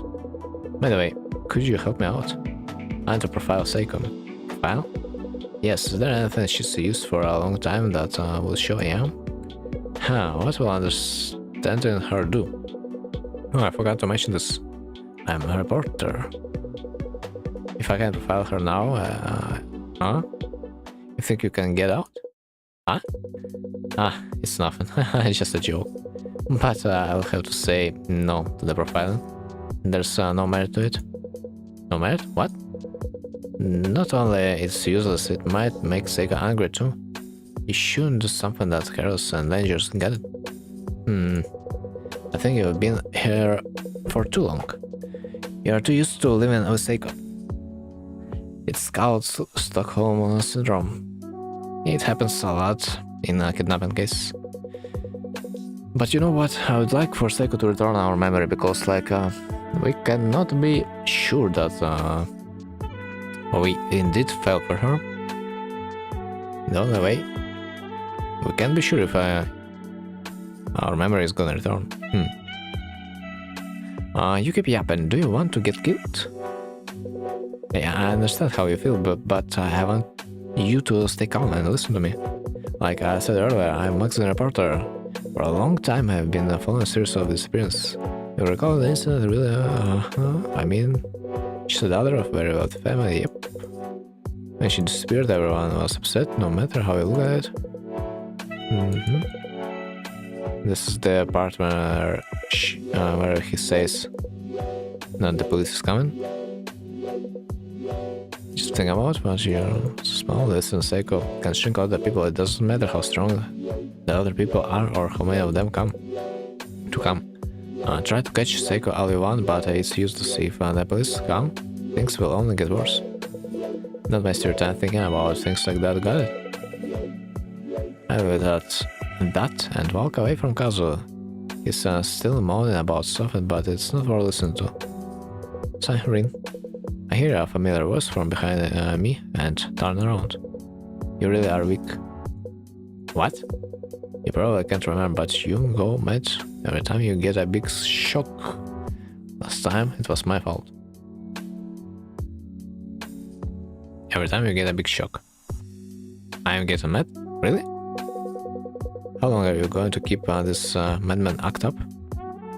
By the way, could you help me out? I want to profile Saeko. Profile? Yes, is there anything she's used for a long time that will show I am? What will understanding her do? Oh, I forgot to mention this. I'm a reporter. If I can profile her now, You think you can get out? Huh? It's nothing. It's just a joke. But I'll have to say no to the profiling. There's no merit to it. No merit? What? Not only it's useless, it might make Saeko angry too. You shouldn't do something that's careless and dangerous, get it? I think you've been here for too long. You're too used to living with Saeko. It's called Stockholm Syndrome. It happens a lot in kidnapping cases. But you know what? I would like for Saeko to return our memory because, we cannot be sure that we indeed fell for her. The only way we can be sure if our memory is gonna return. You keep yapping. Do you want to get killed? Yeah, I understand how you feel, but I want you to stay calm and listen to me. Like I said earlier, I'm Max the reporter. For a long time I've been following a series of disappearances. You recall the incident really? She's a daughter of a very wealthy family, yep. When she disappeared, everyone was upset, no matter how you look at it. This is the part where he says that the police is coming. Just think about what you're small. Listen, Saeko can shrink other people. It doesn't matter how strong the other people are or how many of them come. Try to catch Saeko all you want, but it's useless if the police come. things will only get worse. Don't waste your time thinking about things like that, got it? I will that and walk away from Kazuo. He's still moaning about stuff, but it's not worth listening to. So, Rin, I hear a familiar voice from behind me and turn around. You really are weak. What? You probably can't remember, but you go mad every time you get a big shock. Last time, it was my fault. Every time you get a big shock. I am getting mad? Really? How long are you going to keep this madman act up?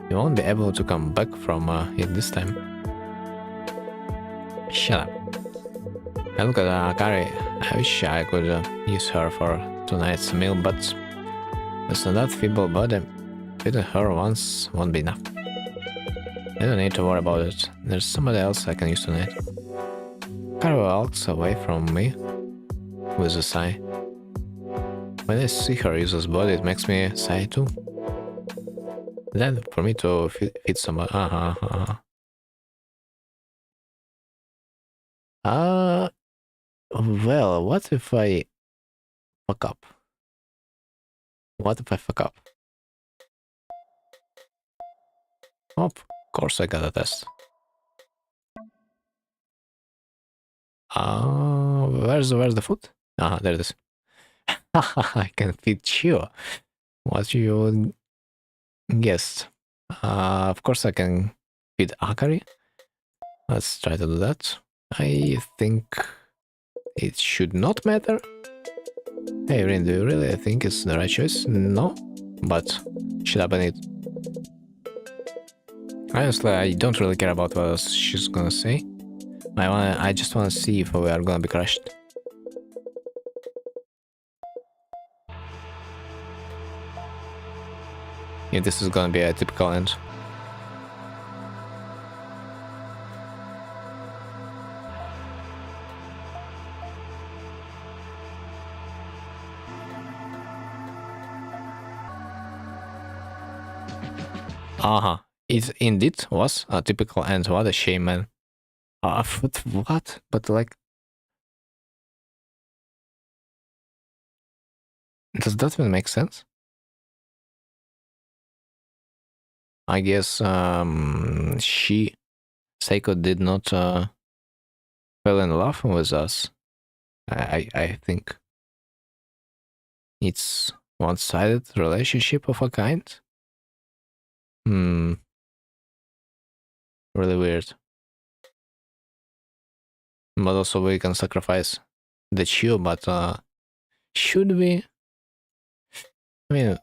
You won't be able to come back from it this time. Shut up. I look at Akari. I wish I could use her for tonight's meal, but with that feeble body, feeding her once won't be enough. I don't need to worry about it. There's somebody else I can use tonight. Akari walks away from me with a sigh. When I see her use this body, it makes me sigh too. Then for me to feed somebody. Well, what if I fuck up? What if I fuck up? Of course I got a test. Where's the food? There it is. I can feed you. What you guessed? Of course I can feed Akari. Let's try to do that. I think it should not matter. Hey Rin, do you really think it's the right choice? No, but shut up and eat. Honestly, I don't really care about what she's gonna say. I just wanna see if we are gonna be crushed. If this is gonna be a typical end. It indeed was a typical end. What a shame, man. What? But like, does that even make sense? I guess Saeko did not fell in love with us. I think it's one-sided relationship of a kind. Really weird. But also we can sacrifice the Chiyo, but should we? I mean,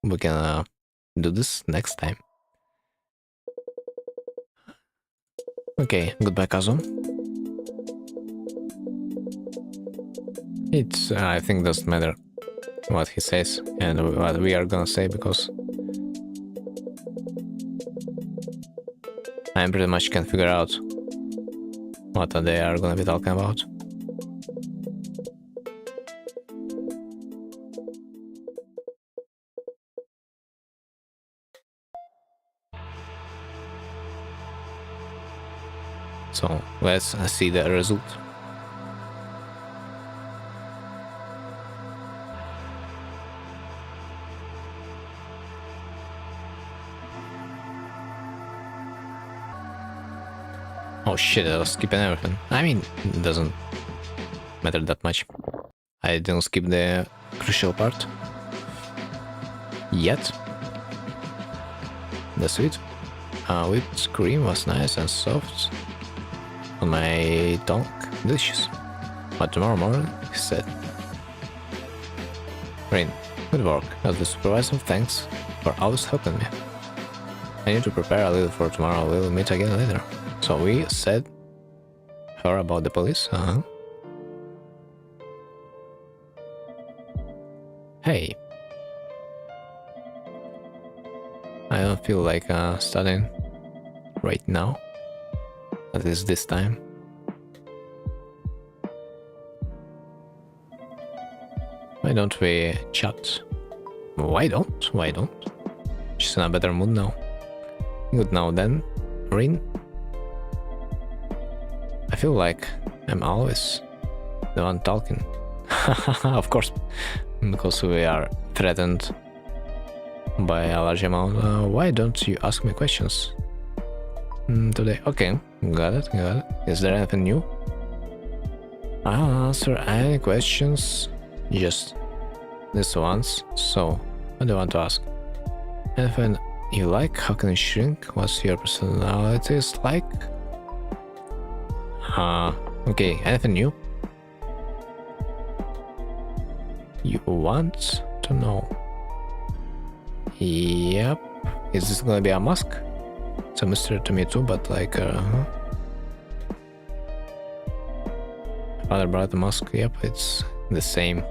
we can do this next time. Okay, goodbye, Kazu. It's, I think, doesn't matter what he says and what we are gonna say, because I pretty much can figure out what they are gonna be talking about. So let's see the result. Oh shit, I was skipping everything. I mean, it doesn't matter that much. I didn't skip the crucial part. Yet. The sweet whipped cream was nice and soft on my tongue. Delicious. But tomorrow morning, he said. Rin, good work. As the supervisor, thanks for always helping me. I need to prepare a little for tomorrow. We'll meet again later. So we said her about the police, Hey. I don't feel like studying right now. At least this time. Why don't we chat? Why don't? She's in a better mood now. Good now then, Rin. feel like I'm always the one talking. Of course, because we are threatened by a large amount. Why don't you ask me questions today? Okay, got it. Is there anything new? I'll answer any questions, just this once. So, what do you want to ask? Anything you like? How can you shrink? What's your personality like? Okay, anything new? You want to know? Yep. Is this gonna be a mask? It's a mystery to me too, but like, Father brought the mask. Yep, it's the same.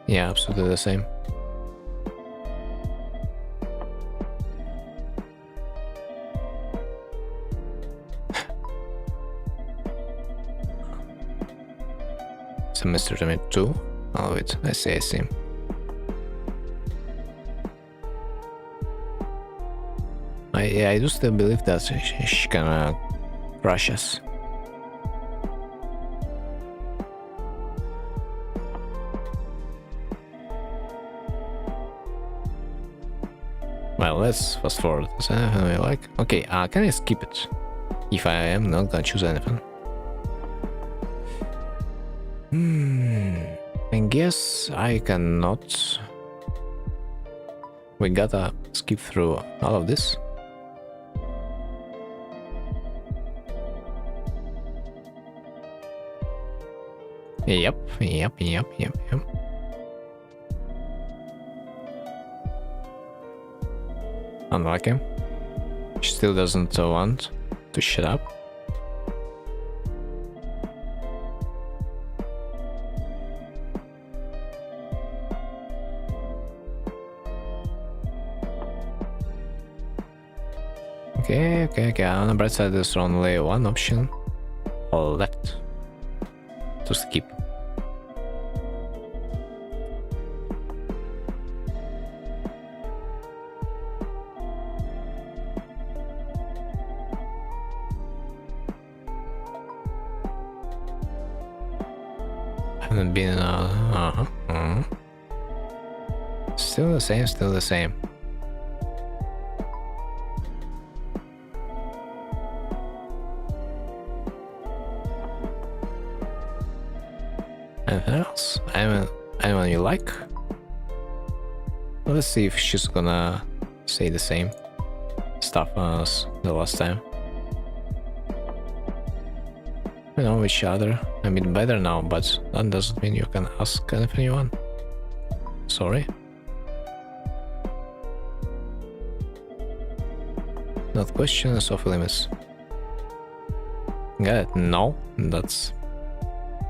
Yeah, absolutely the same. It's a mystery to me too. Oh wait, I see. I do still believe that she can crush us. Well, let's fast forward. Is there anything I like? Okay, can I skip it? If I am not gonna choose anything. I guess I cannot. We gotta skip through all of this. Yep. Unlucky. She still doesn't want to shut up. Okay. On the bright side, there's only one option left to skip. Haven't been Still the same. Anything else? Anyone you like? Let's see if she's gonna say the same stuff as the last time. We know each other a bit better now, but that doesn't mean you can ask anything you want. Sorry. Not questions off limits. Got it? No, that's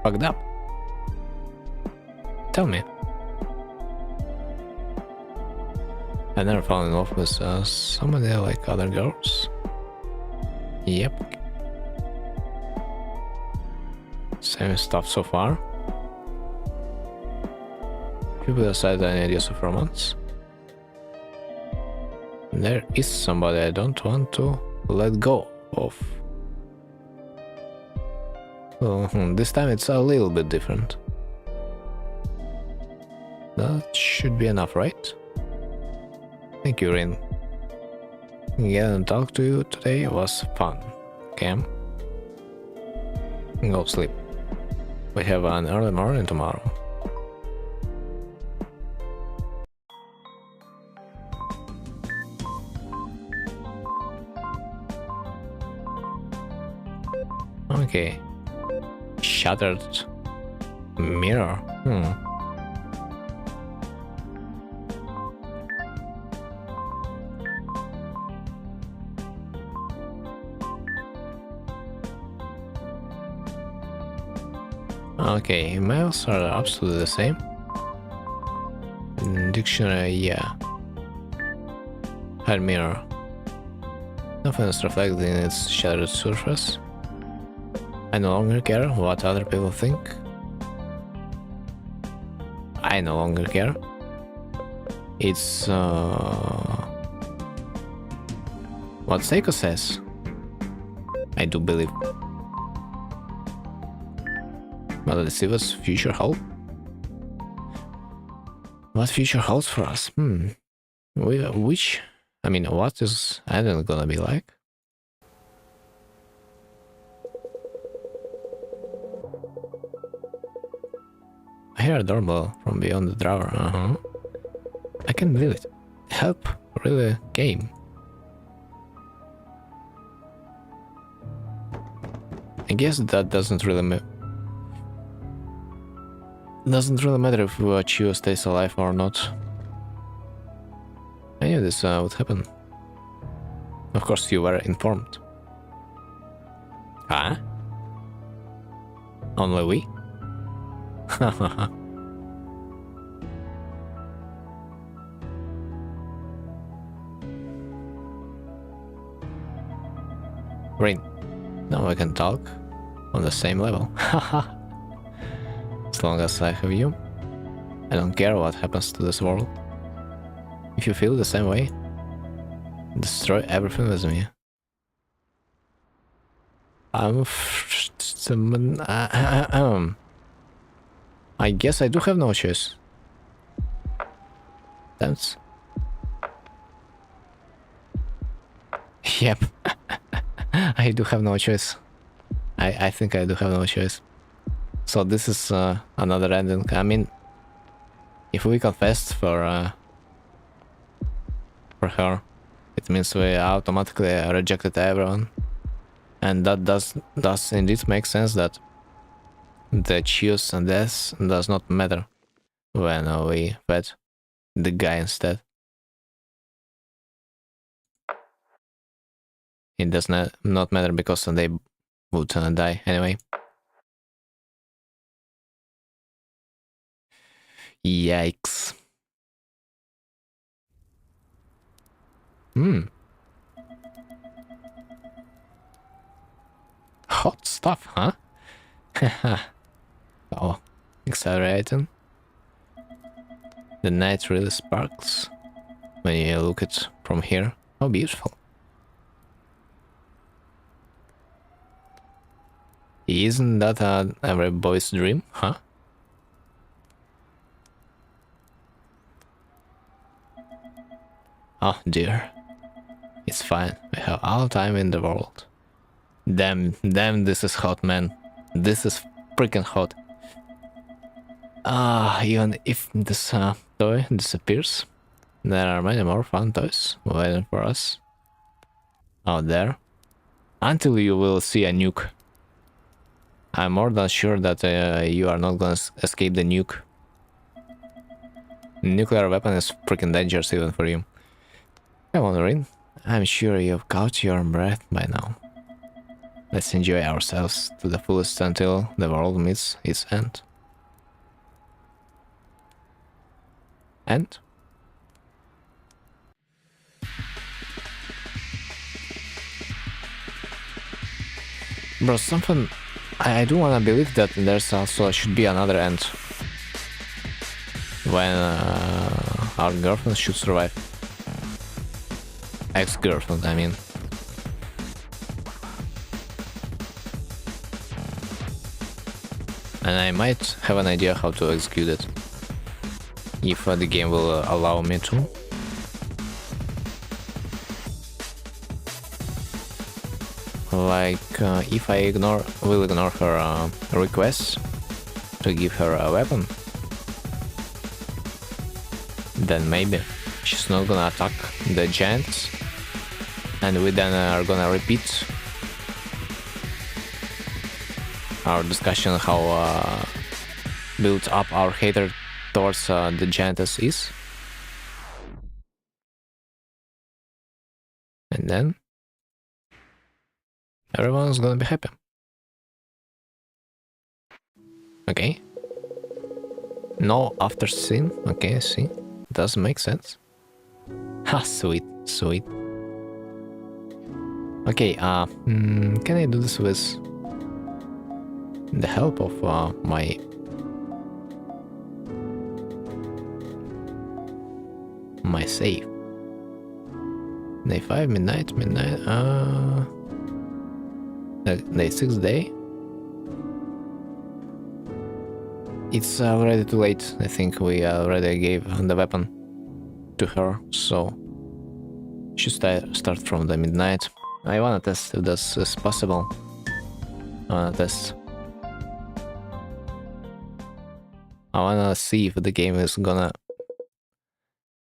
fucked up. Tell me. I never fell in love with somebody like other girls. Yep. Same stuff so far. People decide any ideas of romance. There is somebody I don't want to let go of. Well, this time it's a little bit different. That should be enough, right? Thank you, Rin. Getting to talk to you today was fun. Cam? Go sleep. We have an early morning tomorrow. Okay. Shattered mirror. Okay, emails are absolutely the same. Dictionary, yeah. Her mirror. Nothing is reflected in its shattered surface. I no longer care what other people think. I no longer care. It's what Saeko says. I do believe. But let's see what's future hold. What future holds for us? Which, I mean, what is Eden gonna be like? I hear a doorbell from beyond the drawer. I can't believe it. Help really came. I guess that doesn't really matter if Chio stays alive or not. I knew this would happen. Of course you were informed. Huh? Only we? Hahaha. Rain. Now we can talk on the same level. Haha. As long as I have you, I don't care what happens to this world. If you feel the same way, destroy everything with me. I guess I do have no choice. Thanks. Yep. I do have no choice. I think I do have no choice. So this is another ending. I mean, if we confessed for her, it means we automatically rejected everyone, and that does indeed make sense that the choose and death does not matter when we fed the guy instead. It does not matter because they would die anyway. Yikes. Hot stuff, huh? Oh, exhilarating. The night really sparkles when you look at it from here. How beautiful. Isn't that every boy's dream, huh? Oh dear. It's fine. We have all time in the world. Damn, this is hot, man. This is freaking hot. Even if this toy disappears, there are many more fun toys waiting for us out there. Until you will see a nuke. I'm more than sure that you are not gonna escape the nuke. Nuclear weapon is freaking dangerous even for you. Come on, Rin. I'm sure you've caught your breath by now. Let's enjoy ourselves to the fullest until the world meets its end. End? Bro, something... I do wanna believe that there's also should be another end. When our girlfriend should survive. Ex-girlfriend, I mean. And I might have an idea how to execute it. If the game will allow me to. Like, if I will ignore her requests to give her a weapon, then maybe she's not gonna attack the giants, and we then are gonna repeat our discussion how built up our hatred towards the giantess is. And then everyone's gonna be happy. Okay. No after scene. Okay, see. Does make sense. Ha, sweet, sweet. Okay, can I do this with the help of my save? Day 5, midnight. the 6th day. It's already too late. I think we already gave the weapon to her, so she should start from the midnight. I wanna test if this is possible. I wanna see if the game is gonna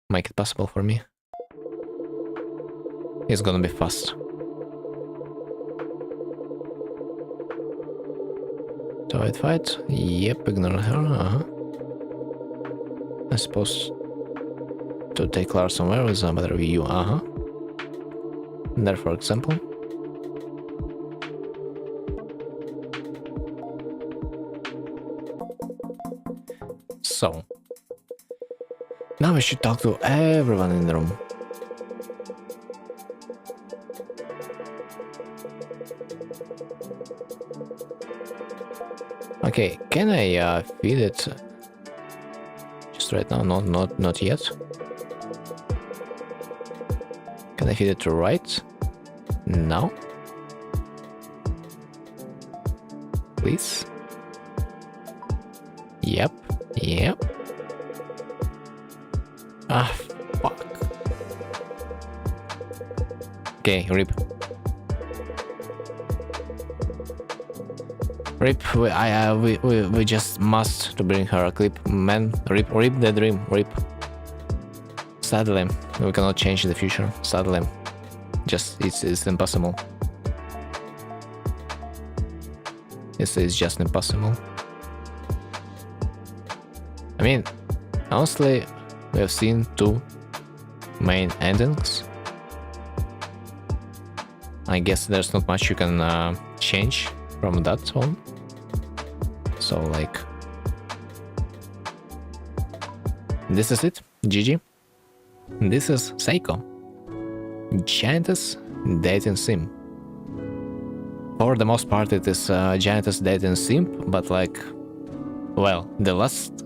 make it possible for me. It's gonna be fast. So I'd fight. Yep, ignore her. I'm supposed to take Lara somewhere with a better view. There, for example. So now we should talk to everyone in the room. Okay, can I feed it just right now? Not yet. Can I feed it right now? Please. Yep. Ah, fuck. Okay, rip. We just must to bring her a clip, man. Rip the dream, rip. Sadly, we cannot change the future. Sadly, just it's impossible. It's just impossible. I mean, honestly, we have seen 2 main endings. I guess there's not much you can change from that one. So like, this is it. GG. This is Saeko, giantess dating simp. For the most part, it is giantess dating simp, but like, well, the last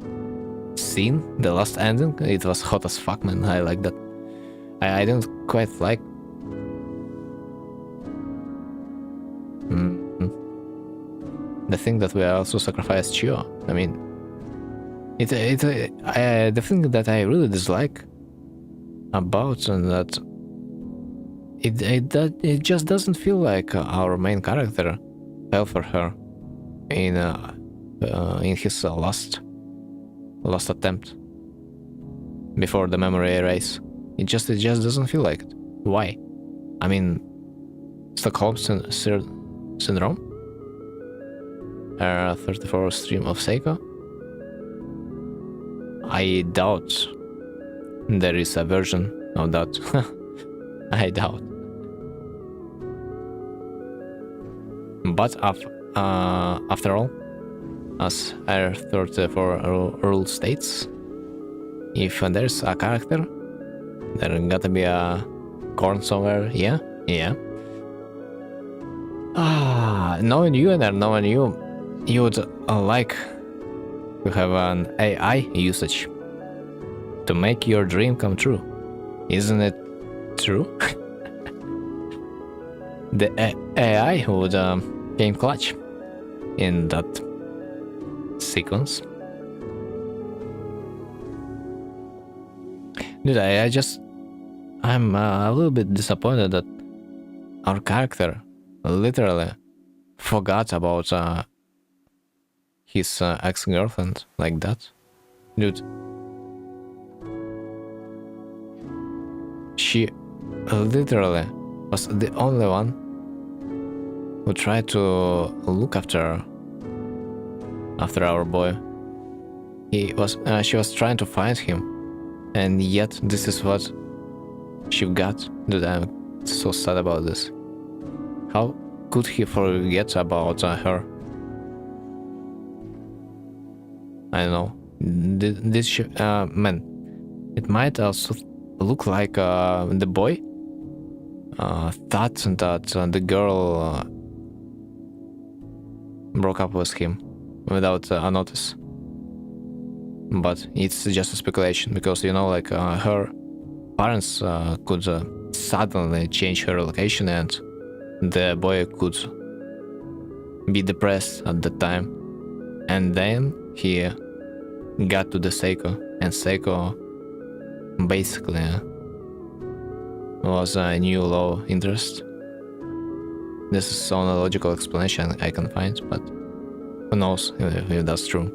scene, the last ending, it was hot as fuck, man. I like that. I didn't quite like. The thing that we also sacrificed Chio. I mean, the thing that I really dislike about and that it just doesn't feel like our main character fell for her in his last attempt before the memory erase. It just doesn't feel like it. Why? I mean, Stockholm syndrome. 34 stream of Saeko. I doubt there is a version of that. I doubt. But after all, as R34 rule states, if there's a character, there gotta be a corn somewhere. Yeah. Knowing you and knowing you would like to have an AI usage to make your dream come true. Isn't it true? The AI would came clutch in that sequence. Dude, I'm a little bit disappointed that our character literally forgot about his ex-girlfriend like that. Dude, she literally was the only one who tried to look after our boy. She was trying to find him, and yet this is what she got. Dude, I'm so sad about this. How could he forget about her? I don't know. This man, it might also look like the boy thought that the girl broke up with him without a notice. But it's just a speculation, because you know, like her parents could suddenly change her location, and the boy could be depressed at the time. And then he got to the Saeko, and Saeko basically was a new love interest. This is the only logical explanation I can find, but who knows if that's true.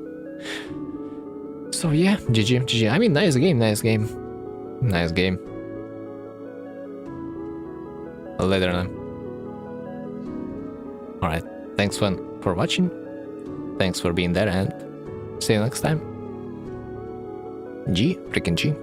So yeah, GG. I mean, nice game. Later then. Alright, thanks for watching. Thanks for being there, and see you next time. G freaking G.